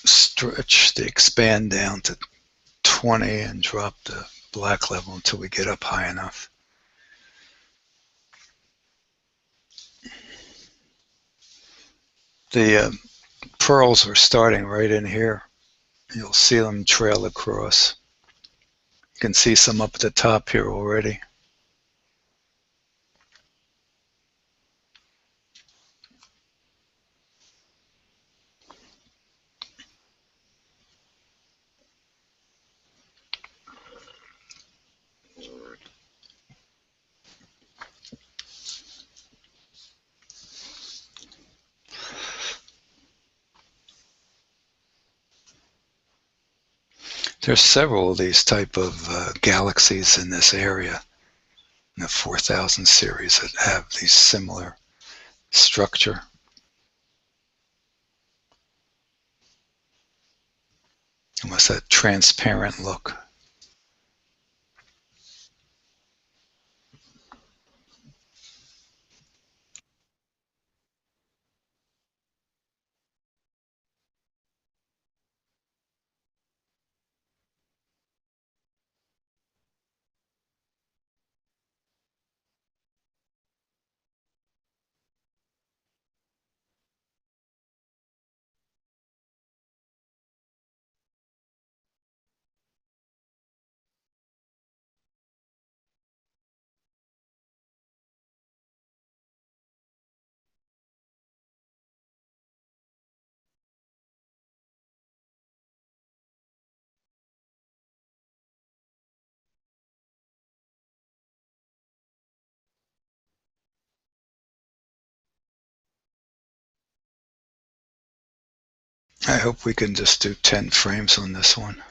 stretch, the expand down to 20 and drop the black level until we get up high enough. The pearls are starting right in here. You'll see them trail across. You can see some up at the top here already. There's several of these type of galaxies in this area, in the 4000 series, that have these similar structure. Almost that transparent look. I hope we can just do 10 frames on this one.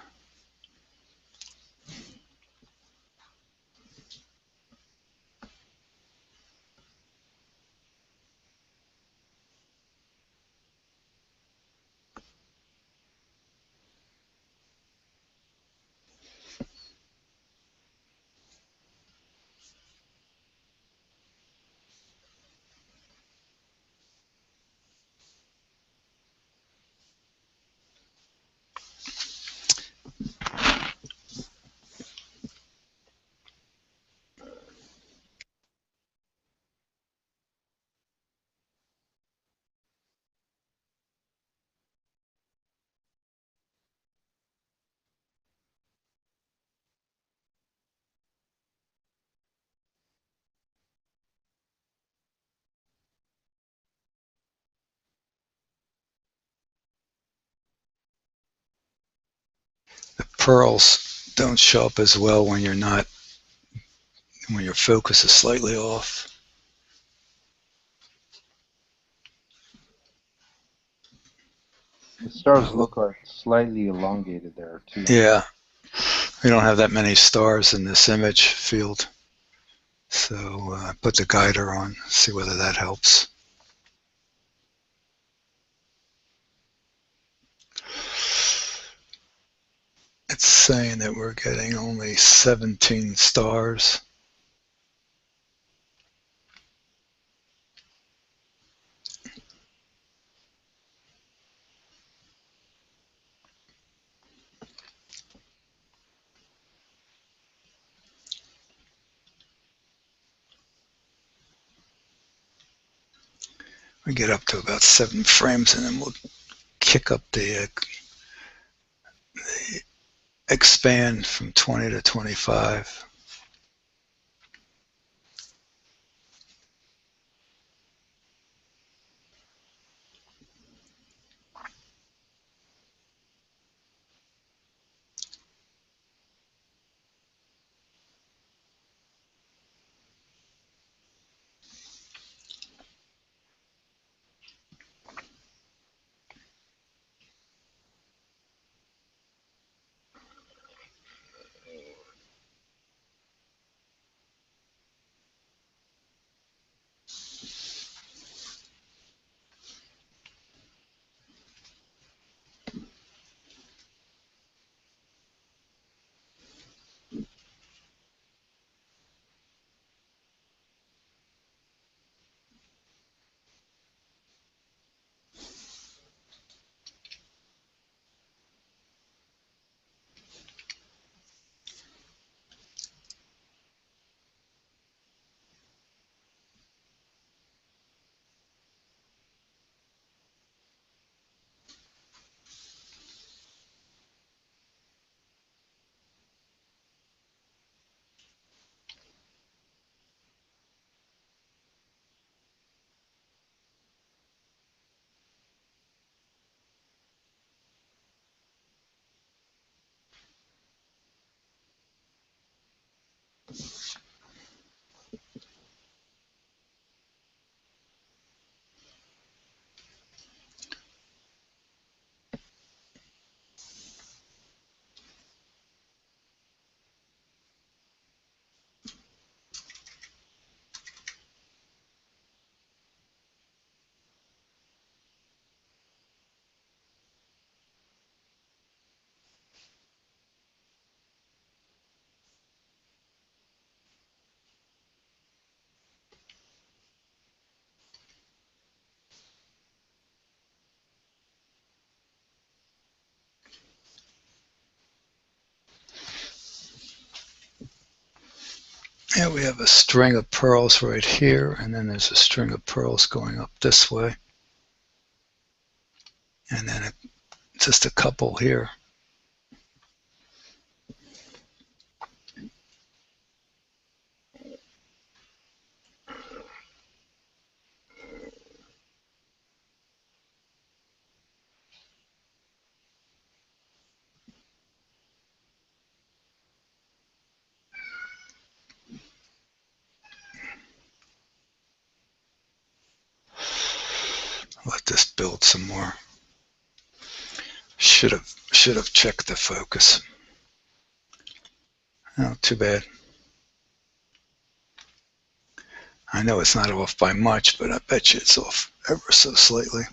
pearls don't show up as well when you're not, when your focus is slightly off. The stars look like slightly elongated there too. Yeah, we don't have that many stars in this image field. So put the guider on, see whether that helps. It's saying that we're getting only 17 stars. We get up to about 7 frames and then we'll kick up the expand from 20 to 25. Yeah, we have a string of pearls right here, and then there's a string of pearls going up this way. And then just a couple here. Let this build some more. Should have checked the focus. Oh, too bad. I know it's not off by much, but I bet you it's off ever so slightly.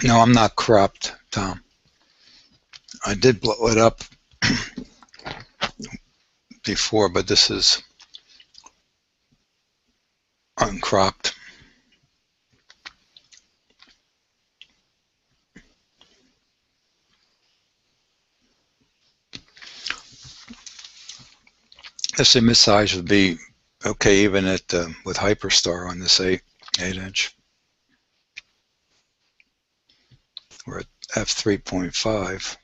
No, I'm not cropped, Tom. I did blow it up before, but this is uncropped. This image size would be okay even at with Hyperstar on this 8-inch. We're at f3.5,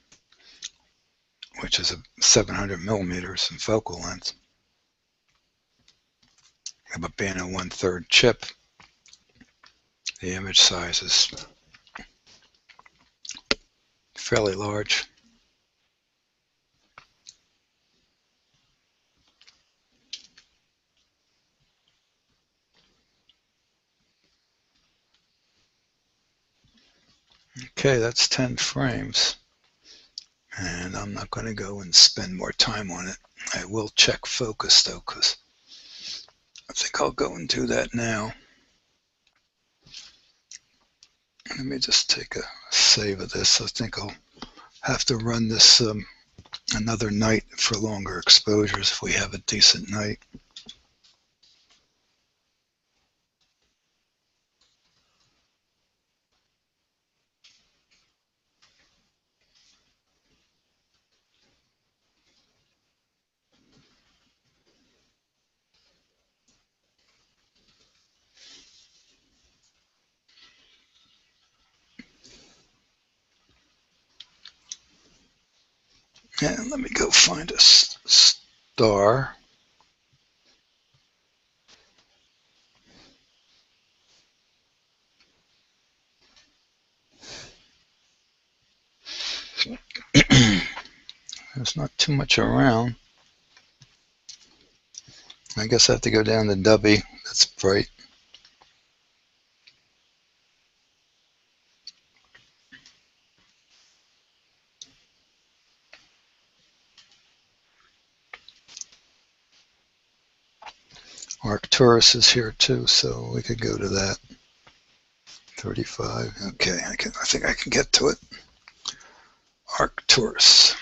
which is a 700 millimeters in focal length. But being a 1/3 chip, the image size is fairly large. Okay, that's 10 frames. And I'm not going to go and spend more time on it. I will check focus though, because I think I'll go and do that now. Let me just take a save of this. I think I'll have to run this another night for longer exposures if we have a decent night. And let me go find a star. There's not too much around. I guess I have to go down to Dubby. That's bright. Arcturus is here too, so we could go to that. 35. Okay, I think I can get to it. Arcturus.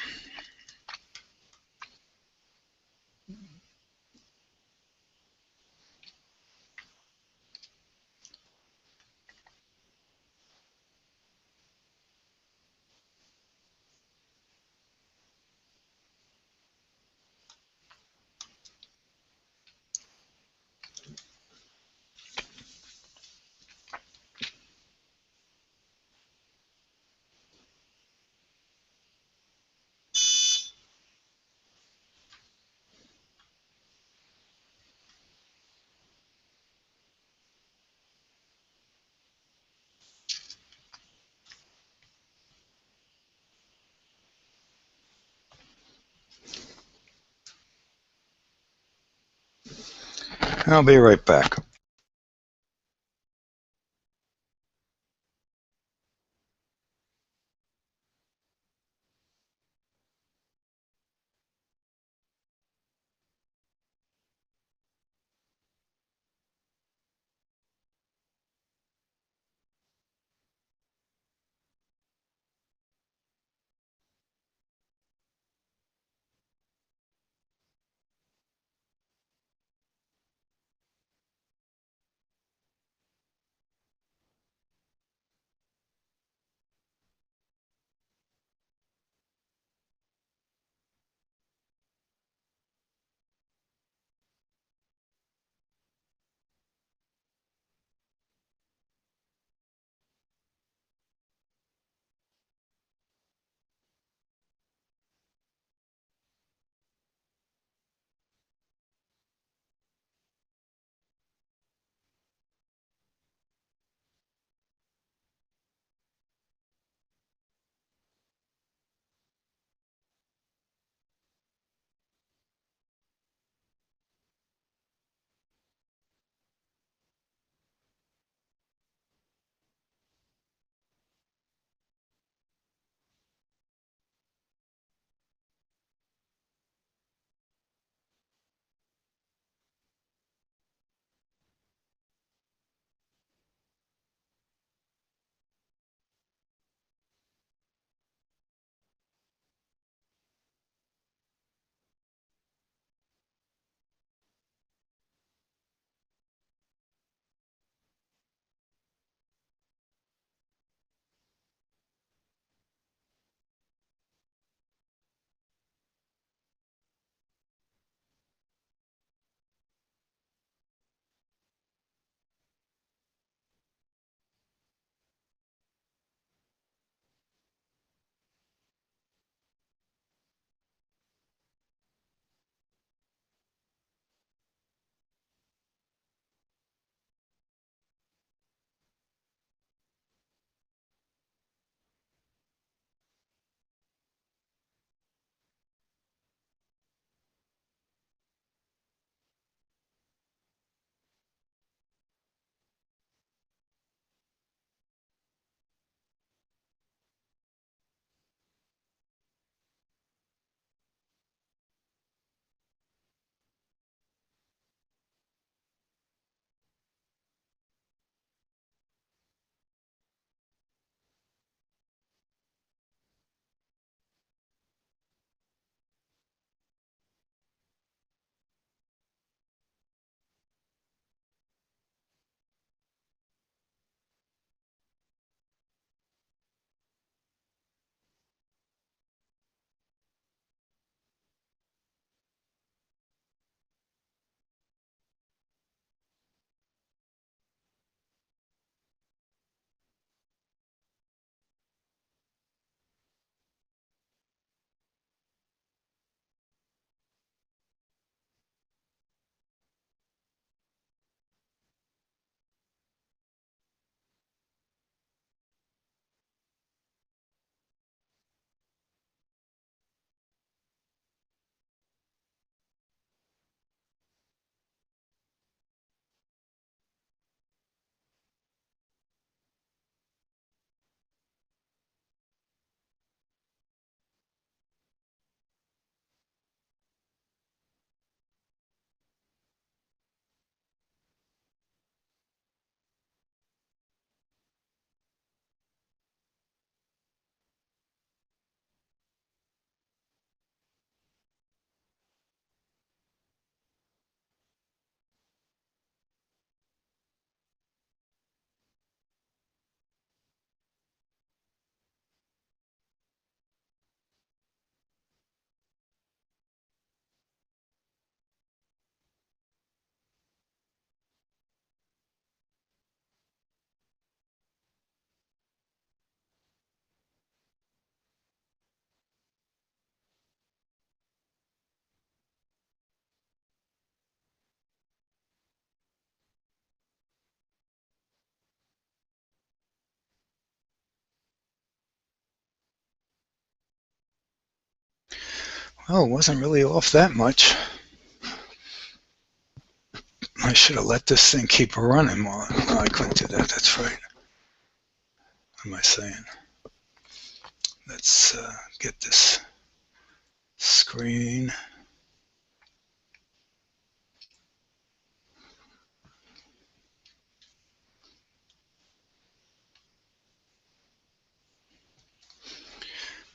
I'll be right back. Oh, it wasn't really off that much. I should have let this thing keep running while I couldn't do that. That's right. What am I saying? Let's get this screen.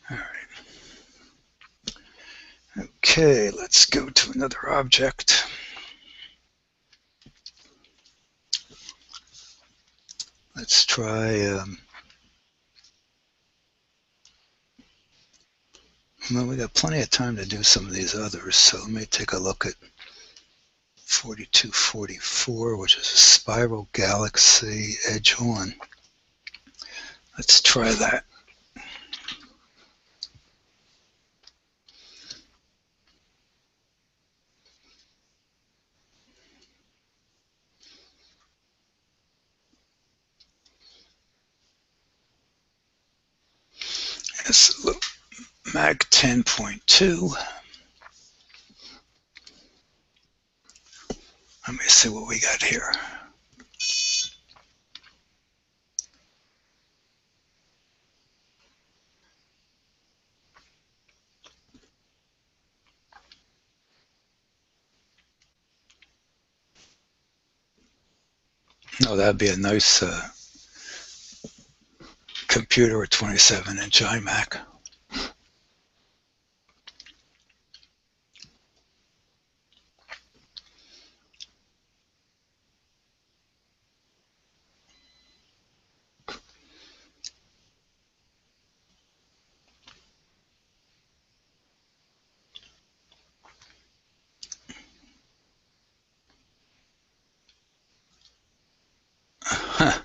All right. Okay, let's go to another object. Let's try, well, we got plenty of time to do some of these others, so let me take a look at 4244, which is a spiral galaxy edge on. Let's try that. It's a mag 10.2. Let me see what we got here. Oh, that'd be a nice computer with 27-inch iMac. Huh.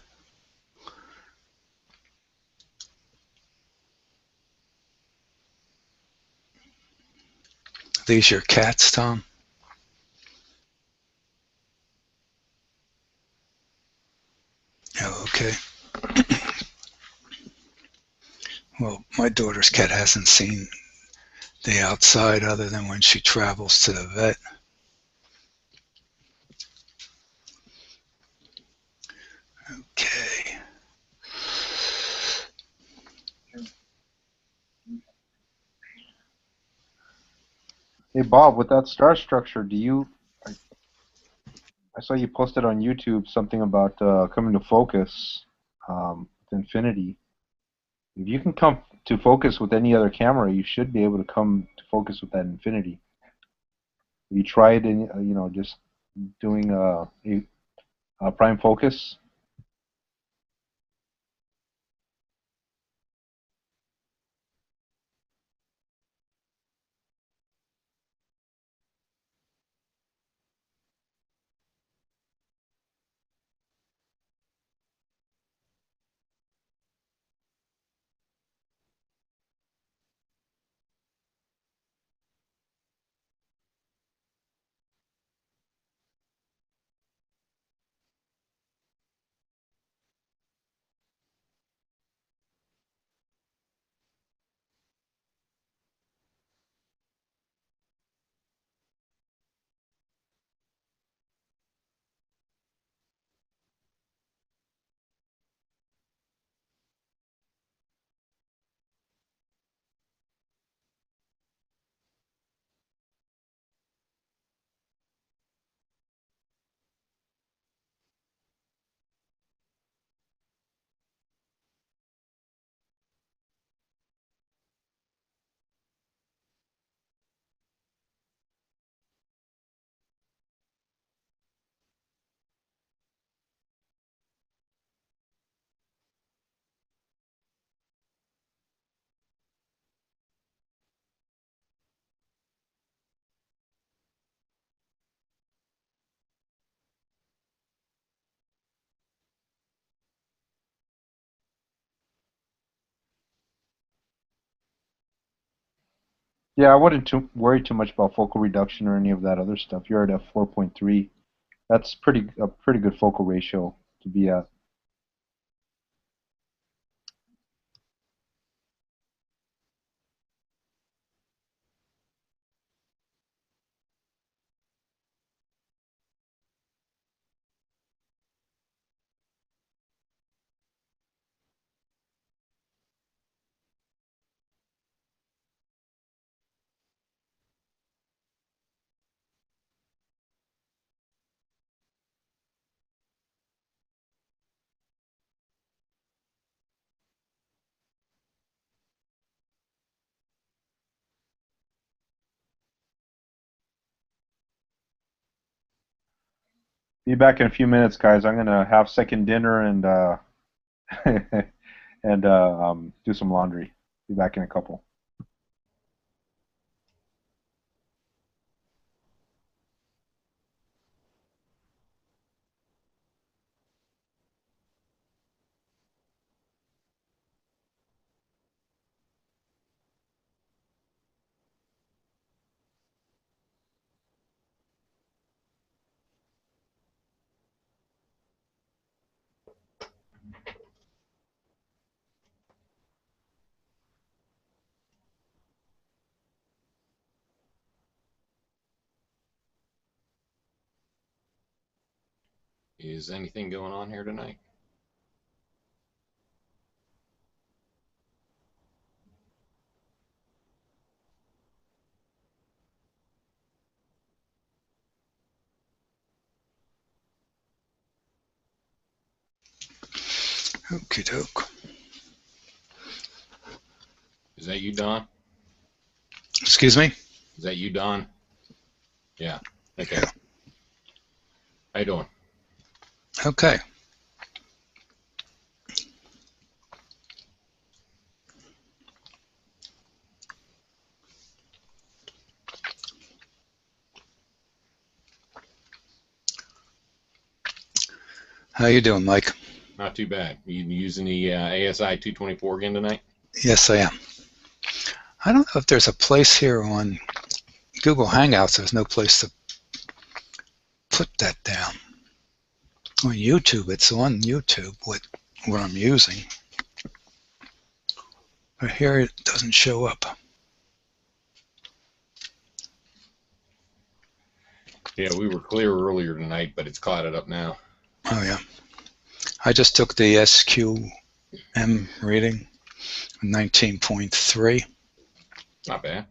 These your cats, Tom? Oh, okay. Well, my daughter's cat hasn't seen the outside other than when she travels to the vet. Okay. Hey Bob, with that star structure, I saw you posted on YouTube something about coming to focus with Infinity. If you can come to focus with any other camera, you should be able to come to focus with that Infinity. Have you tried, just doing a prime focus? Yeah, I wouldn't worry too much about focal reduction or any of that other stuff. You're at f4.3. That's a pretty good focal ratio to be at. Be back in a few minutes, guys. I'm gonna have second dinner and and do some laundry. Be back in a couple. Is anything going on here tonight? Okie doke. Is that you, Don? Excuse me? Is that you, Don? Yeah. Okay. Yeah. How you doing? Okay. How you doing, Mike? Not too bad. You using the ASI 224 again tonight? Yes, I am. I don't know if there's a place here on Google Hangouts. There's no place to put that down. On YouTube, it's on YouTube, what I'm using. But here it doesn't show up. Yeah, we were clear earlier tonight, but it's clouded up now. Oh, yeah. I just took the SQM reading, 19.3. Not bad.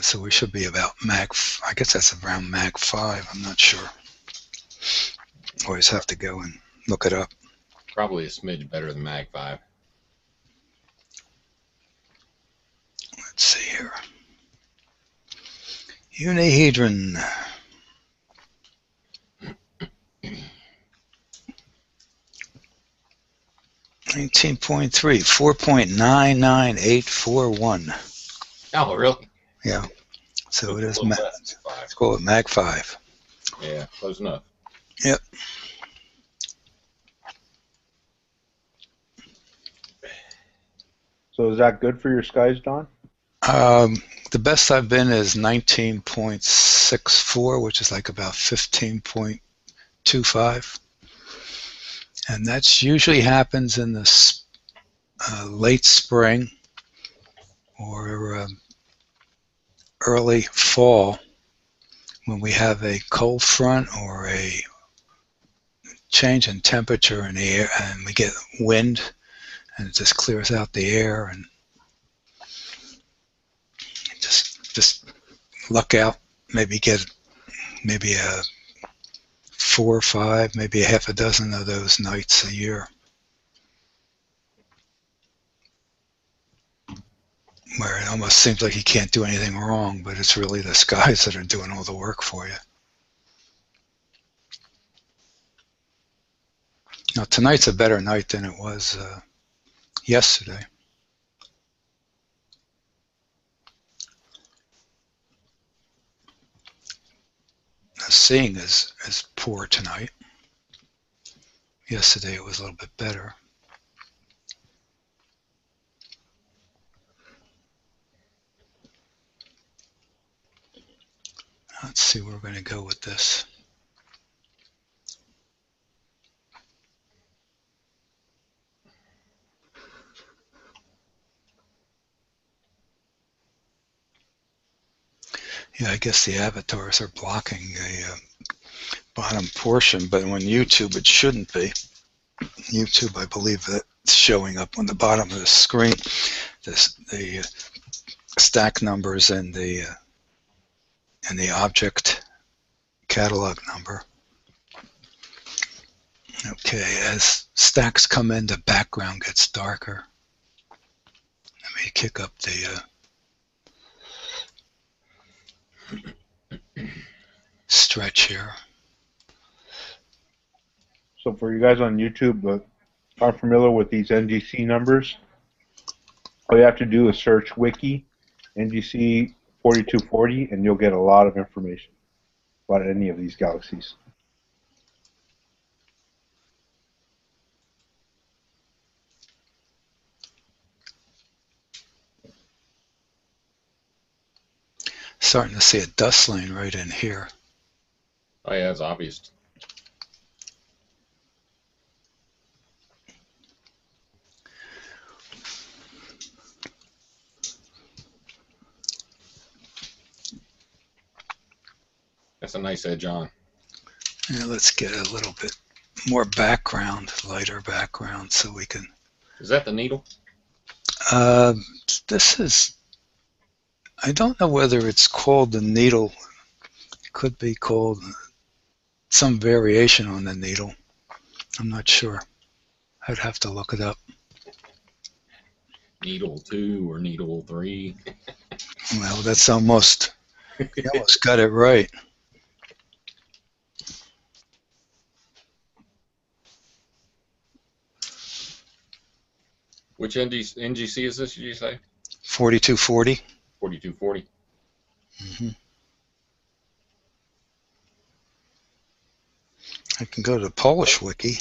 So we should be about mag, I guess that's around mag 5, I'm not sure. Always have to go and look it up. Probably a smidge better than Mag 5. Let's see here. Unihedron. $19.3, 4.99841. Oh, really? Yeah. So it is. Let's call it Mag 5. Yeah, close enough. Yep. So is that good for your skies, Don? The best I've been is 19.64, which is like about 15.25. And that usually happens in the late spring or early fall when we have a cold front or a change in temperature in the air and we get wind and it just clears out the air and just luck out, maybe get maybe a 4 or 5, maybe a half a dozen of those nights a year where it almost seems like you can't do anything wrong, but it's really the skies that are doing all the work for you. Now tonight's a better night than it was yesterday. Seeing is poor tonight. Yesterday it was a little bit better. Let's see where we're going to go with this. Yeah, I guess the avatars are blocking the bottom portion, but on YouTube it shouldn't be. YouTube, I believe that it's showing up on the bottom of the screen. The stack numbers and the object catalog number. Okay, as stacks come in, the background gets darker. Let me kick up the stretch here. So for you guys on YouTube, aren't familiar with these NGC numbers, all you have to do is search Wiki NGC 4240, and you'll get a lot of information about any of these galaxies. Starting to see a dust lane right in here. Oh yeah, it's obvious. That's a nice edge on. Yeah, let's get a little bit more background, lighter background, so we can. Is that the needle? This is. I don't know whether it's called the needle. It could be called some variation on the needle. I'm not sure. I'd have to look it up. Needle 2 or needle 3. Well, that's almost. You almost got it right. Which NGC is this, did you say? 4240. 4240. Mm-hmm. I can go to the Polish wiki.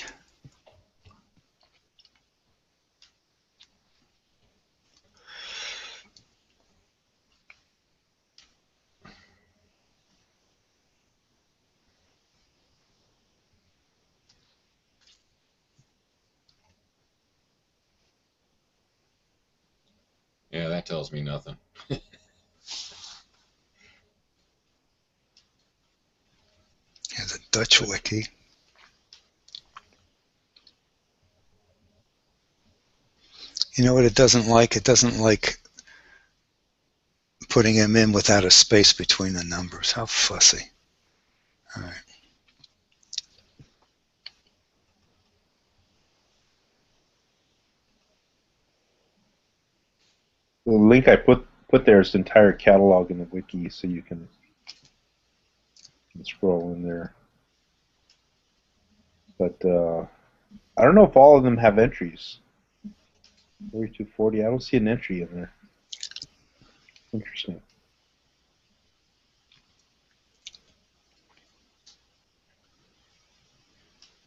Yeah, that tells me nothing. Yeah, the Dutch wiki. You know what it doesn't like? It doesn't like putting them in without a space between the numbers. How fussy. All right. The link I put there is the entire catalog in the wiki, so you can scroll in there. But I don't know if all of them have entries. 4240, I don't see an entry in there. Interesting.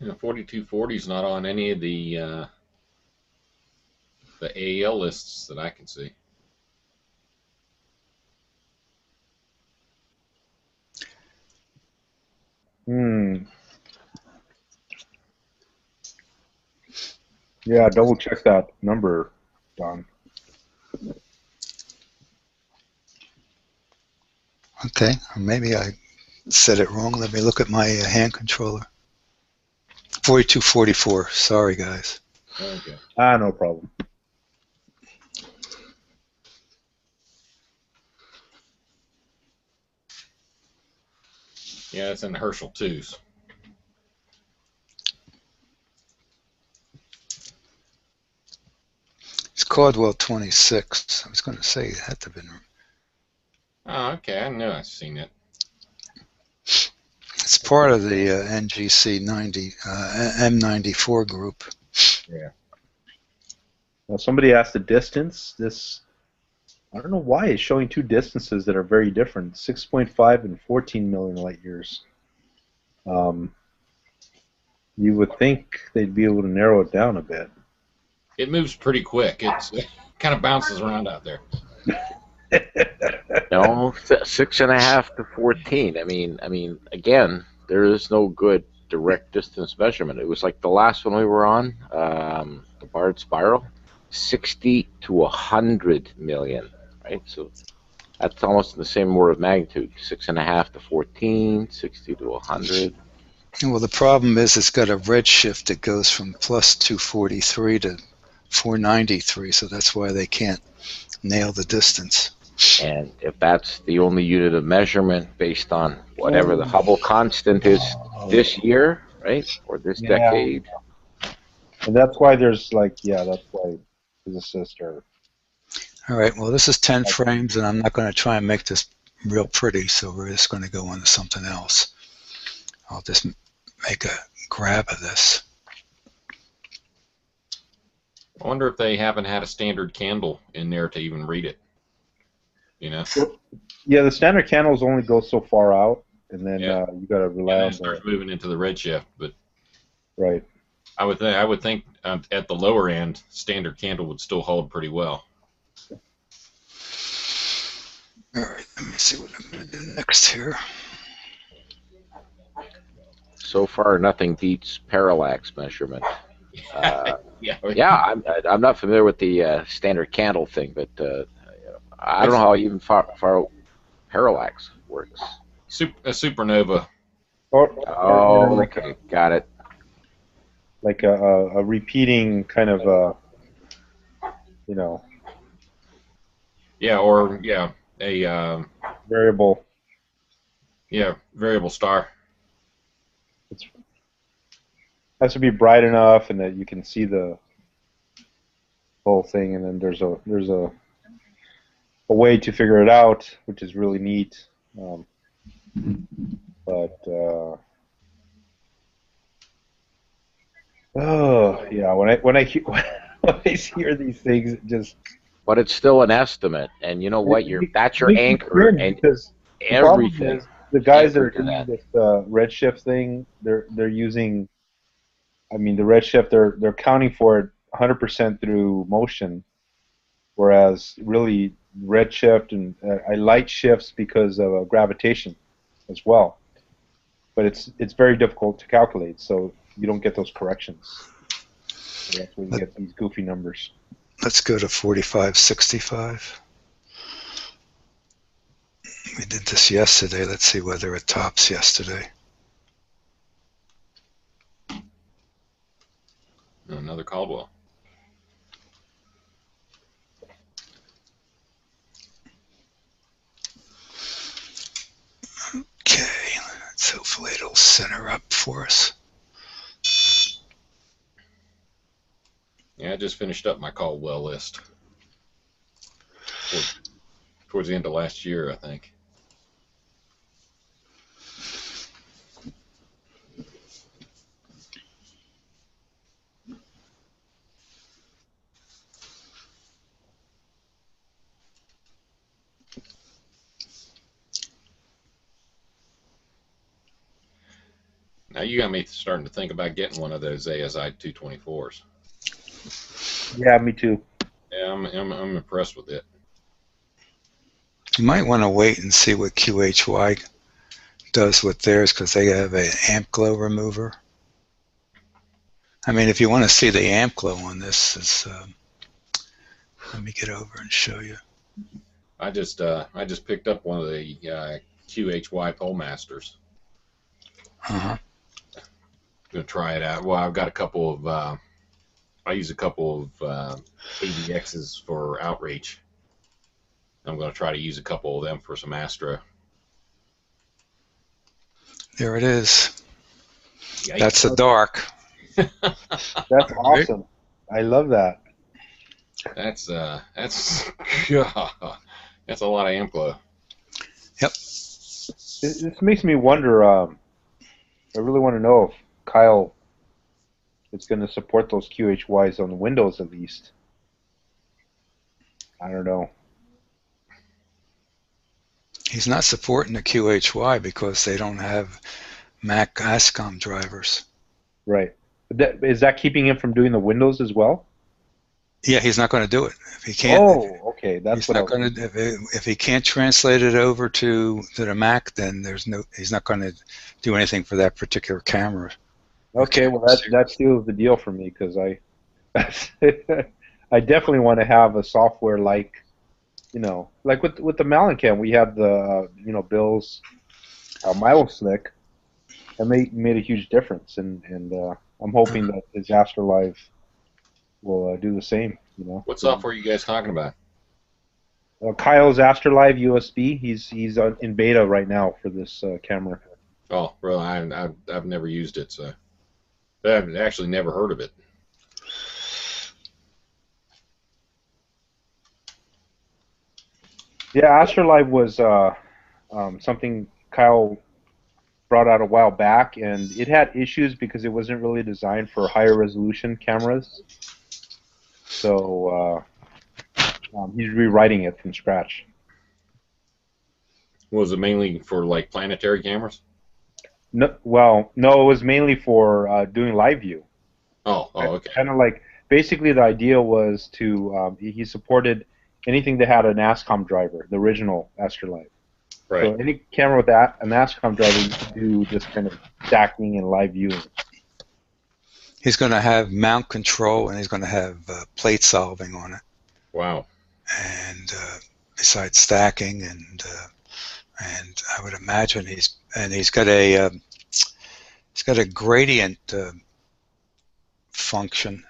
You know, 4240 is not on any of the AEL lists that I can see. Yeah, double check that number, Don. Okay, or maybe I said it wrong. Let me look at my hand controller. 4244. Sorry, guys. Okay. No problem. Yeah, it's in the Herschel 2s. It's Caldwell 26. I was going to say it had to have been. Oh, okay. I knew I'd seen it. It's part of the NGC 90 M94 group. Yeah. Now somebody asked the distance. This, I don't know why it's showing two distances that are very different, 6.5 and 14 million light years. You would think they'd be able to narrow it down a bit. It moves pretty quick. It kind of bounces around out there. No, 6.5 to 14. I mean, again, there is no good direct distance measurement. It was like the last one we were on, the Bard Spiral, 60 to 100 million, right? So that's almost in the same order of magnitude. 6.5 to 14, 60 to 100. Well, the problem is it's got a redshift that goes from plus 243 to 493, so that's why they can't nail the distance. And if that's the only unit of measurement based on whatever the Hubble constant is this year, right, or this decade. And that's why there's that's why physicists are. All right, well, this is 10 frames, and I'm not going to try and make this real pretty, so we're just going to go on to something else. I'll just make a grab of this. I wonder if they haven't had a standard candle in there to even read it. You know? Yeah, the standard candles only go so far out, and then Yeah. you got to rely And then on it starts moving into the redshift. But right. I would think at the lower end, standard candle would still hold pretty well. All right, let me see what I'm going to do next here. So far, nothing beats parallax measurement. Yeah. I'm not familiar with the standard candle thing, but I don't know how even far parallax works. A supernova. Oh, okay, got it. Like a repeating kind of you know. Yeah, or yeah, a variable. Yeah, variable star. It has to be bright enough, and that you can see the whole thing. And then there's a way to figure it out, which is really neat. But oh yeah, when I when I hear these things, it just. But it's still an estimate, and you know what? That's your anchor, and because everything. The guys that are anchored to doing that. this redshift thing, they're using. I mean, the redshift they're counting for it 100% through motion, whereas really redshift and I light shifts because of gravitation as well. But it's very difficult to calculate, so you don't get those corrections. So that's where you get these goofy numbers. Let's go to 4565. We did this yesterday. Let's see whether it tops yesterday. Another Caldwell. Okay, let's hopefully it'll center up for us. Yeah, I just finished up my Caldwell list. Towards the end of last year, I think. Now you got me starting to think about getting one of those ASI 224s. Yeah, me too. Yeah, I'm impressed with it. You might want to wait and see what QHY does with theirs, because they have an amp glow remover. I mean, if you want to see the amp glow on this, let me get over and show you. I just picked up one of the QHY pole masters. Uh-huh. Gonna try it out. Well, I've got a couple of. I use a couple of AVXs for outreach. I'm going to try to use a couple of them for some Astra. There it is. Yikes. That's the dark. That's awesome. I love that. That's that's a lot of amp glow. Yep. This makes me wonder. I really want to know if Kyle is going to support those QHYs on the Windows at least. I don't know. He's not supporting the QHY because they don't have Mac ASCOM drivers. Right. Is that keeping him from doing the Windows as well? Yeah, he's not going to do it if he can't. Oh, okay. That's he's not going to. If he can't translate it over to the Mac, then he's not going to do anything for that particular camera. Okay, well that seals the deal for me, because I I definitely want to have a software like, like with the Malincan, we had the Bill's Miloslick, and they made a huge difference, and I'm hoping that his Afterlife will do the same. What software are you guys talking about? Kyle's Afterlife USB. He's in beta right now for this camera. Oh, well, I've never used it, so I've actually never heard of it. Yeah, Afterlife was something Kyle brought out a while back, and it had issues because it wasn't really designed for higher resolution cameras. So he's rewriting it from scratch. Was it mainly for like planetary cameras? No, well, no, it was mainly for doing live view. Oh, okay. Kind of like, basically the idea was to, he supported anything that had an ASCOM driver, the original Astrolife. Right. So any camera with that, an ASCOM driver, you can do this kind of stacking and live viewing. He's going to have mount control, and he's going to have plate solving on it. Wow. And besides stacking, and I would imagine he's got a gradient function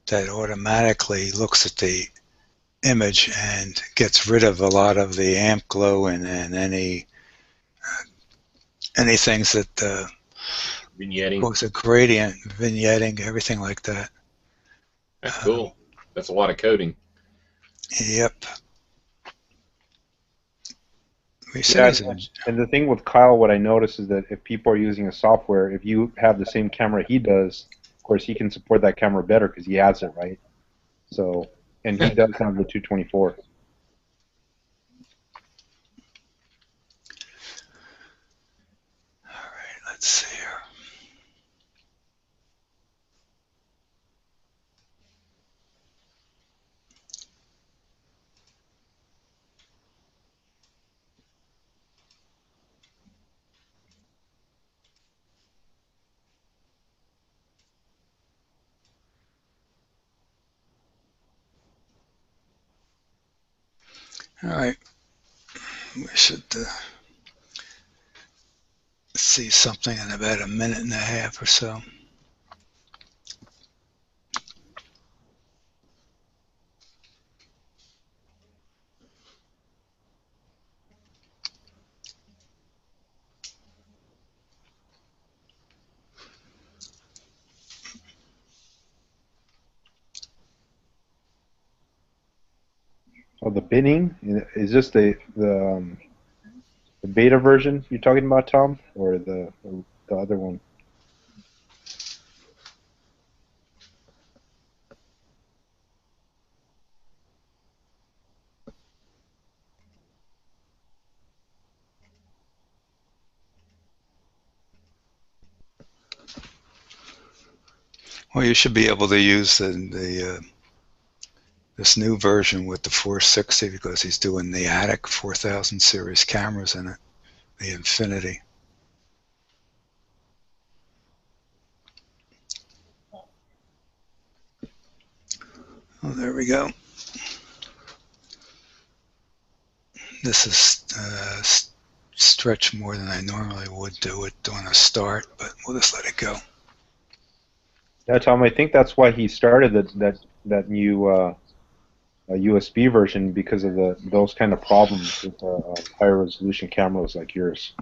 that automatically looks at the image and gets rid of a lot of the amp glow and any things that Vignetting. was a gradient, vignetting, everything like that. That's cool. That's a lot of coding. Yep. Yeah, and the thing with Kyle, what I noticed is that if people are using a software, if you have the same camera he does, of course he can support that camera better because he has it, right? So, and he does have the 224. All right, let's see here. All right, we should see something in about a minute and a half or so. Oh, the binning, is this the beta version you're talking about, Tom, or the other one? Well, you should be able to use this new version with the 460 because he's doing the Attic 4000 series cameras in it, the Infinity. Oh, there we go. This is stretched more than I normally would do it on a start, but we'll just let it go. Yeah, Tom, I think that's why he started that new USB version, because of those kind of problems with higher resolution cameras like yours.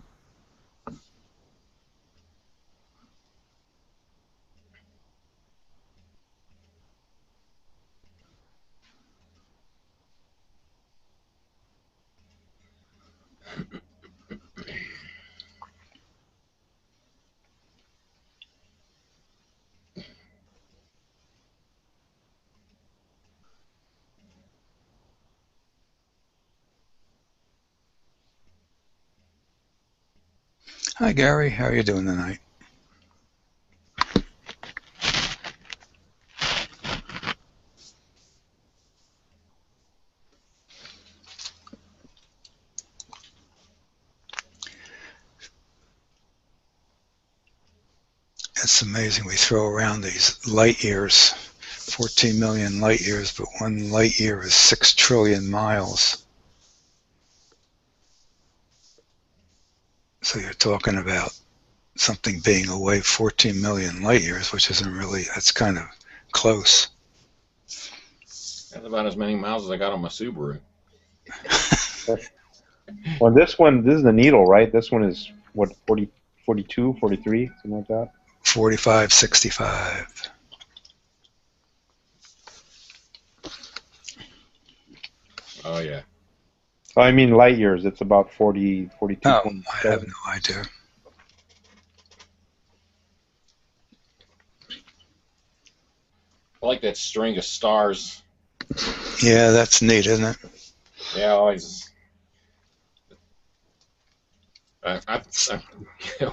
Hi, Gary. How are you doing tonight? It's amazing. We throw around these light years, 14 million light years, but one light year is 6 trillion miles. So you're talking about something being away 14 million light years, which isn't really, that's kind of close. That's about as many miles as I got on my Subaru. Well, this is the needle, right? This one is, what, 40, 42, 43, something like that? 45, 65. Oh, yeah. I mean light years, it's about 40, 42. Oh, I have no idea. I like that string of stars Yeah, that's neat, isn't it? Yeah, always.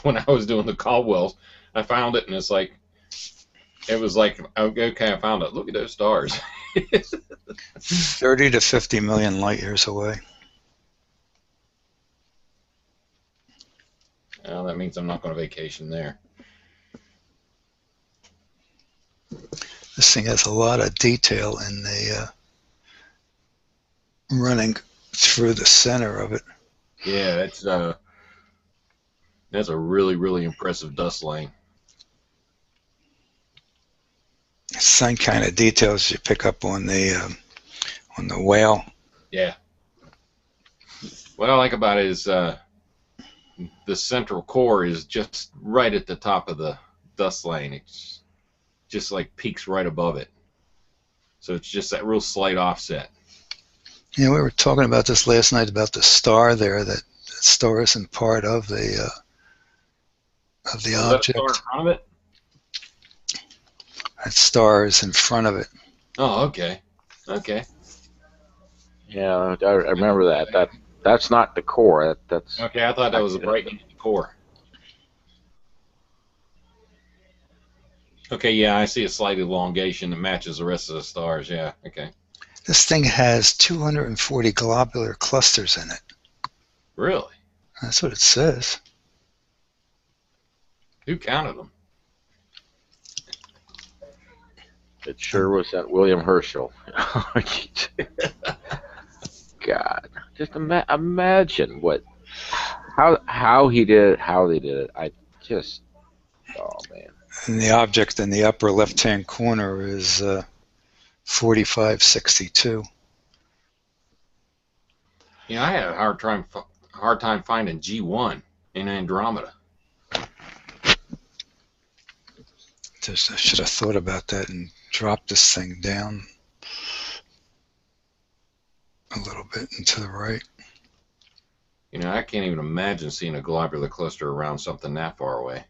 When I was doing the Caldwells, I found it, and it was like, okay, I found it. Look at those stars. 30 to 50 million light years away. Well, that means I'm not going to vacation there. This thing has a lot of detail in the running through the center of it. Yeah, that's a really, really impressive dust lane. Same kind of details you pick up on the whale. Yeah. What I like about it is the central core is just right at the top of the dust lane. It's just like peaks right above it. So it's just that real slight offset. Yeah, we were talking about this last night about the star there. That star isn't part of the object. Is that a star in front of it? That star is in front of it. Oh, okay. Okay. Yeah, I remember that. That's not the core. That's Okay, I thought that was a brightening of the core. Okay, yeah, I see a slight elongation that matches the rest of the stars. Yeah, okay. This thing has 240 globular clusters in it. Really? That's what it says. Who counted them? It sure was that William Herschel. God, just imagine how he did it, how they did it. Oh man. And the object in the upper left-hand corner is 4562. Yeah, I had a hard time finding G1 in Andromeda. I should have thought about that and dropped this thing down a little bit and to the right. You know, I can't even imagine seeing a globular cluster around something that far away.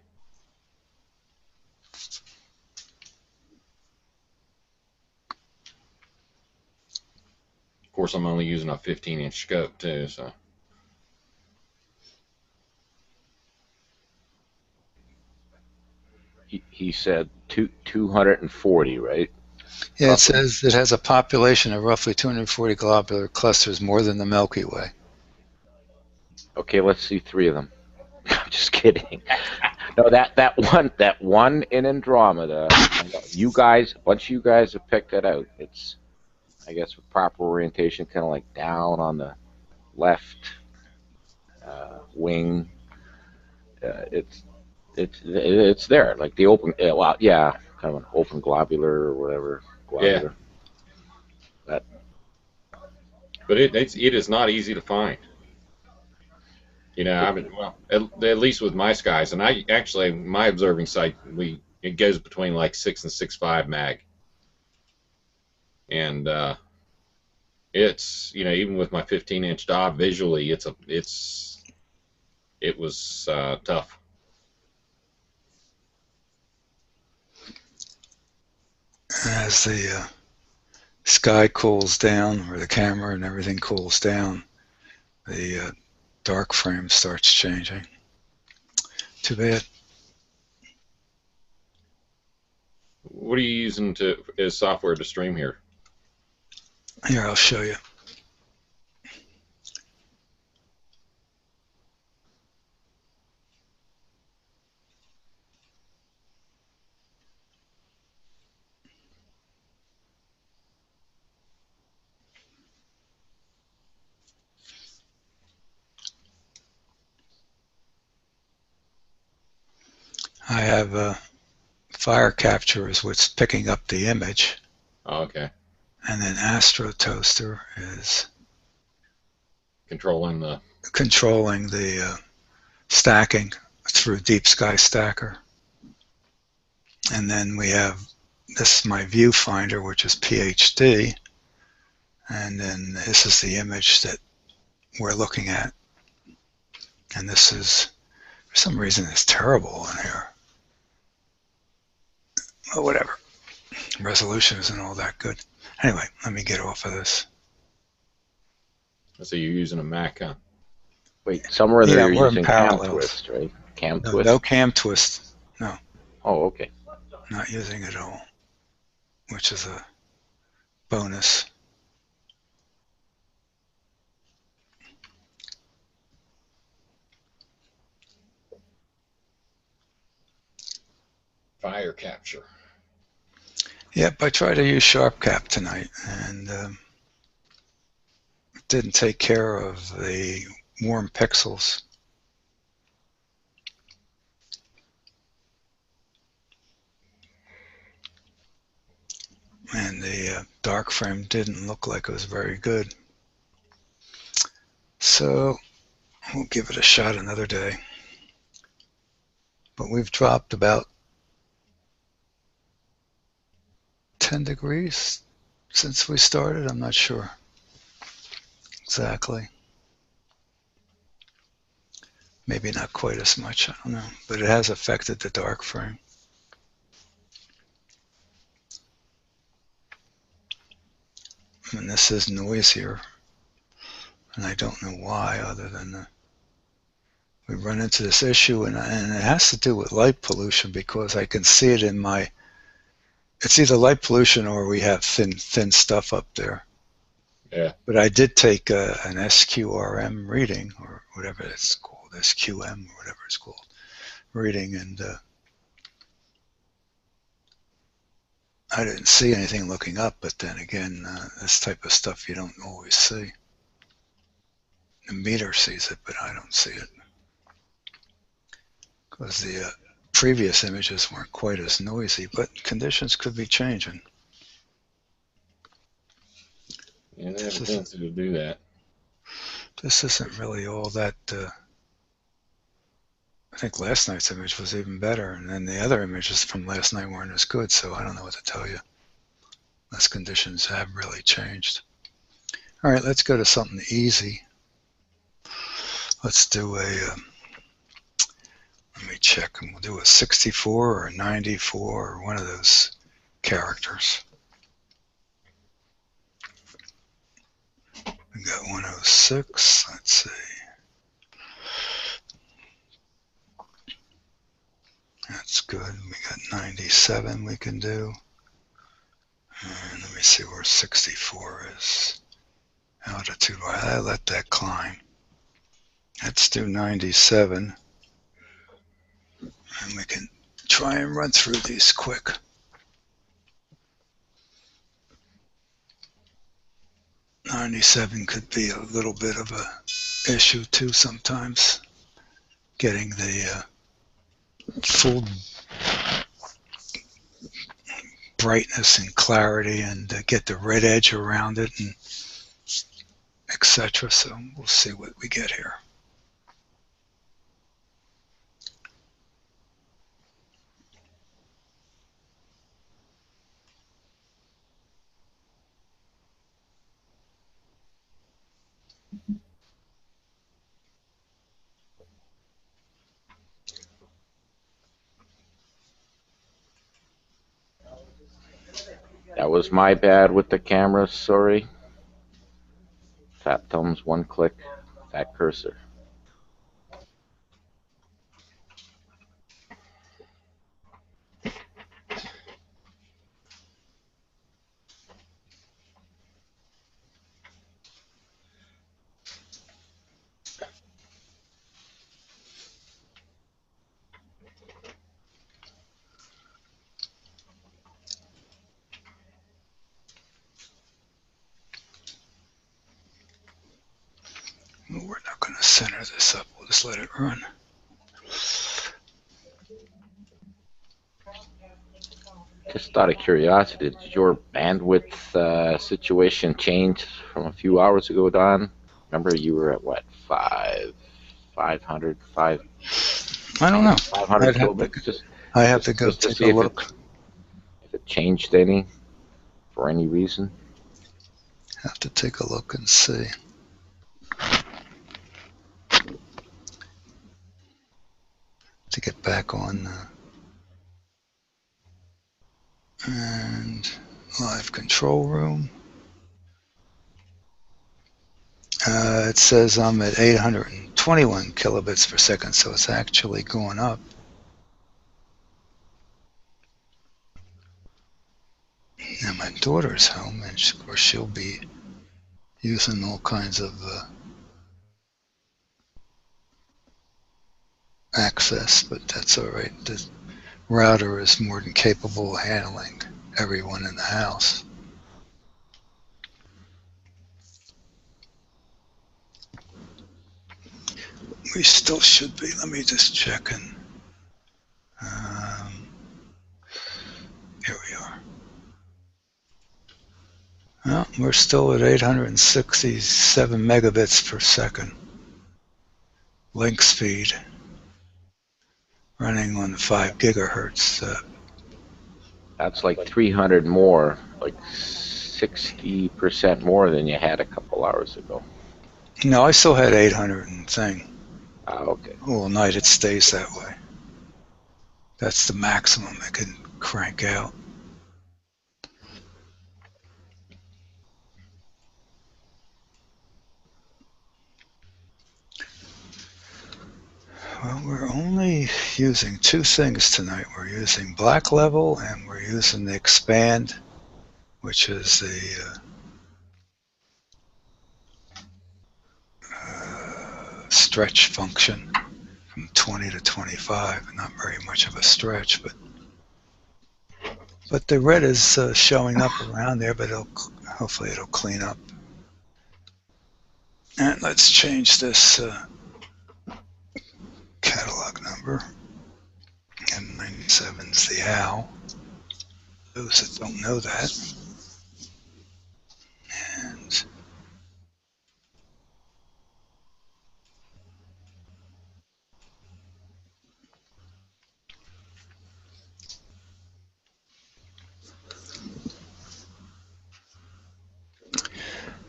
Of course, I'm only using a 15-inch scope too, so. He said 240, right? Yeah, it says it has a population of roughly 240 globular clusters, more than the Milky Way. Okay, let's see 3 of them. I'm just kidding. No, that one in Andromeda. You guys, once you guys have picked that out, it's, I guess, with proper orientation, kind of like down on the left wing. It's there, like the open. Well, yeah, kind of an open globular or whatever. Globular. Yeah. But it is not easy to find. You know, I mean, well, at least with my skies, and my observing site, it goes between like 6 and 6.5 mag, and it's, you know, even with my 15-inch DOB, visually, it was tough. As the sky cools down, or the camera and everything cools down, the dark frame starts changing. Too bad. What are you using as software to stream here? Here, I'll show you. I have fire capture is what's picking up the image. Oh, okay. And then Astro Toaster is controlling the stacking through Deep Sky Stacker. And then we have, this is my viewfinder, which is PhD. And then this is the image that we're looking at. And this is, for some reason, it's terrible in here. Well, whatever. Resolution isn't all that good. Anyway, let me get off of this. So you're using a Mac, huh? Wait, somewhere there Yeah, you're we're in using Cam parallels. Twist, right? Cam No, Twist? no cam twist. No, Oh, okay. not using it at all, which is a bonus. Fire capture. Yep, I tried to use SharpCap tonight, and it didn't take care of the warm pixels. And the dark frame didn't look like it was very good. So we'll give it a shot another day. But we've dropped about 10 degrees since we started. I'm not sure exactly. Maybe not quite as much, I don't know. But it has affected the dark frame. And this is noisier. And I don't know why, other than we run into this issue, and it has to do with light pollution, because I can see it in my, it's either light pollution or we have thin stuff up there. Yeah. But I did take an SQRM reading, or whatever it's called, SQM, or whatever it's called, reading, and I didn't see anything looking up, but then again, this type of stuff you don't always see. The meter sees it, but I don't see it. Because the previous images weren't quite as noisy, but conditions could be changing. Yeah, they have a tendency to do that. This isn't really all that. I think last night's image was even better, and then the other images from last night weren't as good, so I don't know what to tell you. Unless conditions have really changed. All right, let's go to something easy. Let's do a, let me check, and we'll do a 64 or a 94 or one of those characters. We got 106, let's see. That's good. We got 97 we can do. And let me see where 64 is. Altitude, I let that climb. Let's do 97. And we can try and run through these quick. '97 could be a little bit of a issue too sometimes. Getting the full brightness and clarity, and get the red edge around it, and etc. So we'll see what we get here. That was my bad with the camera, sorry. Fat thumbs, one click, fat cursor. Well, we're not going to center this up. We'll just let it run. Just out of curiosity, did your bandwidth situation change from a few hours ago, Don? Remember you were at what, 500, I don't know. 500 kilobits? I have to go take a look. If it changed any, for any reason? Have to take a look and see. To get back on, and Live control room. It says I'm at 821 kilobits per second, so it's actually going up. Now my daughter's home, and of course she'll be using all kinds of access, but that's all right. The router is more than capable of handling everyone in the house. We still should be. Let me just check in. Here we are. Well, we're still at 867 megabits per second. Link speed. Running on 5 gigahertz. That's like 300 more, like 60% more than you had a couple hours ago. No, I still had 800 and thing. Okay. All night it stays that way. That's the maximum it can crank out. Well, we're only using two things tonight. We're using black level and we're using the expand, which is the stretch function from 20 to 25. Not very much of a stretch, but the red is showing up around there, but hopefully it'll clean up. And let's change this catalog number. M97's the OWL. Those that don't know that. And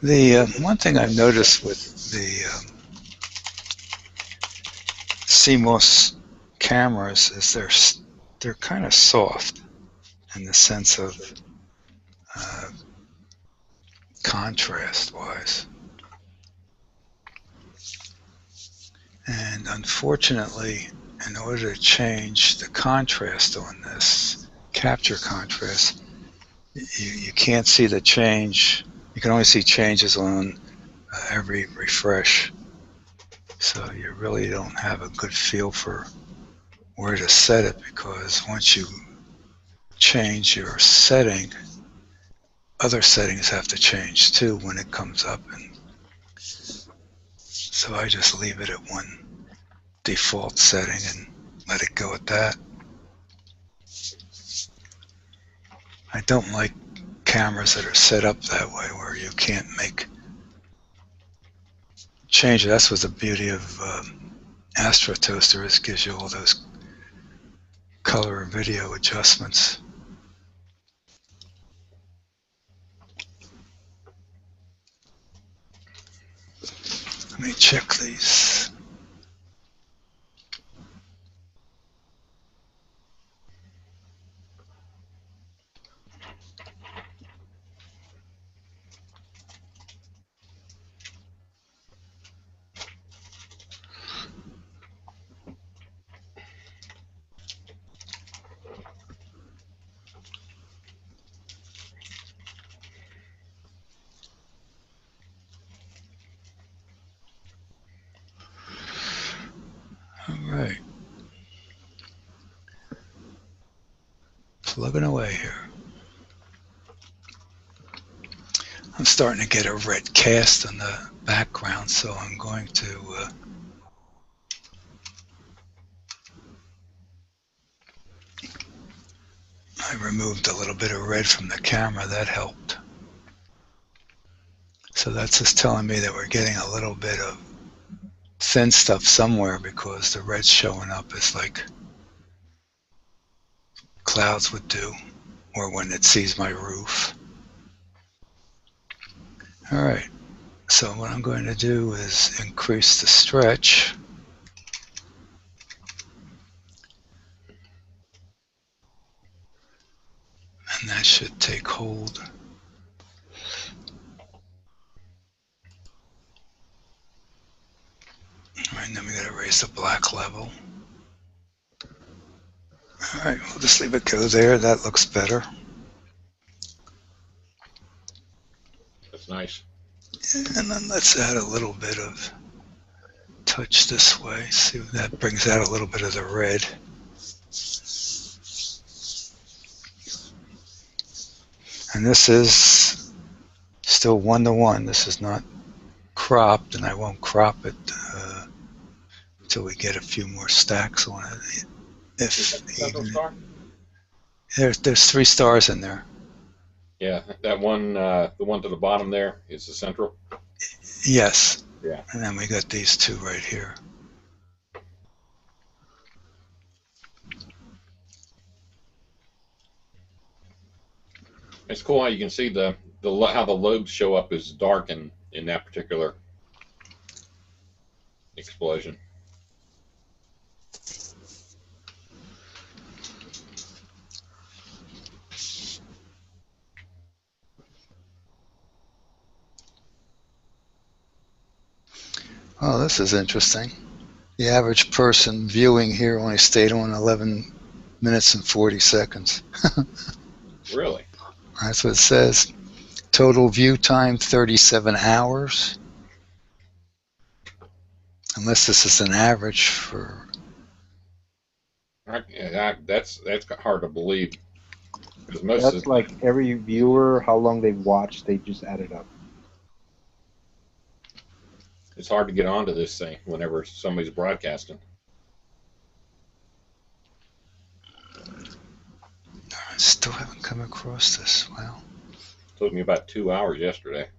the one thing I've noticed with the CMOS cameras is they're kind of soft in the sense of contrast-wise. And unfortunately, in order to change the contrast on this, capture contrast, you can't see the change. You can only see changes on every refresh. So you really don't have a good feel for where to set it, because once you change your setting, other settings have to change too when it comes up. And so I just leave it at one default setting and let it go at that. I don't like cameras that are set up that way where you can't make changes. That's what the beauty of Astro Toaster is, gives you all those color and video adjustments. Let me check these. All right. Plugging away here. I'm starting to get a red cast on the background, so I'm going to I removed a little bit of red from the camera. That helped. So that's just telling me that we're getting a little bit of thin stuff somewhere, because the red's showing up as like clouds would do, or when it sees my roof. All right, so what I'm going to do is increase the stretch. And And that should take hold. All right, then we got to raise the black level. All right, we'll just leave it go there. That looks better. That's nice. And then let's add a little bit of touch this way. See if that brings out a little bit of the red. And this is still 1:1. This is not cropped, and I won't crop it until we get a few more stacks on it. Central star? There's 3 stars in there. Yeah, that one, the one to the bottom there is the central. Yes. Yeah. And then we got these 2 right here. It's cool how you can see the how the lobes show up as dark in that particular explosion. Oh, this is interesting. The average person viewing here only stayed on 11 minutes and 40 seconds. Really? That's what it says. Total view time 37 hours. Unless this is an average for. That's hard to believe. That's like every viewer, how long they've watched, they just add it up. It's hard to get onto this thing whenever somebody's broadcasting. I still haven't come across this. Wow. It took me about 2 hours yesterday.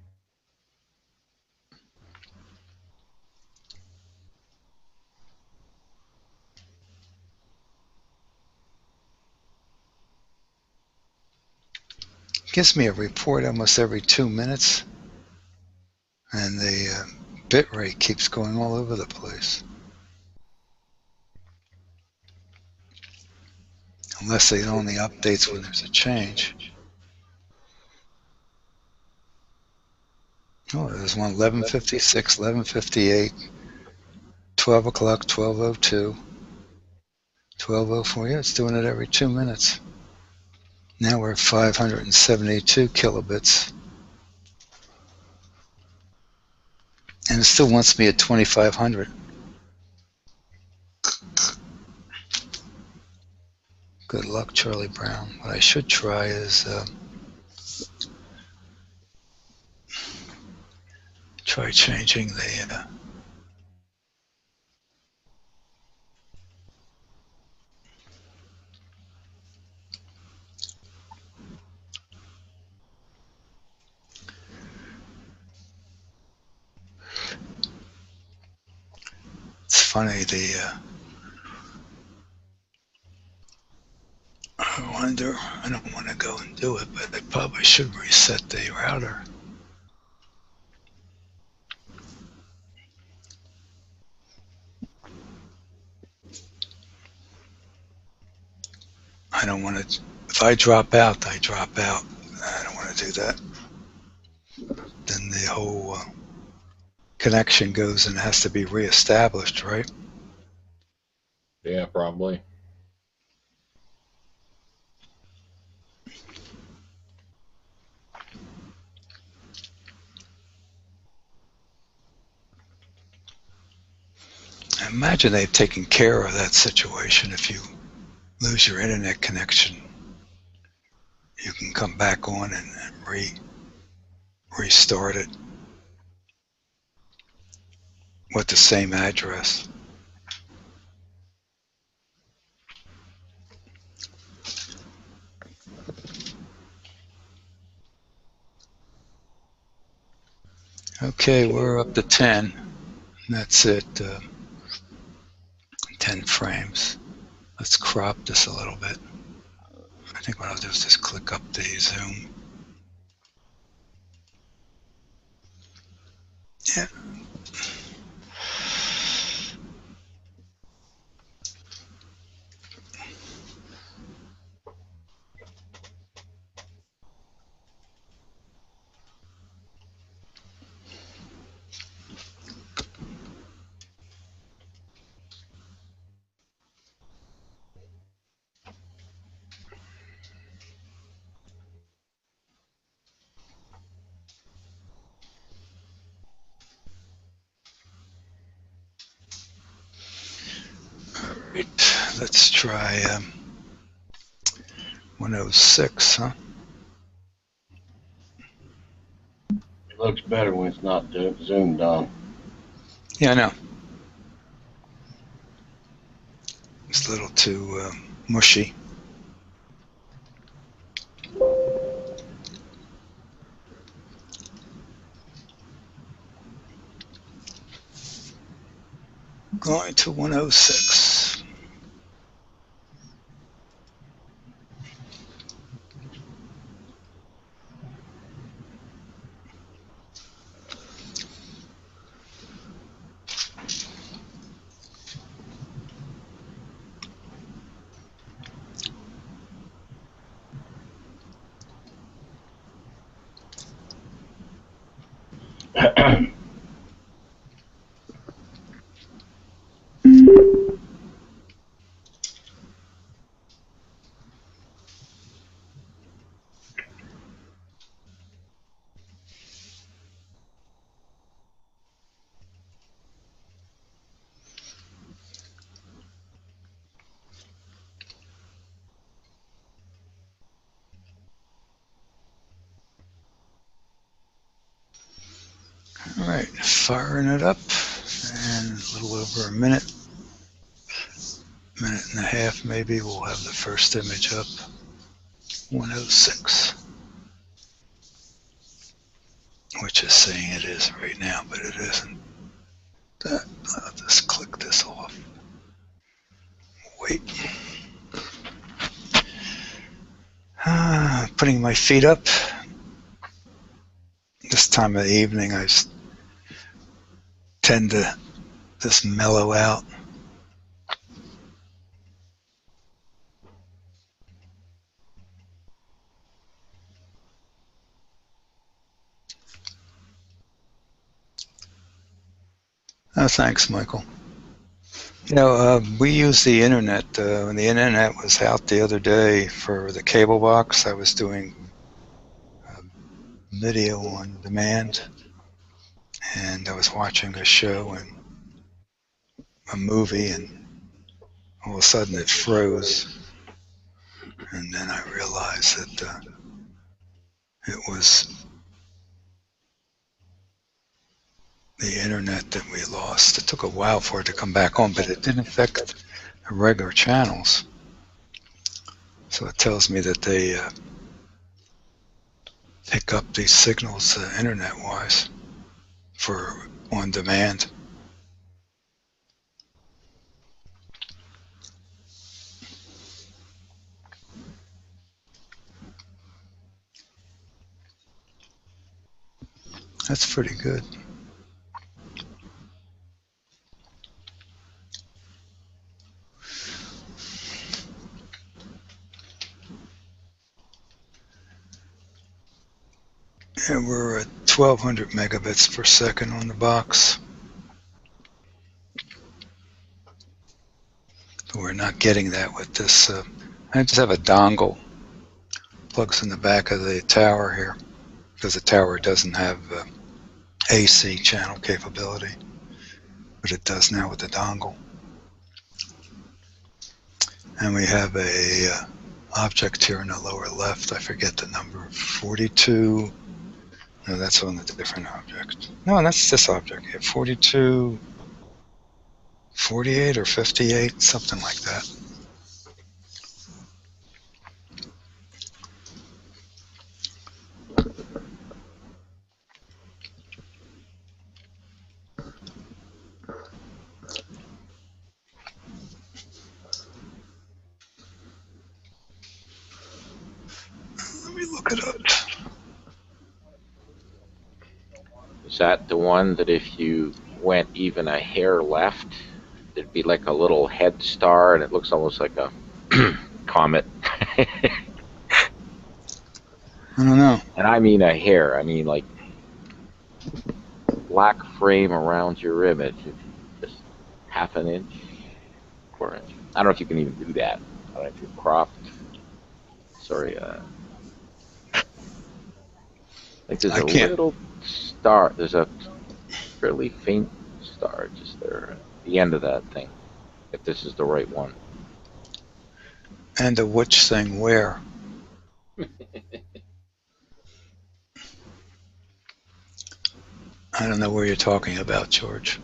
Gives me a report almost every 2 minutes, and the bit rate keeps going all over the place. Unless it only updates when there's a change. Oh, there's one 11:56, 11:58, 12 o'clock, 12:02, 12:04. Yeah, it's doing it every 2 minutes. Now we're at 572 kilobits. And it still wants me at 2500. Good luck, Charlie Brown. What I should try is try changing the it's funny, I wonder, I don't want to go and do it, but I probably should reset the router. I don't want to, if I drop out, I drop out. I don't want to do that. Then the whole connection goes and has to be reestablished, right? Yeah, probably. I imagine they've taken care of that situation. If you lose your internet connection, you can come back on and restart it with the same address. Okay, we're up to 10. That's it. 10 frames. Let's crop this a little bit. I think what I'll do is just click up the zoom. Yeah. right, let's try 106, huh? It looks better when it's not zoomed on. Yeah, I know. It's a little too mushy. Going to 106. All right, firing it up, and a little over a minute and a half maybe, we'll have the first image up. 106, which is saying it is right now, but it isn't. I'll just click this off. Wait. Putting my feet up. This time of the evening, I tend to just mellow out. Oh, thanks, Michael. You know, we use the internet. When the internet was out the other day for the cable box, I was doing video on demand, and I was watching a show and a movie, and all of a sudden it froze, and then I realized that it was the internet that we lost. It took a while for it to come back on, but it didn't affect the regular channels. So it tells me that they pick up these signals internet-wise for on demand. That's pretty good. And we're at 1200 megabits per second on the box. But we're not getting that with this. I just have a dongle. Plugs in the back of the tower here, because the tower doesn't have AC channel capability, but it does now with the dongle. And we have a object here in the lower left. I forget the number. 42. No, that's on a different object. No, that's this object here. 42, 48 or 58, something like that. Let me look it up. Is that the one that if you went even a hair left, it'd be like a little head star, and it looks almost like a comet? I don't know. And I mean a hair. I mean like black frame around your image, just half an inch, quarter inch. I don't know if you can even do that. I don't know if you're cropped. Sorry. Like there's a little star. There's a fairly faint star just there at the end of that thing. if this is the right one. And the which thing where? I don't know where you're talking about, George.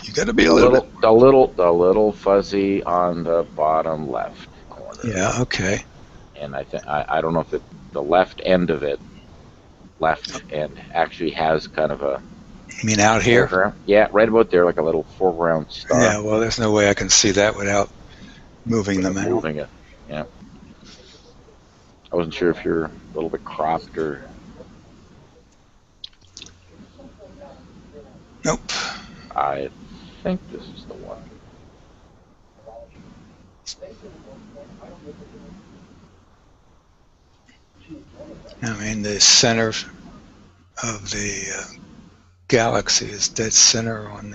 You got to be a little bit. The little fuzzy on the bottom left corner. Yeah. Okay. And I don't know if the left end of it, actually has kind of a. You mean out here? Foreground. Yeah, right about there, like a little foreground star. Yeah. Well, there's no way I can see that without moving the mouse. Moving it. Yeah. I wasn't sure if you're a little bit cropped or. Nope. I think this is the one. I mean, the center of the galaxy is dead center on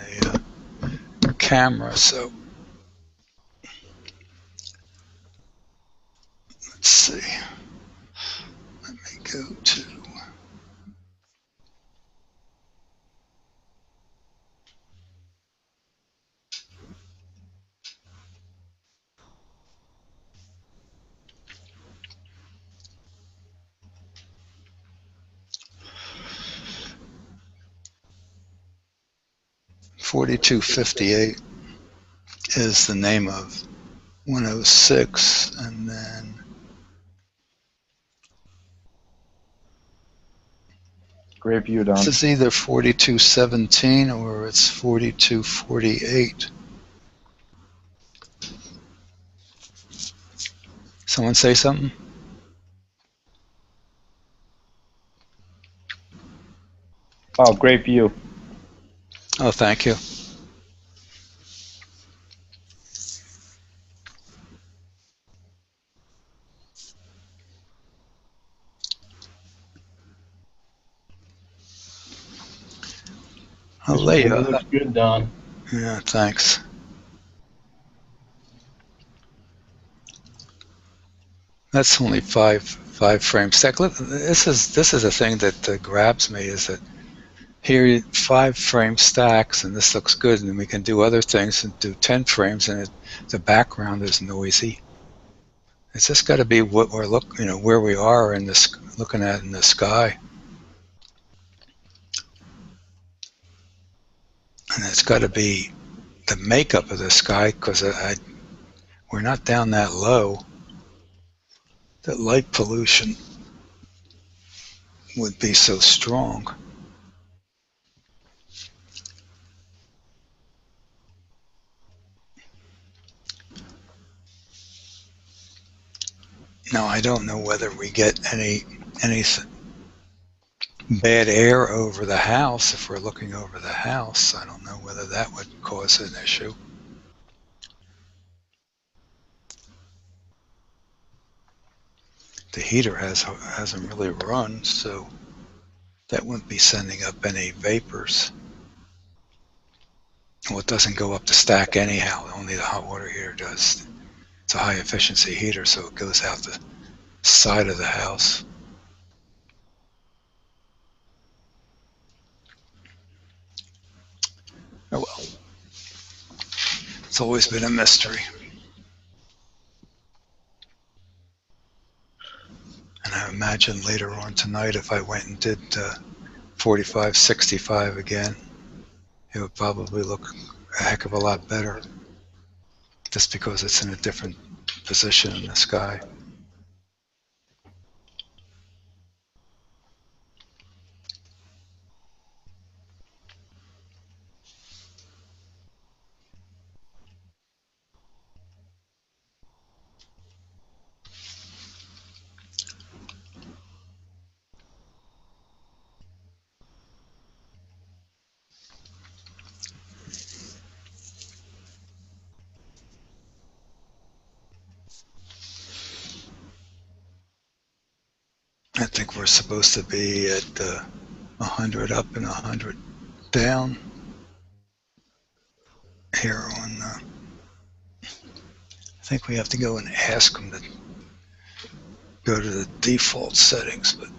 the camera, so let's see. Let me go to. $42.58 is the name of 106, and then Great view, Don. this is either 42.17 or it's 42.48. Someone say something? Oh, great view. Oh, thank you. I'll lay you. Looks good, Don. Yeah, thanks. That's only five frame stack. Look, this is a thing that grabs me, is that here 5 frame stacks and this looks good, and we can do other things and do 10 frames and the background is noisy. It's just got to be what we're where we are in this, looking at in the sky, and it's got to be the makeup of the sky, because we're not down that low. That light pollution would be so strong. Now, I don't know whether we get any bad air over the house. If we're looking over the house, I don't know whether that would cause an issue. The heater hasn't really run, so that wouldn't be sending up any vapors. Well, it doesn't go up the stack anyhow. Only the hot water heater does. It's a high efficiency heater, so it goes out the side of the house. Oh well. It's always been a mystery. And I imagine later on tonight, if I went and did 45-65 again, it would probably look a heck of a lot better, just because it's in a different position in the sky. I think we're supposed to be at 100 up and 100 down here on. I think we have to go and ask them to go to the default settings, but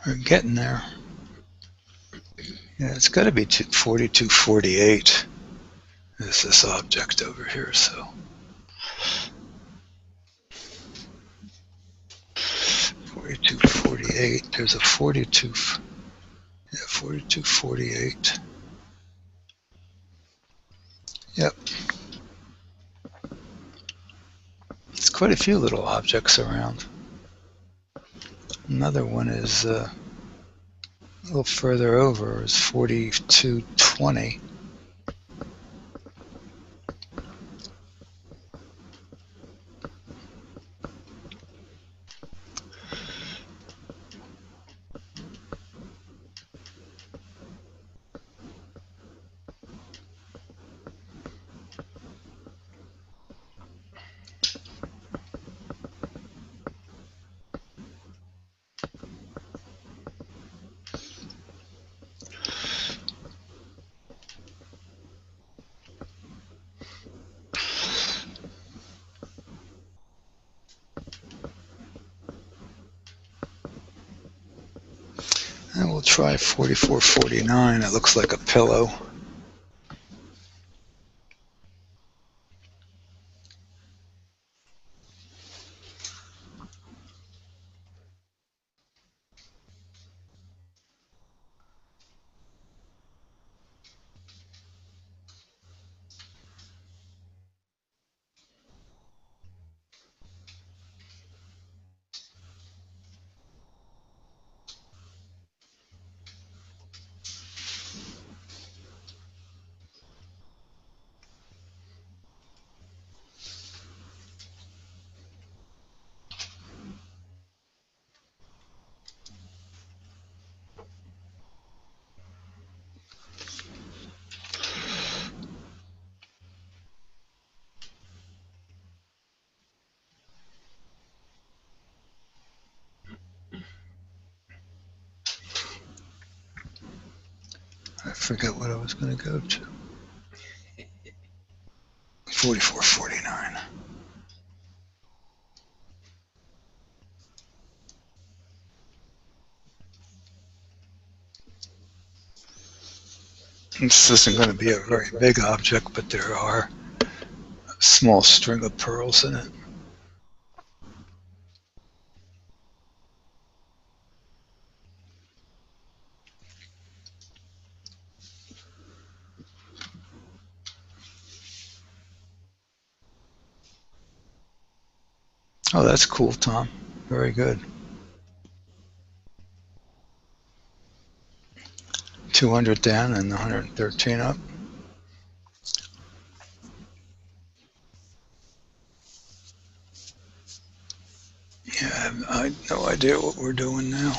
We're getting there. Yeah, it's got to be 4248 is this object over here, so. 4248, there's a 4248. Yep. It's quite a few little objects around. Another one is a little further over, is 4220. And we'll try 4449. It looks like a pillow. I forget what I was going to go to. 4449. This isn't going to be a very big object, but there are a small string of pearls in it. Oh, that's cool, Tom. Very good. 200 down and 113 up. Yeah, I have no idea what we're doing now.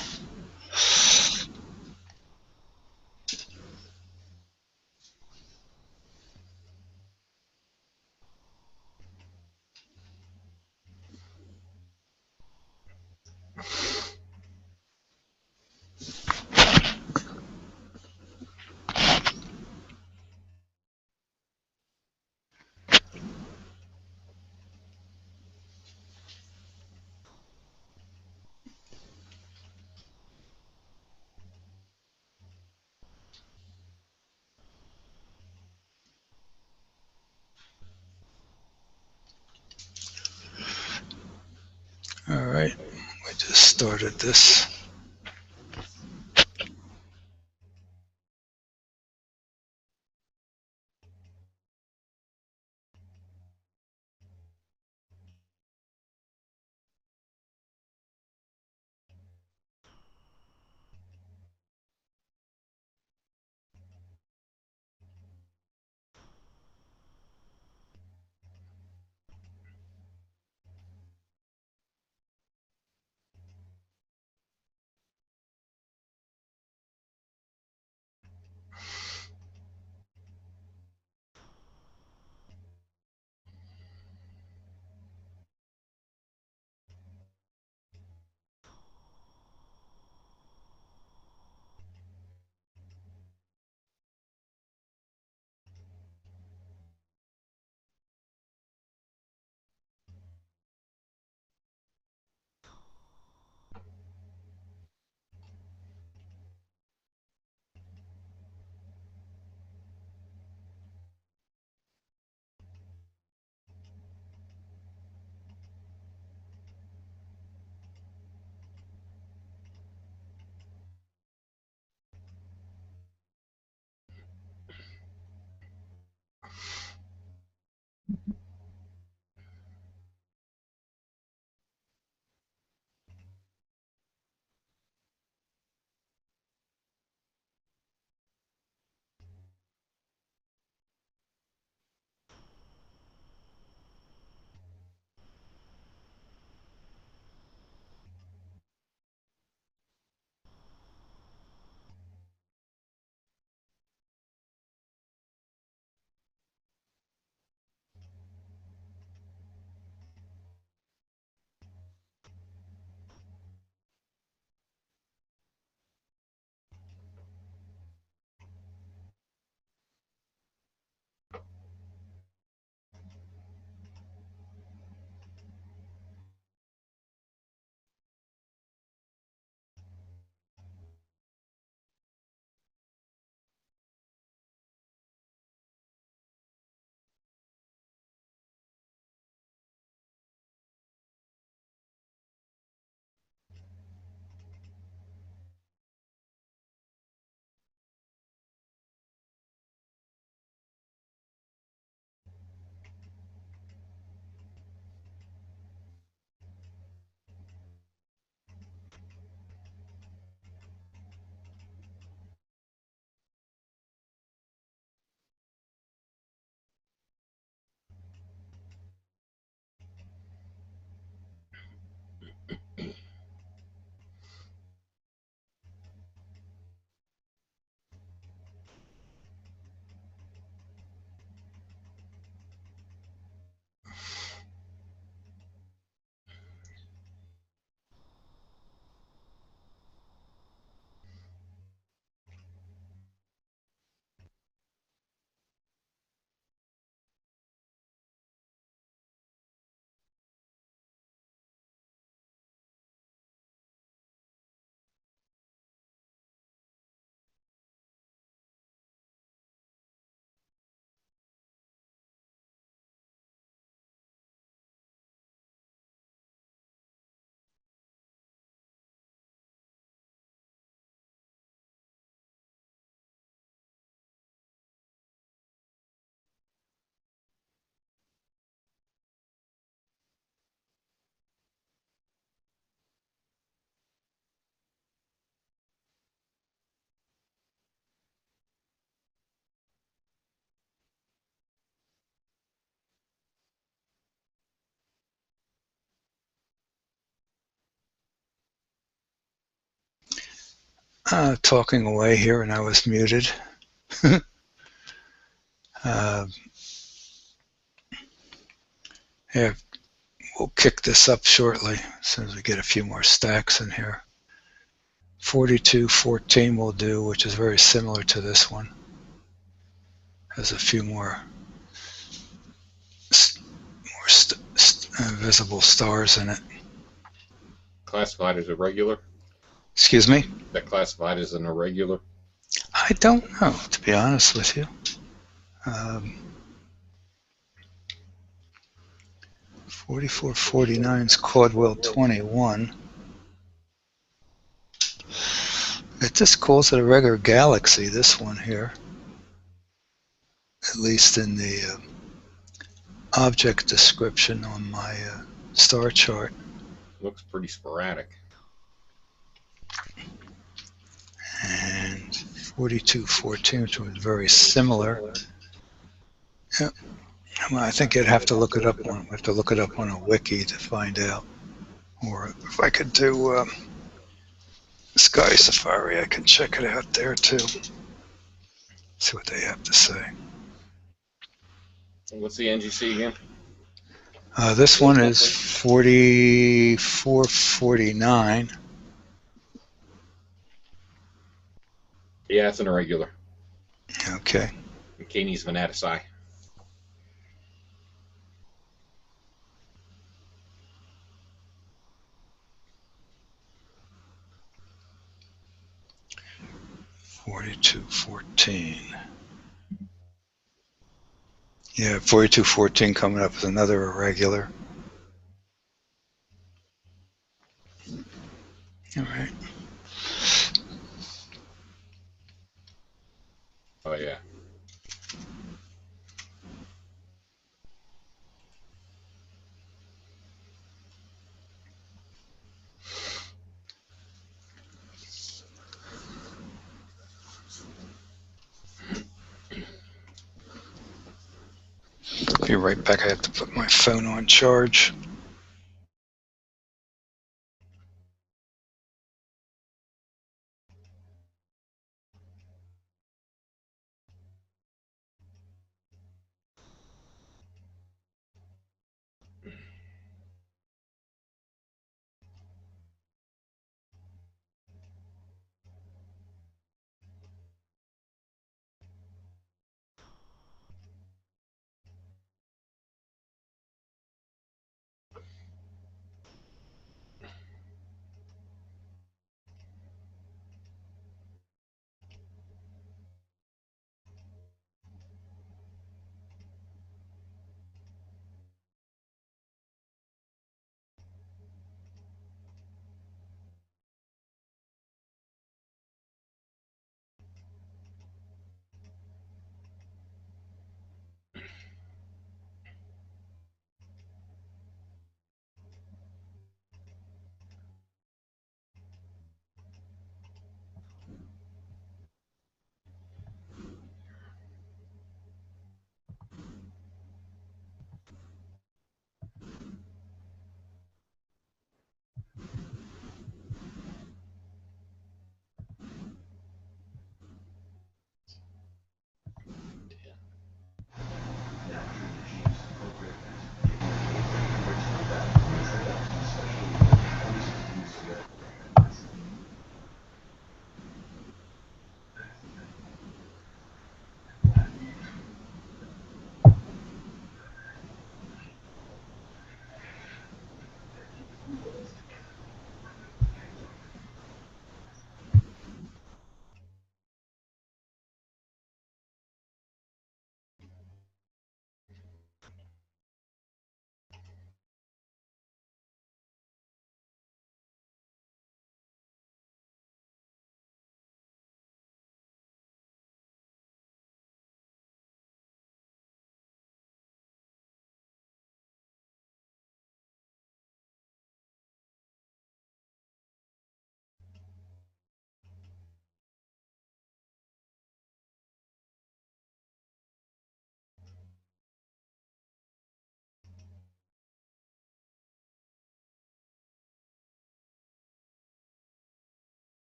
All right, we just started this. talking away here and I was muted. Yeah, we'll kick this up shortly as soon as we get a few more stacks in here. 4214 will do, which is very similar to this one. Has a few more visible stars in it. Classified as irregular? Excuse me? Is that classified as an irregular? I don't know, to be honest with you. 4449's Caudwell 21. It just calls it a regular galaxy, this one here. At least in the object description on my star chart. Looks pretty sporadic. And 4214, which was very similar. Yep. Well, I think you'd have to look it up on. We have to look it up on a wiki to find out. Or if I could do Sky Safari, I can check it out there too. See what they have to say. What's the NGC again? This one is 4449. Yeah, it's an irregular. Okay. Canis venatici. Yeah, 4214 coming up as another irregular. All right. Oh, yeah. Be right back. I have to put my phone on charge.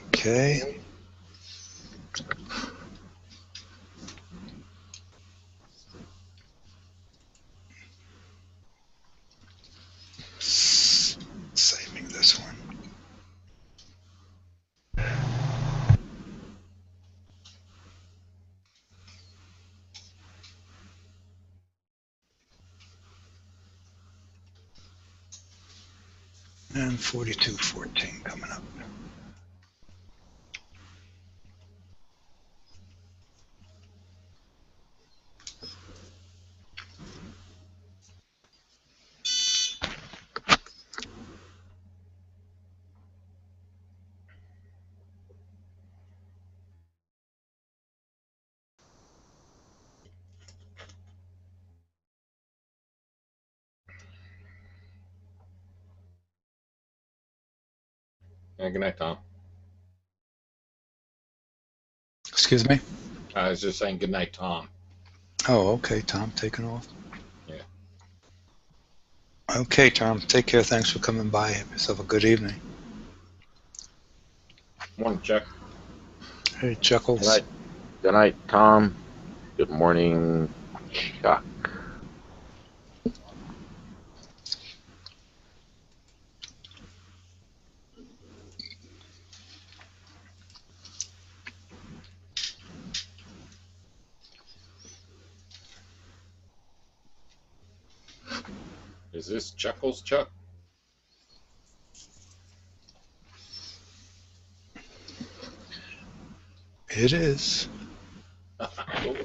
Okay. Saving this one. And 4214 coming up. Yeah, good night, Tom. Excuse me? I was just saying good night, Tom. Oh, okay, Tom, taking off. Yeah. Okay, Tom, take care. Thanks for coming by. Have yourself a good evening. Morning, Chuck. Hey, Chuckles. Good night. Good night, Tom. Good morning, Chuck. Is this Chuckles, Chuck? It is. Cool.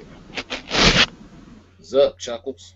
What's up, Chuckles?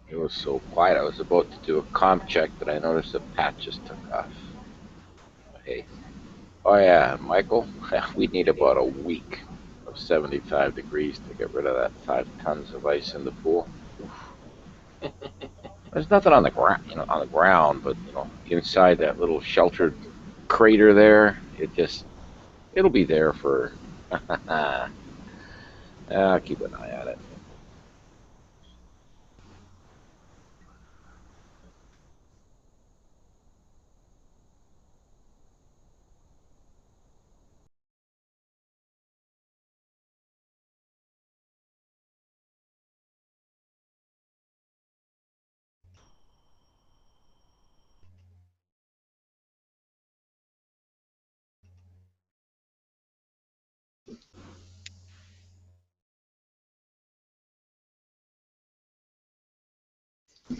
It was so quiet. I was about to do a comp check that I noticed the Pat just took off. Hey. Oh yeah, Michael, we need about a week of 75 degrees to get rid of that 5 tons of ice in the pool. There's nothing on the ground, on the ground, but inside that little sheltered crater there, it'll be there for. I'll keep an eye on it.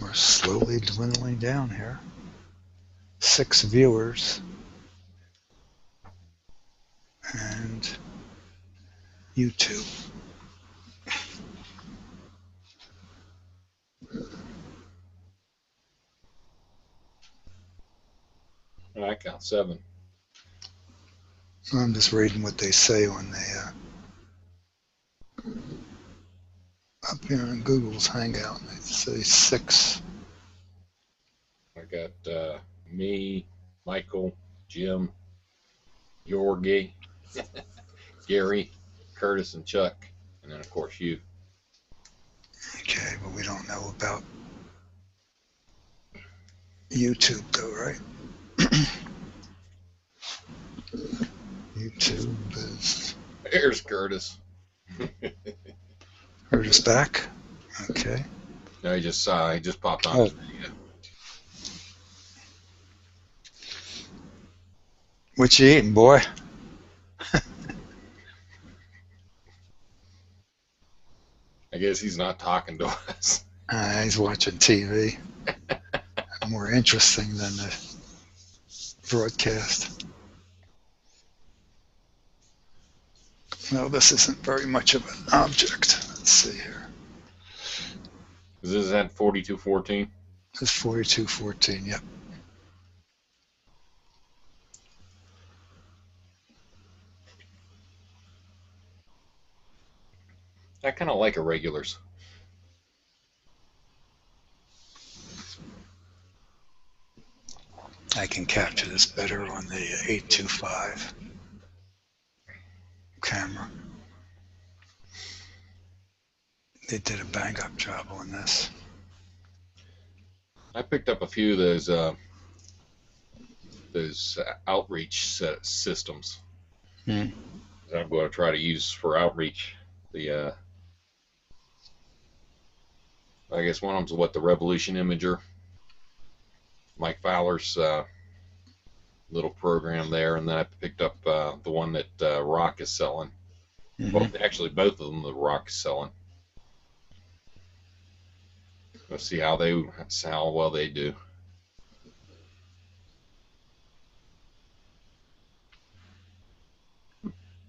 We're slowly dwindling down here. 6 viewers. And YouTube. I count 7. I'm just reading what they say on the up here in Google's Hangout. They say 6. I got me, Michael, Jim, Yorgi, Gary, Curtis, and Chuck, and then of course you. Okay, but we don't know about YouTube though, right? YouTube is. There's Curtis. Curtis back. Okay. No, he just popped on his video. What you eating, boy? I guess he's not talking to us. He's watching TV. More interesting than the broadcast. Well, this isn't very much of an object. Let's see here. Is this at 4214? It's 4214, yep. I kind of like irregulars. I can capture this better on the 825 camera. They did a bang-up job on this. I picked up a few of those outreach systems. Hmm. That I'm going to try to use for outreach. I guess one of them's the Revolution Imager. Mike Fowler's little program there, and then I picked up the one that Rock is selling. Mm-hmm. Well, actually, both of them the Rock is selling. Let's see how well they do.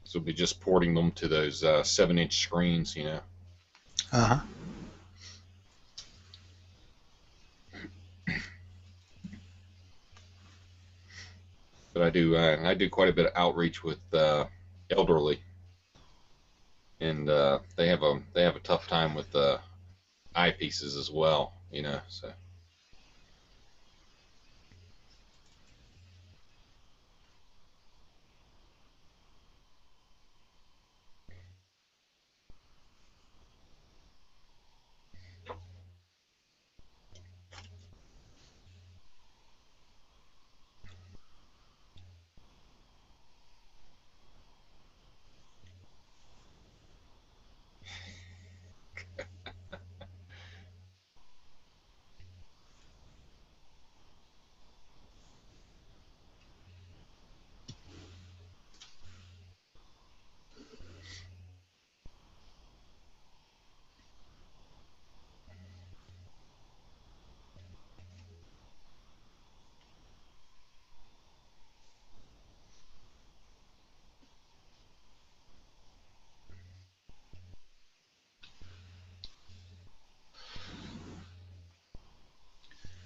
So we'll be just porting them to those 7-inch screens, Uh-huh. But I do quite a bit of outreach with elderly, and they have a tough time with eyepieces as well, So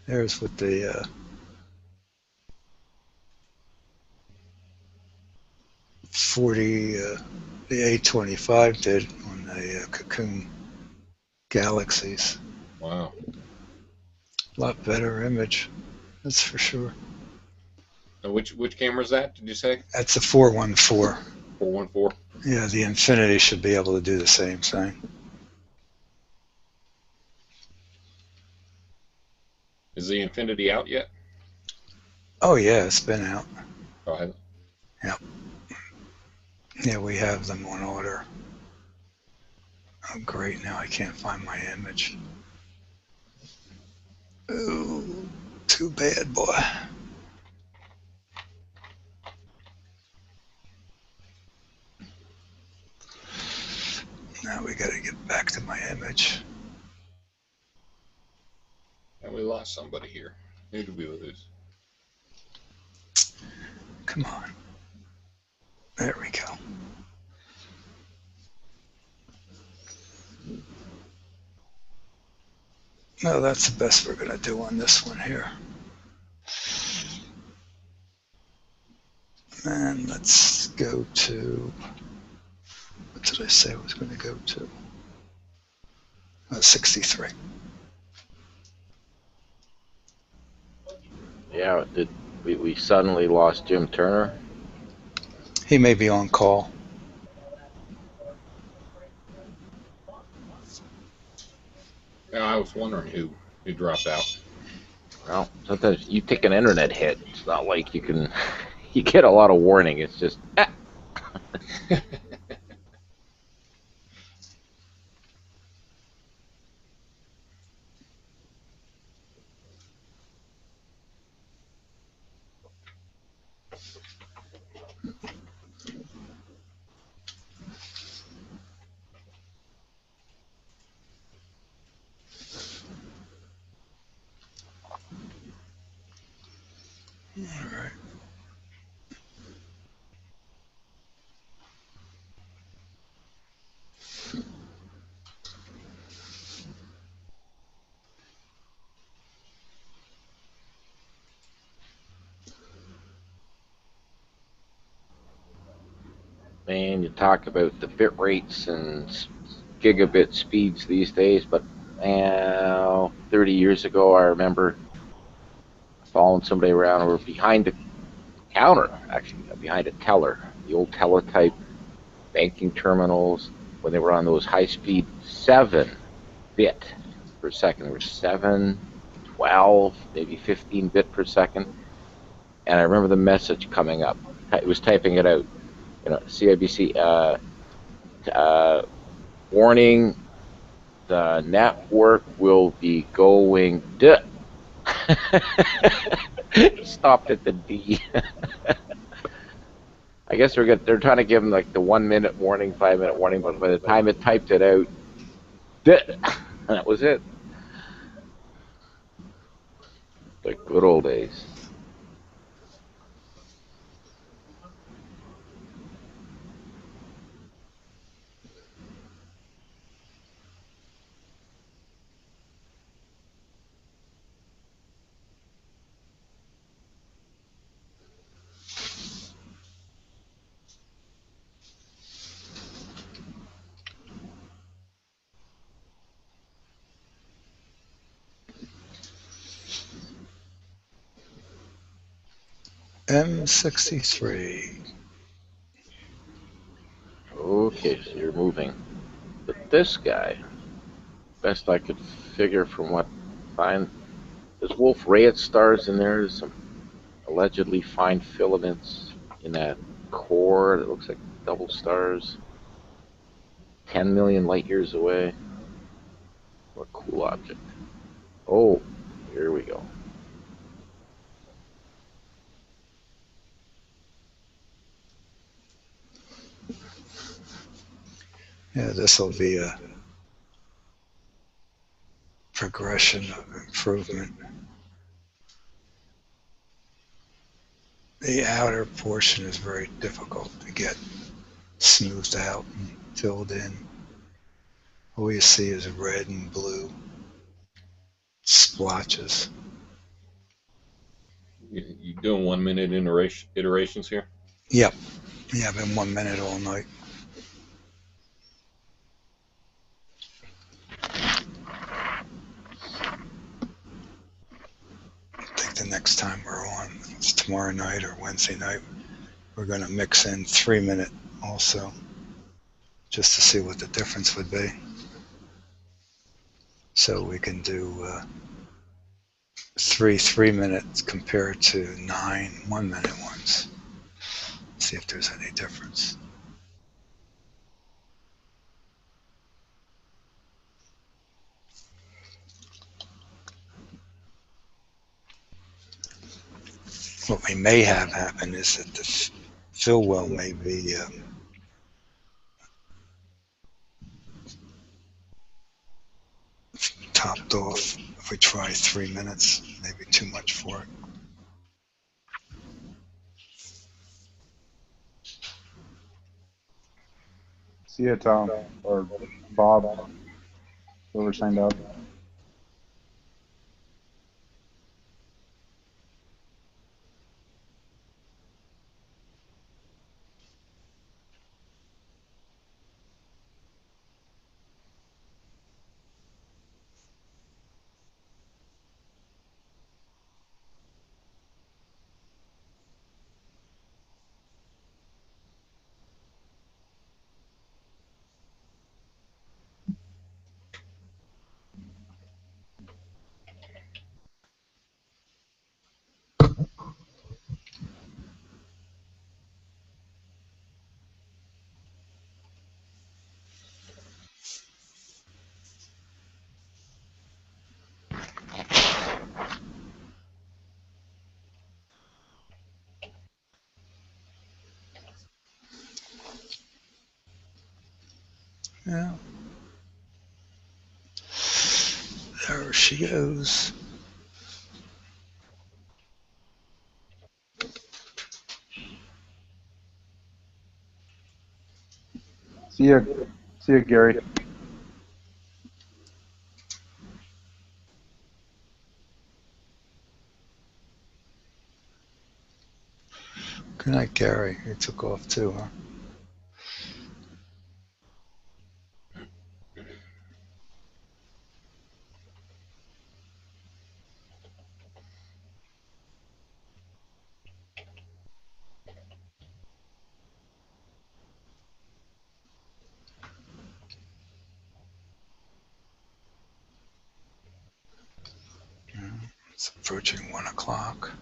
There's what the 40, the A25 did on the Cocoon Galaxies. Wow. A lot better image, that's for sure. And which camera is that? Did you say? That's a 414. 414. Yeah, the Infinity should be able to do the same thing. Is the Infinity out yet? Oh yeah, it's been out. Oh, has it? Yep. Yeah, we have them on order. Oh great, now I can't find my image. Ooh, too bad, boy. Now we gotta get back to my image. And we lost somebody here. Who did we lose? Come on. There we go. No, that's the best we're gonna do on this one here. And let's go to, what did I say I was gonna go to? 63. Yeah, did we suddenly lost Jim Turner? He may be on call. Yeah, I was wondering who dropped out. Well, sometimes you take an internet hit. It's not like you can you get a lot of warning. It's just All right. man, you talk about the bit rates and gigabit speeds these days, but 30 years ago, I remember following somebody around. We were behind the counter, actually, behind a teller, the old teletype banking terminals when they were on those high-speed 7-bit per second. There were 7, 12, maybe 15 bit per second. And I remember the message coming up. It was typing it out. CIBC, warning, the network will be going stopped at the D. I guess they're trying to give them like the 1 minute warning, 5 minute warning, but by the time it typed it out, that was it. The good old days. M63. Okay, so you're moving. But this guy, best I could figure from what there's Wolf Rayet stars in there. There's some allegedly fine filaments in that core that looks like double stars. 10 million light years away. What a cool object. Oh, here we go. Yeah, this will be a progression of improvement. The outer portion is very difficult to get smoothed out and filled in. All you see is red and blue splotches. You doing 1 minute iterations here? Yep. Yeah, I've been 1 minute all night. I think the next time we're on, it's tomorrow night or Wednesday night, we're going to mix in 3 minute also, just to see what the difference would be. So we can do 3 minutes compared to 9 1 minute ones. See if there's any difference. What we may have happen is that the fill well may be topped off. If we try 3 minutes, maybe too much for it. See you, Tom, or Bob, whoever signed up. Yeah. There she goes. See you, Gary. Good night, Gary. You took off too, huh? It's approaching 1 o'clock.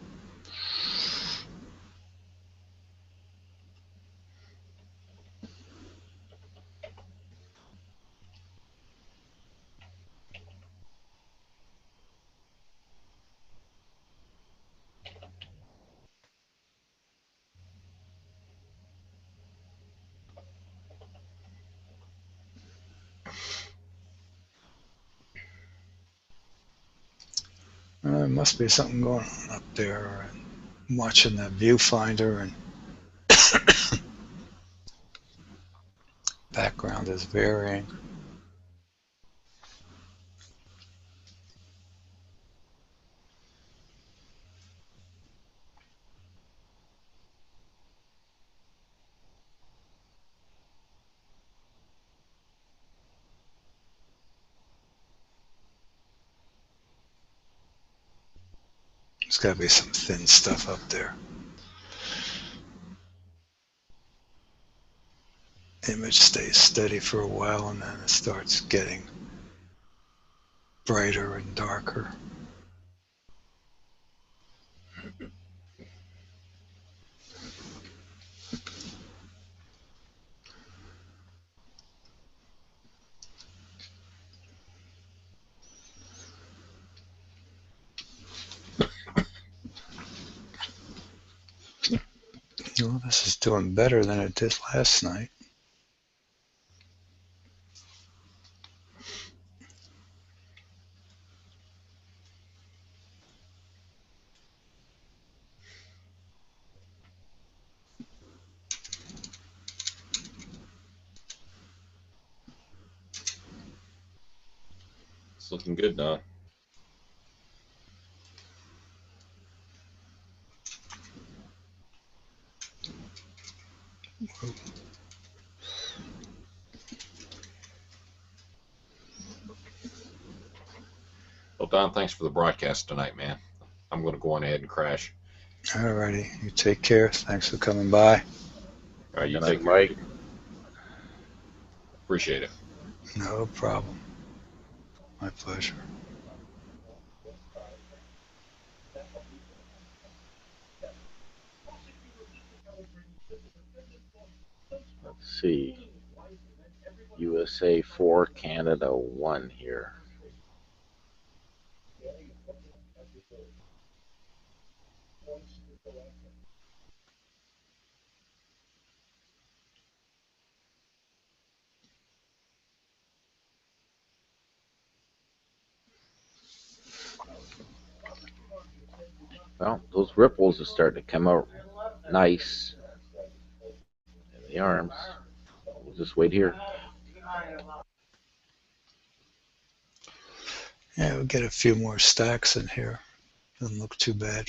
There must be something going on up there. I'm watching the viewfinder and background is varying. There's got to be some thin stuff up there. Image stays steady for a while and then it starts getting brighter and darker. Well, this is doing better than it did last night. It's looking good, Don. Don, thanks for the broadcast tonight, man. I'm going to go on ahead and crash. Alrighty, you take care. Thanks for coming by. All right, you Good take night, care. Mike. Appreciate it. No problem. My pleasure. Let's see. USA 4, Canada 1 here. Well, those ripples are starting to come out nice in the arms. We'll just wait here. Yeah, we'll get a few more stacks in here. Doesn't look too bad.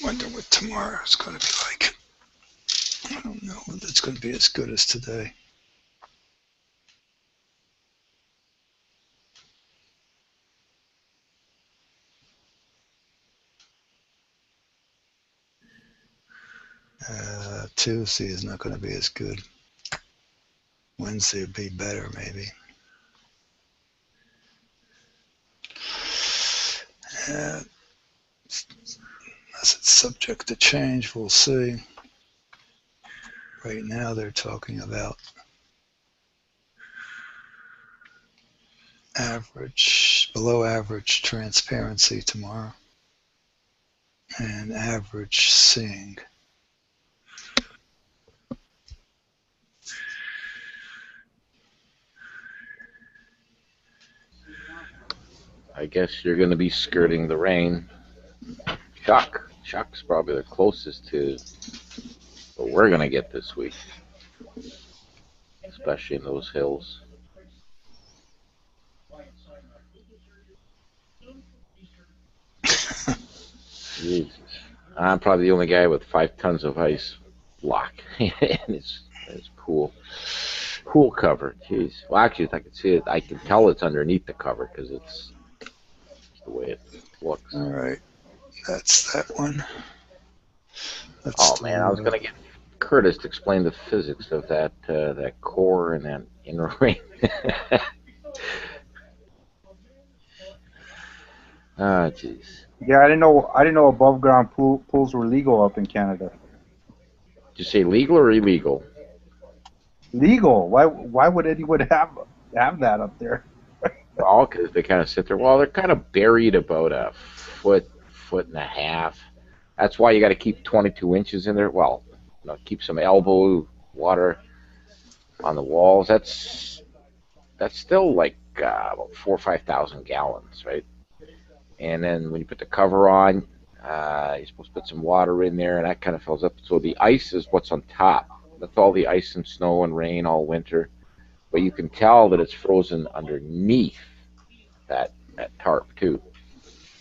Wonder what tomorrow's going to be like. I don't know whether it's going to be as good as today. Tuesday is not going to be as good. Wednesday would be better, maybe. Unless it's subject to change, we'll see. Right now they're talking about average, below average transparency tomorrow and average seeing. I guess you're going to be skirting the rain. Chuck's probably the closest to what we're going to get this week, especially in those hills. Jesus. I'm probably the only guy with 5 tons of ice block. And it's pool cover. Jeez. Well, actually, if I can see it, I can tell it's underneath the cover because it's the way it looks. All right. That's that one. Oh man, I was gonna get Curtis to explain the physics of that core and that inner ring. Ah, jeez. Yeah, I didn't know above ground pools were legal up in Canada. Did you say legal or illegal? Legal. Why would anyone have that up there? Well, because they kind of sit there. Well, they're kind of buried about a foot and a half. That's why you got to keep 22 inches in there. Well, keep some elbow water on the walls. That's still like about 4,000 or 5,000 gallons, right? And then when you put the cover on, you're supposed to put some water in there, and that kind of fills up. So the ice is what's on top. That's all the ice and snow and rain all winter. But you can tell that it's frozen underneath that tarp too,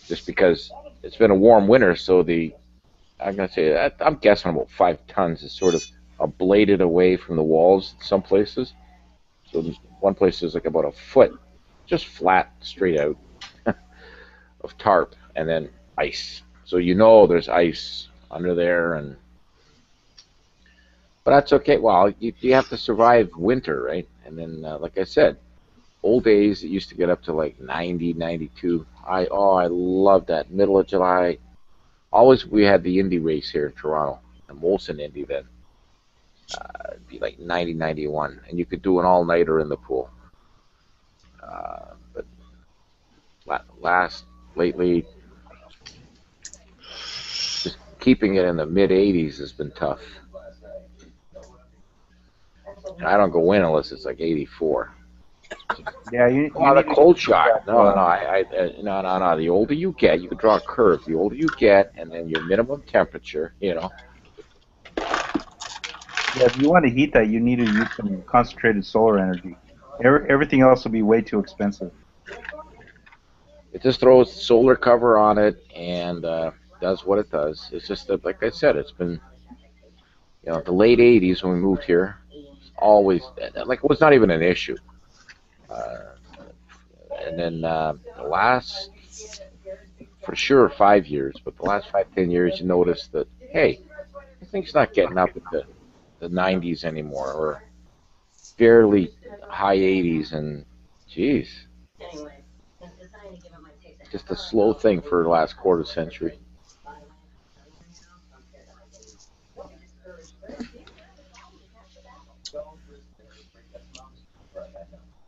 just because it's been a warm winter. So I'm gonna say I'm guessing about 5 tons is sort of ablated away from the walls in some places. So one place is like about a foot, just flat, straight out of tarp, and then ice. So there's ice under there, but that's okay. Well, you have to survive winter, right? And then, like I said, old days it used to get up to like 90, 92. I love that middle of July. Always we had the Indy race here in Toronto, the Molson Indy then. It'd be like 90, 91, and you could do an all-nighter in the pool. But lately, just keeping it in the mid 80s has been tough. And I don't go in unless it's like 84. Yeah, you Oh, the need to cold get shot. that. No. The older you get, you can draw a curve. The older you get, and then your minimum temperature, Yeah, if you want to heat that, you need to use some concentrated solar energy. Everything else will be way too expensive. It just throws solar cover on it and does what it does. It's just that, like I said, it's been, the late 80s when we moved here, always, like, it was not even an issue. And then the last, for sure, 5 years, but the last 5, 10 years, you notice that, hey, this thing's not getting up into the 90s anymore, or barely high 80s, and geez, just a slow thing for the last quarter century.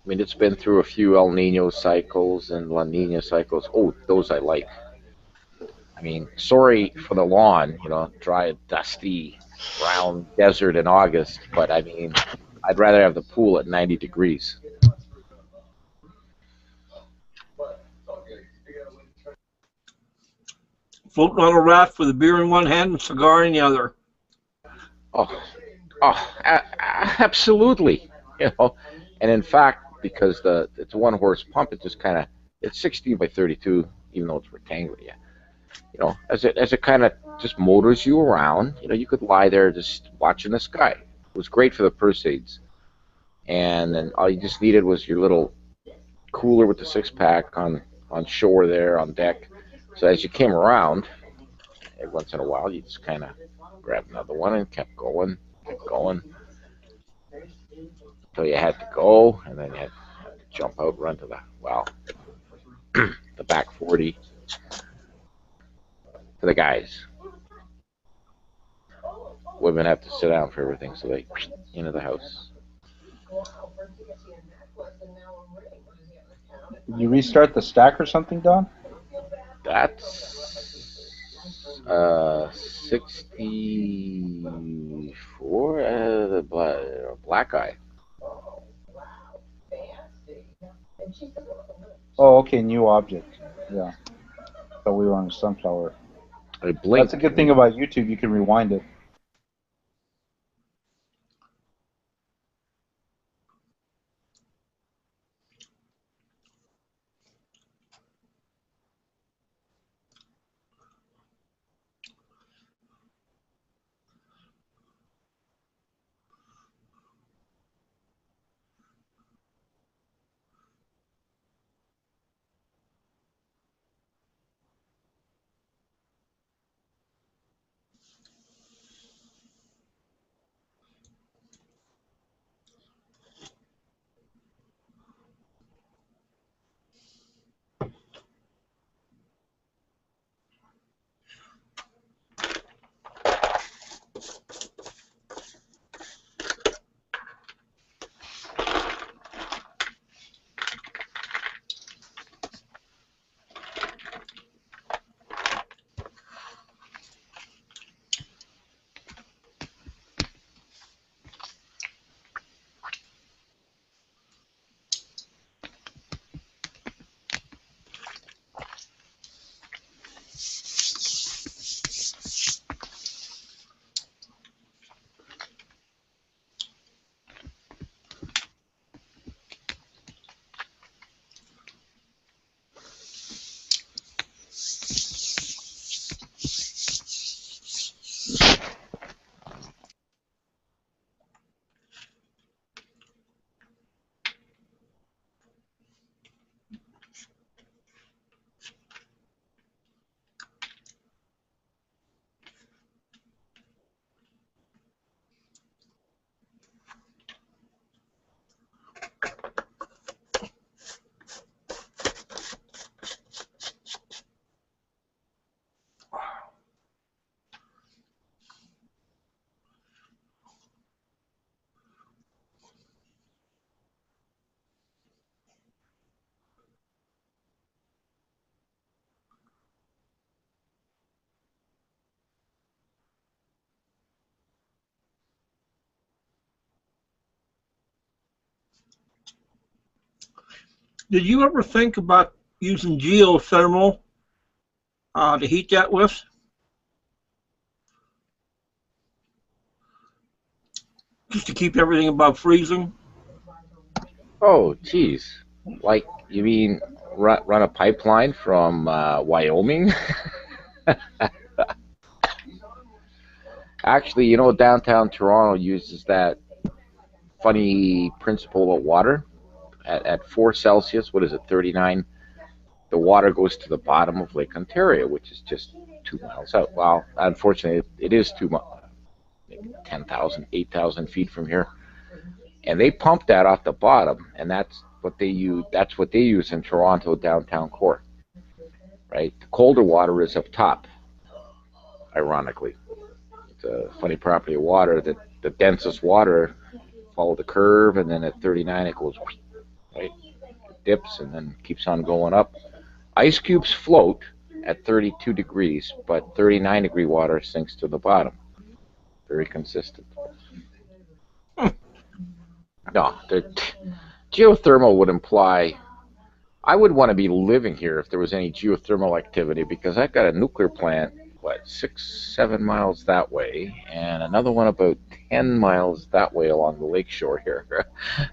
I mean, it's been through a few El Nino cycles and La Nina cycles. Oh, those I like. I mean, sorry for the lawn, dry, dusty, brown desert in August, but I mean, I'd rather have the pool at 90 degrees. Floating on a raft with a beer in one hand and cigar in the other. Oh, absolutely. And in fact, because it's a 1-horse pump, it just kind of, it's 16 by 32, even though it's rectangular. Yeah. As it kind of just motors you around. You could lie there just watching the sky. It was great for the Perseids. And then all you just needed was your little cooler with the 6-pack on shore there on deck. So as you came around, every once in a while, you just kind of grabbed another one and kept going, until you had to go, and then you had to jump out, run to the back 40 for the guys. Women have to sit down for everything, so they into the house. Did you restart the stack or something, Don? That's 64. The black eye. Oh, okay, new object. Yeah. So we were on a sunflower. I blinked. That's a good thing about YouTube. You can rewind it. Did you ever think about using geothermal to heat that with? Just to keep everything above freezing? Oh, geez. Like, you mean run a pipeline from Wyoming? Actually, you know, downtown Toronto uses that funny principle of water. At 4 Celsius, what is it, 39? The water goes to the bottom of Lake Ontario, which is just 2 miles out. Well, unfortunately, it is 10,000, 8,000 feet from here. And they pump that off the bottom, and that's what they use. That's what they use in Toronto downtown core, right? The colder water is up top. Ironically, it's a funny property of water that the densest water follow the curve, and then at 39 it goes right, it dips, and then keeps on going up. Ice cubes float at 32 degrees, but 39-degree water sinks to the bottom. Very consistent. No, the geothermal would imply I would want to be living here if there was any geothermal activity, because I've got a nuclear plant, what, 6, 7 miles that way, and another one about 10 miles that way along the lakeshore here.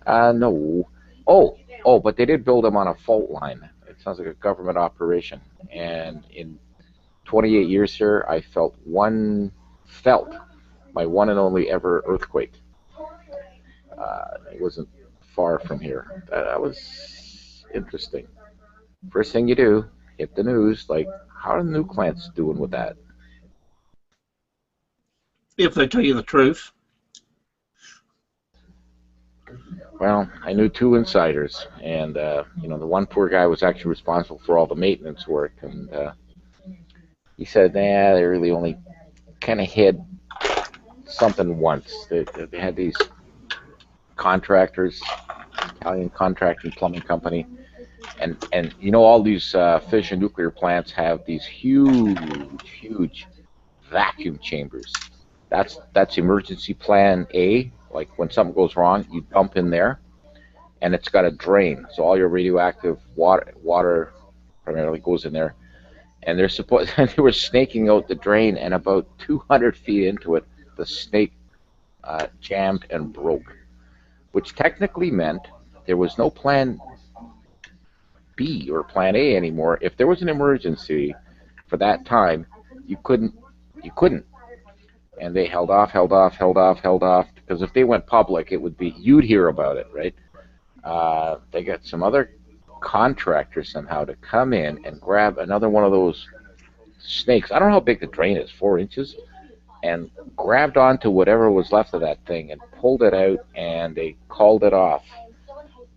No. Oh, but they did build them on a fault line. It sounds like a government operation. And in 28 years here, I felt my one and only ever earthquake. It wasn't far from here. That was interesting. First thing you do, hit the news, like, how are the nuke plants doing with that? If they tell you the truth. Well, I knew 2 insiders, and you know, the one poor guy was actually responsible for all the maintenance work, and he said, nah, they really only kind of hid something once. They had these contractors, Italian contracting plumbing company, and you know, all these fission nuclear plants have these huge vacuum chambers. That's emergency plan A. Like, when something goes wrong, you dump in there, and it's got a drain, so all your radioactive water primarily goes in there. And they were snaking out the drain, and about 200 feet into it, the snake jammed and broke, which technically meant there was no plan B or plan A anymore. If there was an emergency for that time, you couldn't. And they held off, because if they went public, it would be, you'd hear about it, right? They got some other contractors somehow to come in and grab another one of those snakes. I don't know how big the drain is, 4 inches, and grabbed onto whatever was left of that thing and pulled it out, and they called it off.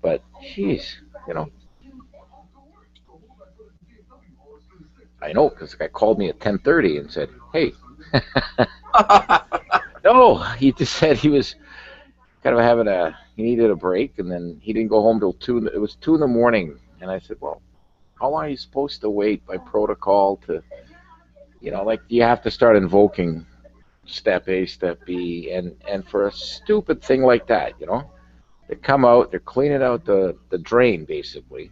But, geez, you know. I know, because the guy called me at 10:30 and said, hey. No, he just said he was kind of he needed a break, and then he didn't go home till 2. It was 2 in the morning, and I said, well, how long are you supposed to wait by protocol to, you know, like, you have to start invoking step A, step B, and for a stupid thing like that, you know, they come out, they're cleaning out the drain, basically.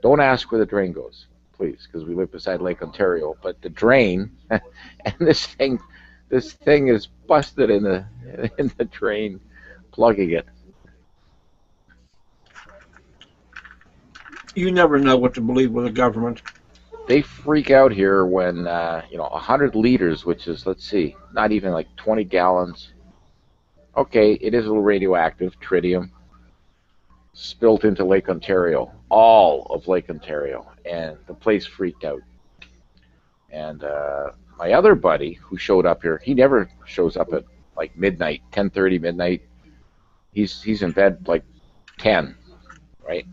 Don't ask where the drain goes, please, because we live beside Lake Ontario, but the drain, and this thing is busted in the drain, plugging it. You never know what to believe with the government. They freak out here when, you know, 100 liters, which is, let's see, not even like 20 gallons. Okay, it is a little radioactive, tritium, spilt into Lake Ontario, all of Lake Ontario, and the place freaked out. And my other buddy who showed up here, he never shows up at like midnight, 10:30, midnight. He's in bed like 10, right?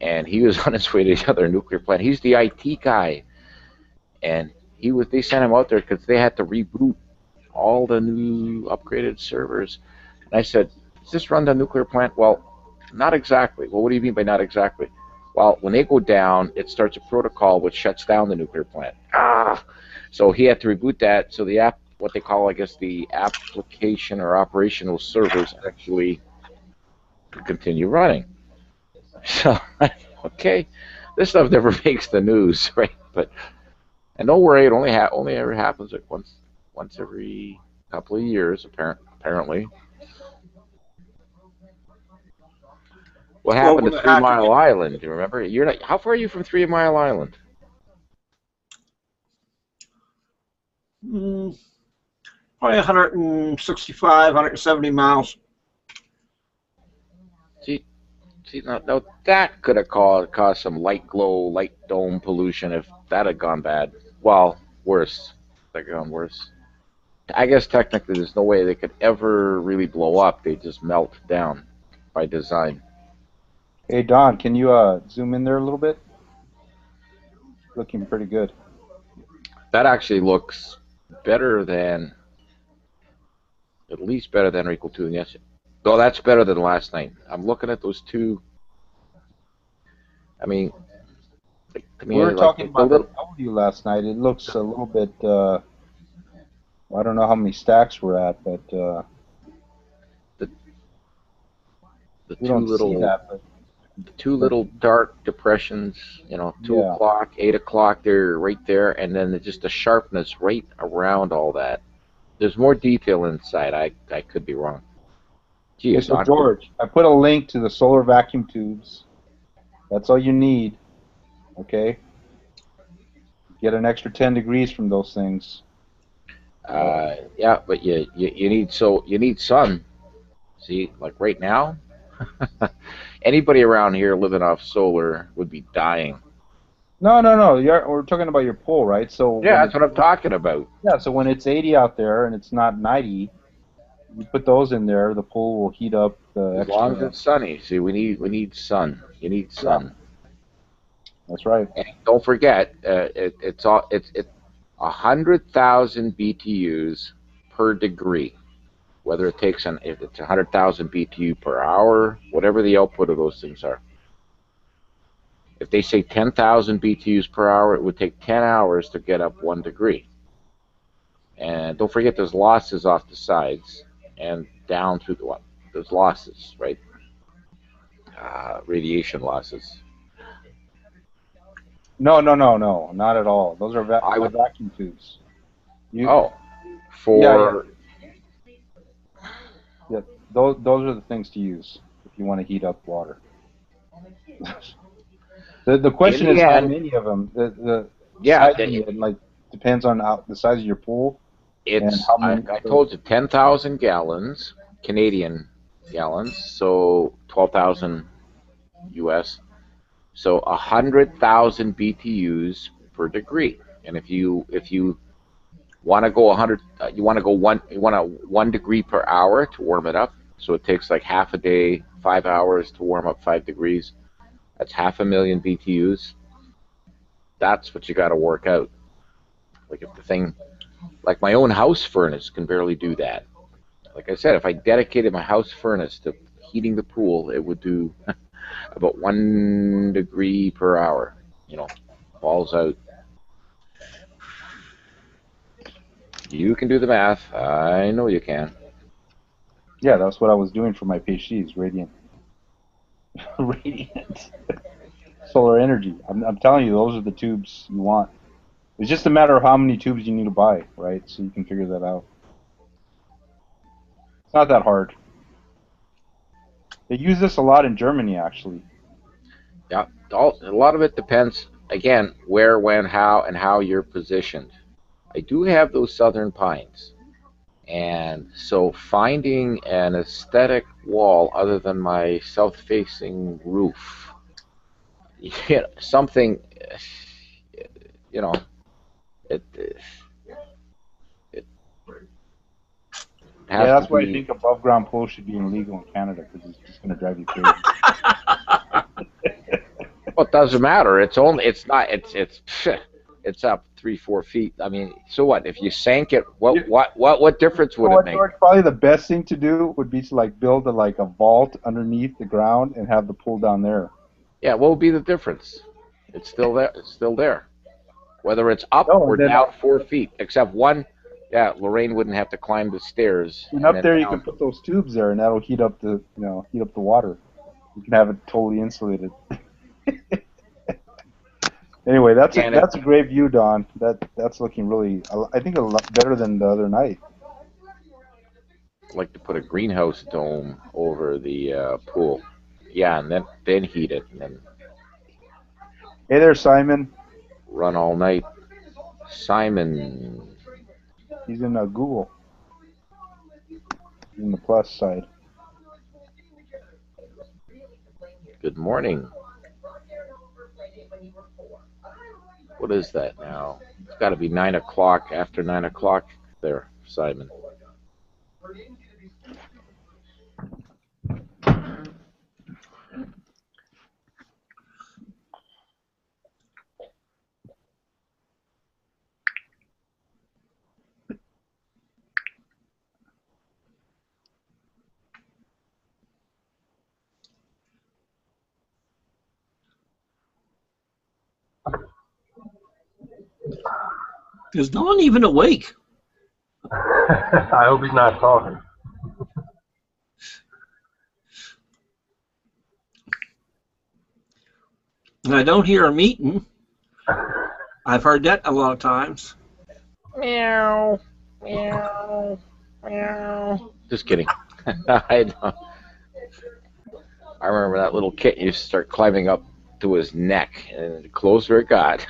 And he was on his way to the other nuclear plant. He's the IT guy, and they sent him out there because they had to reboot all the new upgraded servers. And I said, does this run the nuclear plant? Well, not exactly. Well, what do you mean by not exactly? Well, when they go down, it starts a protocol which shuts down the nuclear plant. So he had to reboot that. So the what they call, I guess, the application or operational servers actually continue running. So, okay, this stuff never makes the news, right? And don't worry, it only ever happens like once every couple of years, apparently. What happened to 3 Mile Island? Do you remember? You're not. How far are you from 3 Mile Island? Probably 165, 170 miles. See, now that could have caused some light glow, light dome pollution if that had gone bad. Well, worse. That gone worse. I guess technically there's no way they could ever really blow up. They just melt down by design. Hey Don, can you zoom in there a little bit? Looking pretty good. That actually looks better than, at least better than or equal to, and yes. Though that's better than last night. I'm looking at those two. I mean, to me, We were like talking the about little, the W last night. It looks a little bit. I don't know how many stacks we're at, but the we two don't see little that. But the two little dark depressions, 2 yeah, o'clock, 8 o'clock, they're right there, and then just the sharpness right around all that. There's more detail inside. I could be wrong. okay, Geez, so George, I put a link to the solar vacuum tubes. That's all you need. Okay, get an extra 10 degrees from those things. yeah, but you need sun. See, like right now, anybody around here living off solar would be dying. No. We're talking about your pool, right? So Yeah, that's what I'm talking about. yeah, so when it's 80 out there and it's not 90, you put those in there. The pool will heat up the As extra. long as it's sunny. See, we need sun. You need sun. Yeah, that's right. And don't forget, it's 100,000 BTUs per degree. Whether it takes if it's 100,000 BTU per hour, whatever the output of those things are. If they say 10,000 BTUs per hour, it would take 10 hours to get up 1 degree. And don't forget, there's losses off the sides and down through there's losses, right? Radiation losses. No, not at all. Those are vacuum tubes. Yeah, those are the things to use if you want to heat up water. the question is how many of them. The size like depends on the size of your pool. It's I told you 10,000 gallons, Canadian gallons, so 12,000 US. So 100,000 BTUs per degree. And if you want to go 100, you want 1 degree per hour to warm it up. So it takes like half a day, 5 hours to warm up 5 degrees. That's 500,000 BTUs. That's what you got to work out. Like if the thing, like my own house furnace can barely do that. Like I said, if I dedicated my house furnace to heating the pool, it would do about 1 degree per hour. Falls out. You can do the math. I know you can. Yeah, that's what I was doing for my PhDs, radiant solar energy. I'm telling you, those are the tubes you want. It's just a matter of how many tubes you need to buy, right? So you can figure that out. It's not that hard. They use this a lot in Germany, actually. Yeah, a lot of it depends, again, where, when, how, and how you're positioned. I do have those southern pines. And so finding an aesthetic wall other than my south-facing roof, something, it yeah, that's why I think above ground pools should be illegal in Canada, because it's just going to drive you crazy. Well, it doesn't matter. It's up 3-4 feet. I mean, so what? If you sank it, what difference would it make? George, probably the best thing to do would be to build a vault underneath the ground and have the pool down there. Yeah, what would be the difference? It's still there. It's still there. Whether it's up or down 4 feet, except one. Yeah, Lorraine wouldn't have to climb the stairs. And up there, you can put those tubes there, and that'll heat up the water. You can have it totally insulated. Anyway, that's a great view, Don. That's looking really, I think, a lot better than the other night. I'd like to put a greenhouse dome over the pool. Yeah, and then heat it, and then Hey there, Simon. run all night. Simon. He's in Google. He's in the plus side. Good morning. What is that now? It's got to be 9 o'clock, after 9 o'clock there, Simon. Is Don even awake? I hope he's not talking. I don't hear him eating. I've heard that a lot of times. Meow, meow, meow. Just kidding. I remember that little kitten used to start climbing up to his neck, and the closer it got.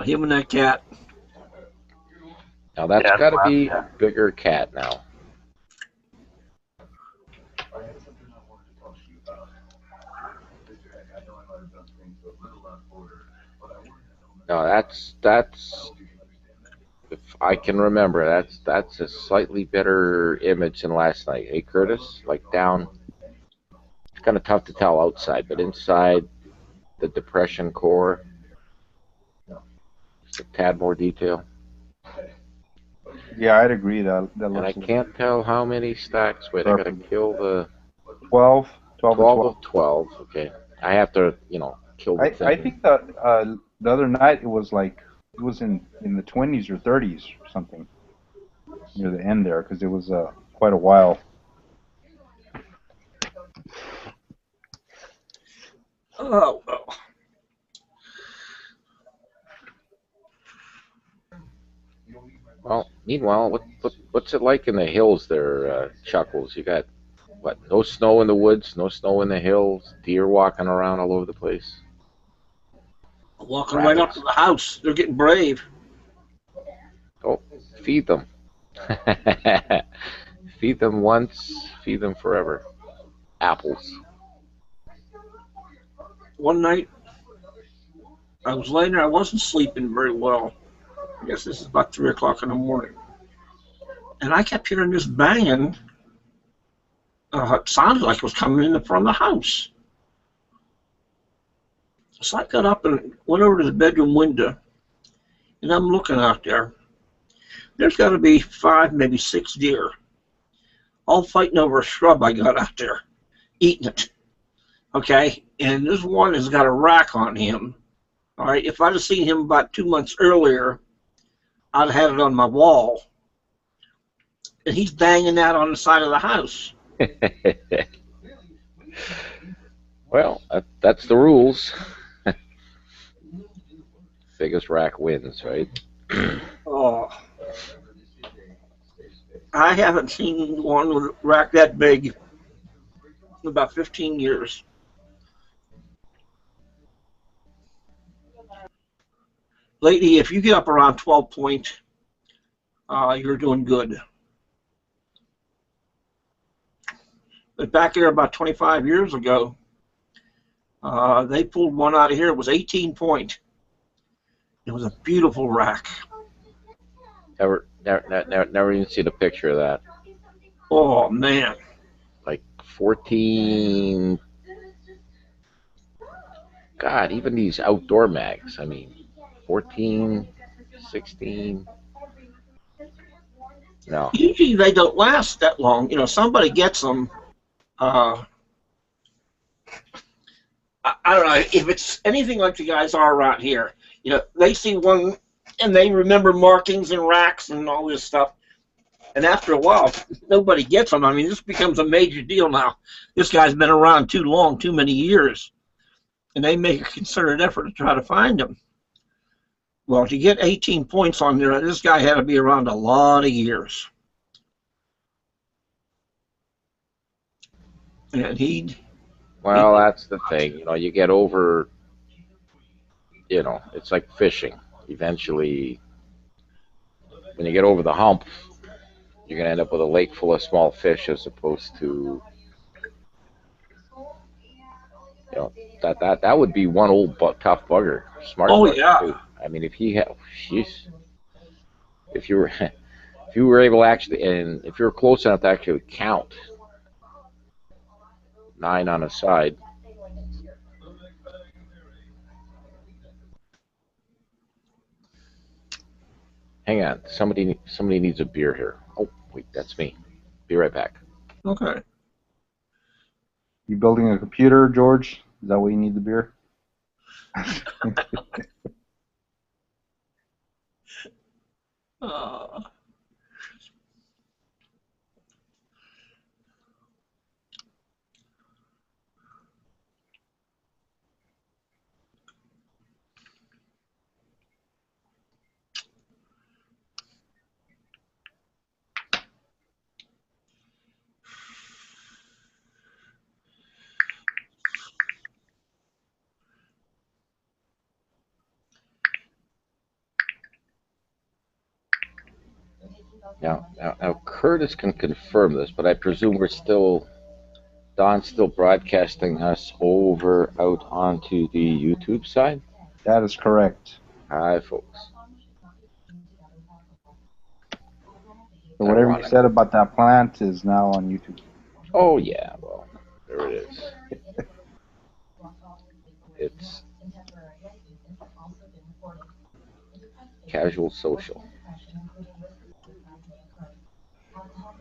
Him and that cat. Now that's got to be a bigger cat now. No, that's if I can remember, that's a slightly better image than last night. Hey, Curtis, like down. It's kind of tough to tell outside, but inside the depression core, just a tad more detail. Yeah, I'd agree. That And I looks. can't tell how many stacks. Wait, I gotta kill the 12 of 12. Okay, I have to, kill the thing. I think that the other night it was in the 20s or 30s or something near the end there, because it was quite a while. Oh, Well, meanwhile, what's it like in the hills there, Chuckles? You got, what, no snow in the woods, no snow in the hills, deer walking around all over the place? walking right up to the house. They're getting brave. Oh, feed them. Feed them once, feed them forever. Apples. One night, I was laying there. I wasn't sleeping very well. I guess this is about 3 o'clock in the morning. And I kept hearing this banging. It sounded like it was coming in the front of the house. So I got up and went over to the bedroom window, and I'm looking out there. There's got to be 5, maybe 6 deer, all fighting over a shrub I got out there, eating it. Okay, and this one has got a rack on him. All right, if I'd have seen him about 2 months earlier, I'd have had it on my wall. And he's banging that on the side of the house. Well, that's the rules. Biggest rack wins, right? Oh, I haven't seen one with a rack that big in about 15 years. Lady, if you get up around 12 point, you're doing good. But back there about 25 years ago, they pulled one out of here. It was 18 point. It was a beautiful rack. Never even seen a picture of that. Oh, man. Like 14. God, even these outdoor mags. I mean, 14, 16. No. Usually they don't last that long. Somebody gets them. I don't know if it's anything like the guys are around here. They see one and they remember markings and racks and all this stuff. And after a while, nobody gets them. I mean, this becomes a major deal now. This guy's been around too long, too many years, and they make a concerted effort to try to find him. Well, to get 18 points on there, this guy had to be around a lot of years. And Well, that's the thing. You know, you get over, you know, it's like fishing. Eventually, when you get over the hump, you're going to end up with a lake full of small fish as opposed to, you know, that would be one old tough bugger. Smart oh bugger, yeah. too. I mean, if he had, jeez, if you were, if you were able to actually, and if you were close enough to actually count 9 on a side. Hang on, somebody needs a beer here. Oh, wait, that's me. Be right back. Okay. You building a computer, George? Is that why you need the beer? Now, Curtis can confirm this, but I presume Don's still broadcasting us over out onto the YouTube side? That is correct. Hi, folks. So whatever you said about that plant is now on YouTube. Oh, yeah, well, there it is. It's casual social.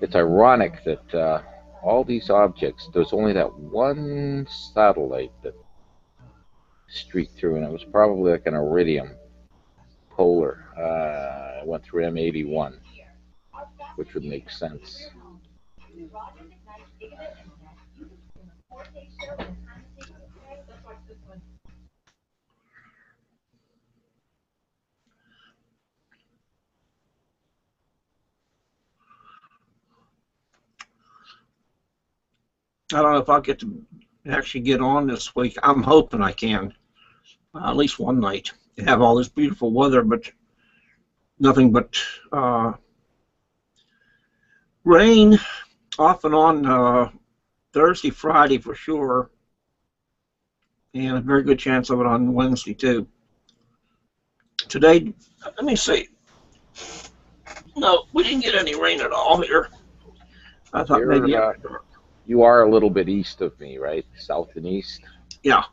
It's ironic that all these objects, there's only that one satellite that streaked through, and it was probably like an iridium polar. It went through M81, which would make sense. I don't know if I'll get to actually get on this week. I'm hoping I can. At least one night. You have all this beautiful weather, but nothing but rain off and on Thursday, Friday for sure, and a very good chance of it on Wednesday too. Today, let me see. No, we didn't get any rain at all here. I thought maybe. You are a little bit east of me, right? South and east? Yeah.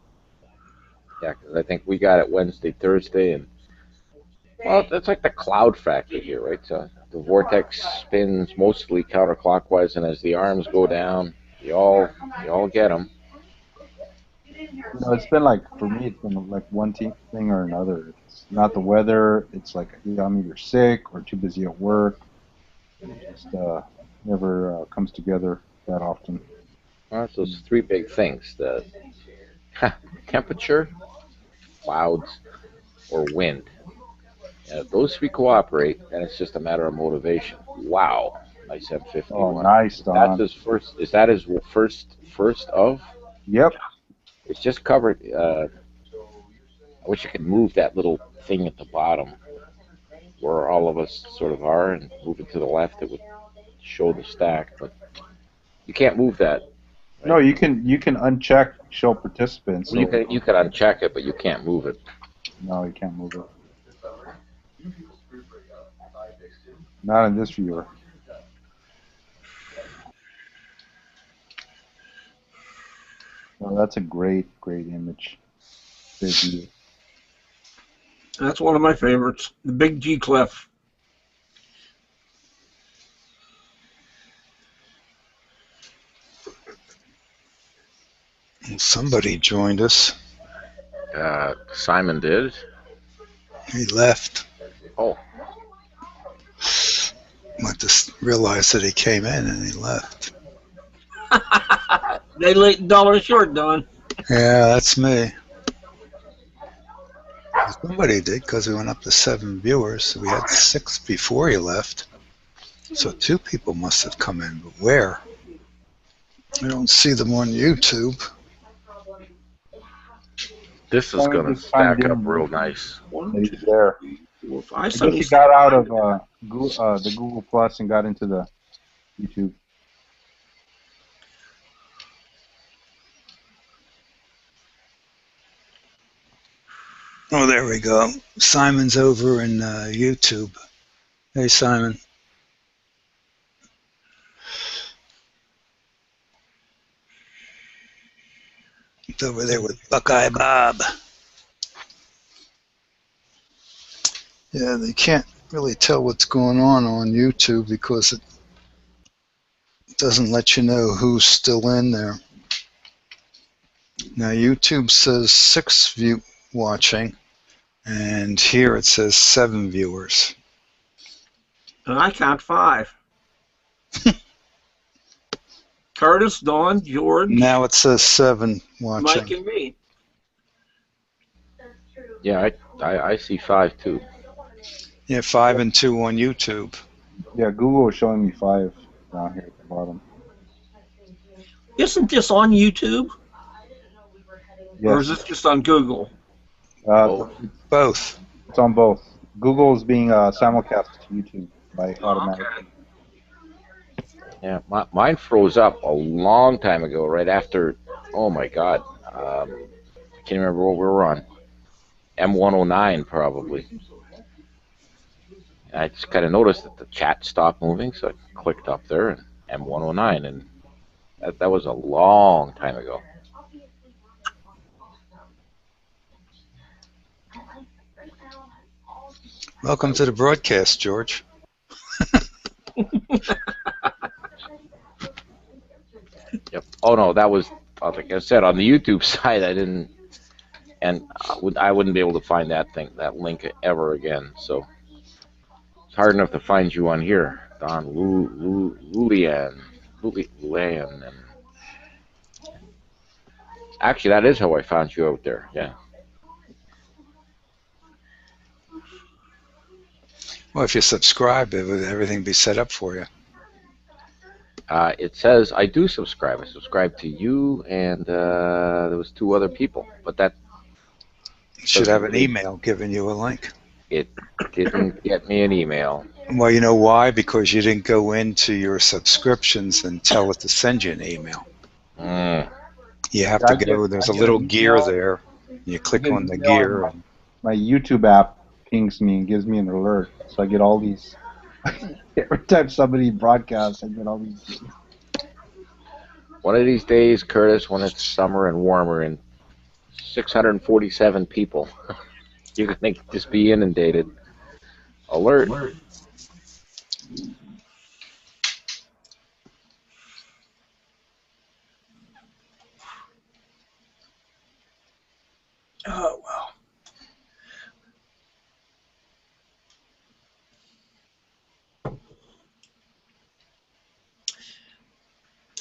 Yeah, because I think we got it Wednesday, Thursday, and well, that's like the cloud factor here, right? So the vortex spins mostly counterclockwise, and as the arms go down, you all get them. You know, it's been like, for me, it's been like one thing or another. It's not the weather. It's like I'm either sick or too busy at work. It just never comes together that often. Well, that's those three big things: the temperature, clouds, or wind. And if those three cooperate, then it's just a matter of motivation. Wow, nice M51. Oh, nice, Don. That's his first. Is that his first of? Yep. It's just covered. I wish I could move that little thing at the bottom where all of us sort of are and move it to the left. It would show the stack, but you can't move that. Right? No, you can uncheck show participants. Well, you can uncheck it, but you can't move it. No, you can't move it. Not in this viewer. No, that's a great image. Great view. That's one of my favorites. The big G clef. Somebody joined us. Simon did. He left. Oh. Went to realized that he came in and he left. They late dollar short, Don. Yeah, that's me. Somebody did because we went up to 7 viewers. We had 6 before he left. So 2 people must have come in, but where? I don't see them on YouTube. This is Someone gonna just chimed stack up in real nice. that he's there. 4, 5, I 7, guess he got out of the Google Plus and got into the YouTube. Oh, there we go. Simon's over in YouTube. Hey, Simon. He's over there with Buckeye Bob. Yeah, they can't really tell what's going on YouTube because it doesn't let you know who's still in there. Now, YouTube says 6 watching, and here it says 7 viewers. and I count 5. Curtis, Don, George, Now it says 7 watching. Mike, and me. Yeah, I see 5 too. Yeah, 5 and 2 on YouTube. Yeah, Google is showing me 5 down here at the bottom. Isn't this on YouTube? Yes. Or is this just on Google? Both. It's on both. Google is being simulcast to YouTube by automatic. Yeah, mine froze up a long time ago, right after. Oh my God, I can't remember what we were on. M109 probably. And I just kind of noticed that the chat stopped moving, so I clicked up there and M109, and that was a long time ago. Welcome to the broadcast, George. Yep. Oh no, that was, like I said, on the YouTube side. I didn't, and I wouldn't be able to find that link ever again. So it's hard enough to find you on here, Don Lulian, and actually that is how I found you out there. Yeah. Well, if you subscribe, would everything be set up for you? It says I do subscribe. I subscribe to you, and there was 2 other people, but that should have an email giving you a link. It didn't get me an email. Well, you know why? Because you didn't go into your subscriptions and tell it to send you an email. You have to go. There's a little gear there. You click on the gear. My YouTube app pings me and gives me an alert, so I get all these. Every time somebody broadcasts, I get all these. One of these days, Curtis, when it's summer and warmer and 647 people, you're going to just be inundated. Alert. Oh, well.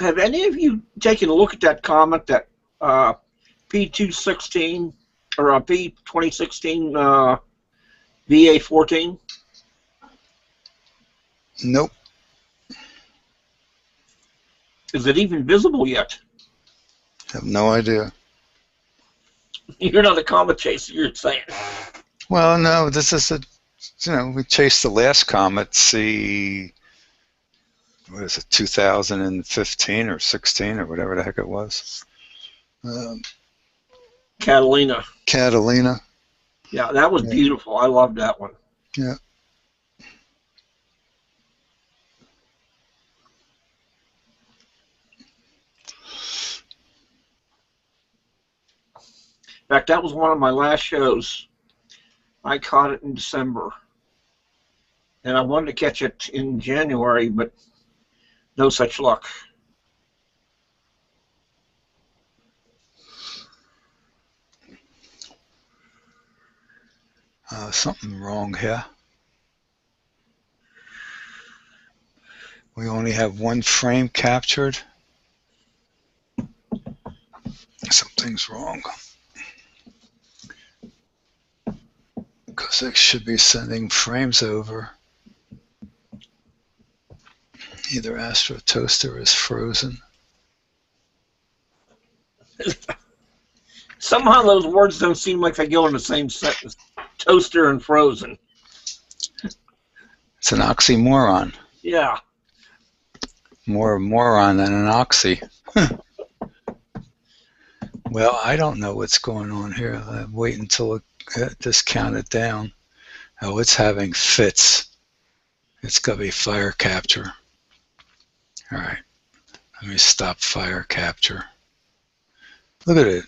Have any of you taken a look at that comment that P216 or P2016 VA14? Nope. Is it even visible yet? Have no idea. You're not a comet chaser, you're saying. Well, no, this is we chased the last comet, what is it, 2015 or 16 or whatever the heck it was. Catalina. Catalina. Yeah, that was beautiful. I loved that one. Yeah. In fact, that was one of my last shows. I caught it in December. And I wanted to catch it in January, but no such luck. Something wrong here. We only have one frame captured. Something's wrong. Because they should be sending frames over. Either Astro Toaster is frozen. Somehow those words don't seem like they go in the same sentence. Toaster and frozen. It's an oxymoron. Yeah. More moron than an oxy. Well, I don't know what's going on here. Wait until it just counted down. Oh, it's having fits. It's got to be fire capture. All right. Let me stop fire capture. Look at it.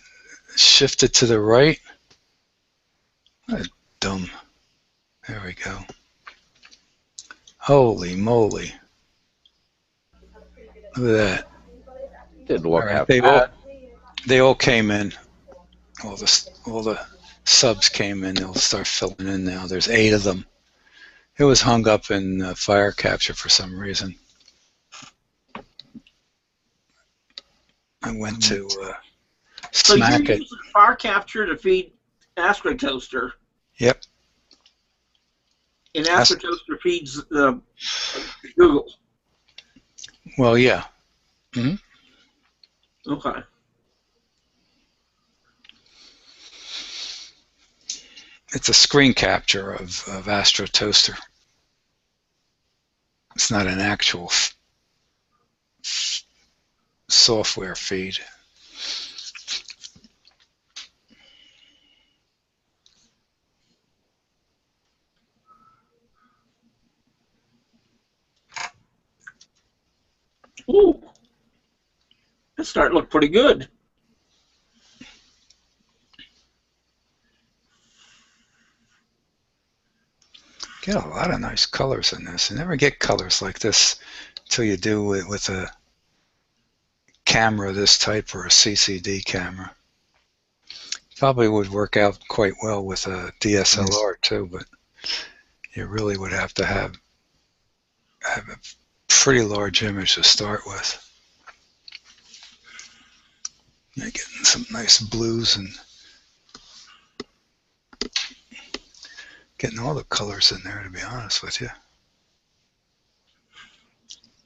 Shifted to the right. What dumb. There we go. Holy moly. Look at that. Didn't look half they bad. They all came in. All the subs came in. They'll start filling in now. There's 8 of them. It was hung up in fire capture for some reason. I went to So smack you're it. using fire capture to feed Astro Toaster, Yep. and Astro Toaster feeds the Google. Well, yeah. Hmm. Okay. It's a screen capture of Astro Toaster. It's not an actual software feed. Ooh. That's starting to look pretty good. Get a lot of nice colors in this. You never get colors like this until you do it with a camera this type or a CCD camera. Probably would work out quite well with a DSLR too, but you really would have to have a pretty large image to start with. You're getting some nice blues and getting all the colors in there, to be honest with you.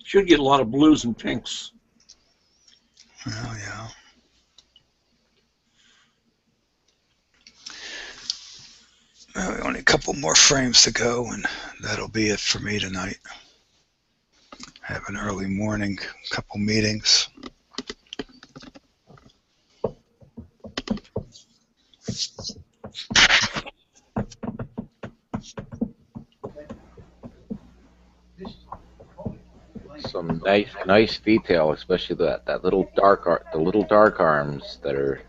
Should get a lot of blues and pinks. Well, yeah. Well, only a couple more frames to go, and that'll be it for me tonight. I have an early morning, couple meetings. Some nice detail, especially that little the little dark arms that are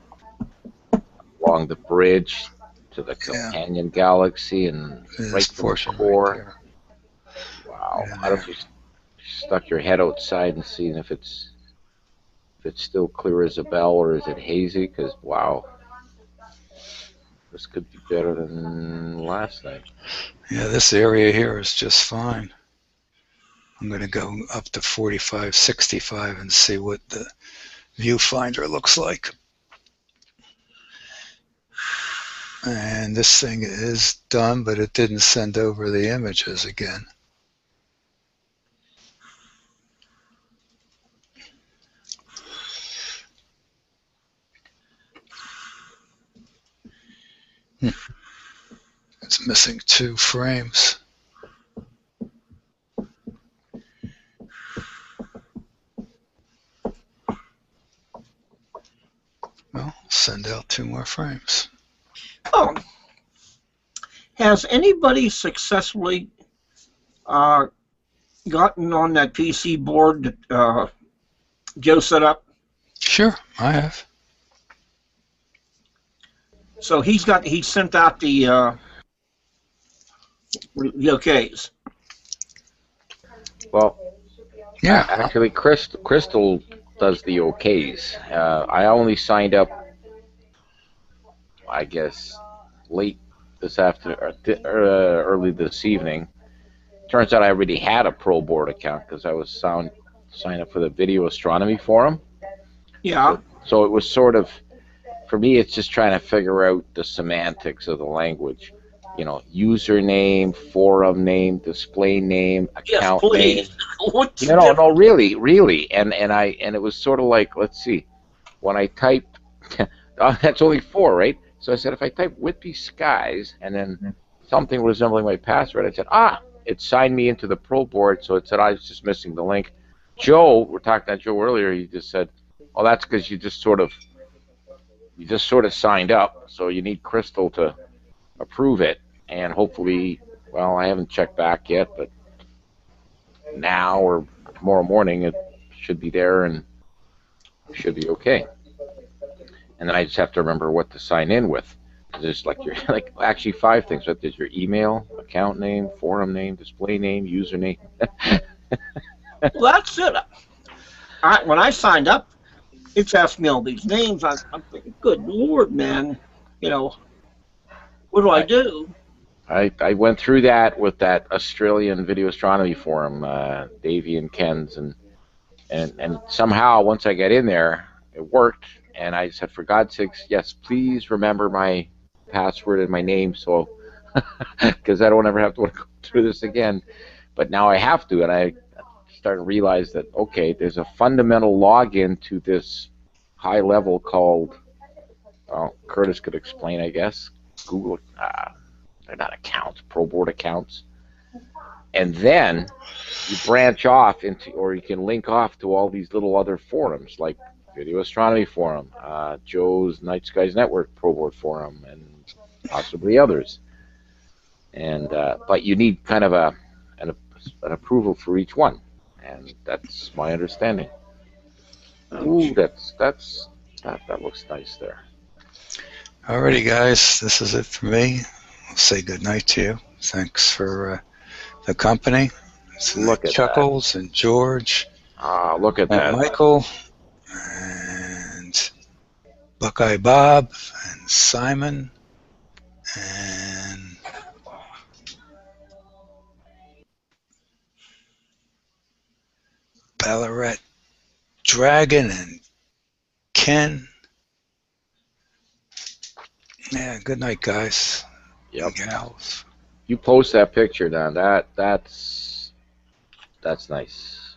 along the bridge to the companion galaxy and right to the core. Right, wow! I don't know if you stuck your head outside and seen if it's still clear as a bell or is it hazy? Because wow, this could be better than last night. Yeah, this area here is just fine. I'm going to go up to 45, 65 and see what the viewfinder looks like. And this thing is done, but it didn't send over the images again. It's missing 2 frames. Well, send out 2 more frames. Oh. Has anybody successfully gotten on that PC board that Joe set up? Sure, I have. So he sent out the OKs. Well, yeah. Actually, Crystal does the OKs. I only signed up, I guess, late this afternoon, early this evening, turns out I already had a ProBoard account because I was signed up for the Video Astronomy Forum. Yeah. So it was sort of, for me, it's just trying to figure out the semantics of the language. You know, username, forum name, display name, account name. What's No, really. And it was sort of like, let's see, when I typed, that's only 4, right? So I said, if I type Whitby Skies and then something resembling my password, I said, it signed me into the ProBoard. So it said I was just missing the link. Joe, we're talking to Joe earlier. He just said, "Oh, that's because you just sort of signed up. So you need Crystal to approve it, and hopefully, well, I haven't checked back yet, but now or tomorrow morning it should be there and should be okay. And then I just have to remember what to sign in with. There's actually 5 things. Right? There's your email, account name, forum name, display name, username." Well, that's it. When I signed up, it's asked me all these names. I'm thinking, good Lord, man. You know, what do I do? I went through that with that Australian Video Astronomy Forum, Davey and Ken's, and somehow once I got in there, it worked. And I said, for God's sakes, yes, please remember my password and my name, so because I don't ever have to go through this again. But now I have to, and I started to realize that, okay, there's a fundamental login to this high level called, well, Curtis could explain, I guess, Google, they're not accounts, ProBoard accounts. And then you branch off into, or you can link off to all these little other forums, like Video Astronomy Forum, Joe's Night Skies Network ProBoard Forum, and possibly others. And but you need kind of an approval for each one, and that's my understanding. Ooh, that looks nice there. Alrighty, guys, this is it for me. I'll say good night to you. Thanks for the company. Look at Chuckles and George. Look at that. Michael and Buckeye Bob and Simon and Ballarat Dragon and Ken. Yeah, good night, guys. Yep. Gals. You post that picture, Don. That's nice.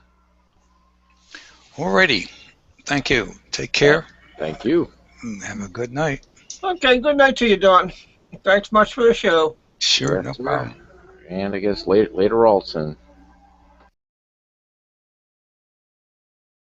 Alrighty. Thank you. Take care. Thank you. Have a good night. Okay, good night to you, Don. Thanks much for the show. Sure, Yes, no problem. And I guess later, Alton.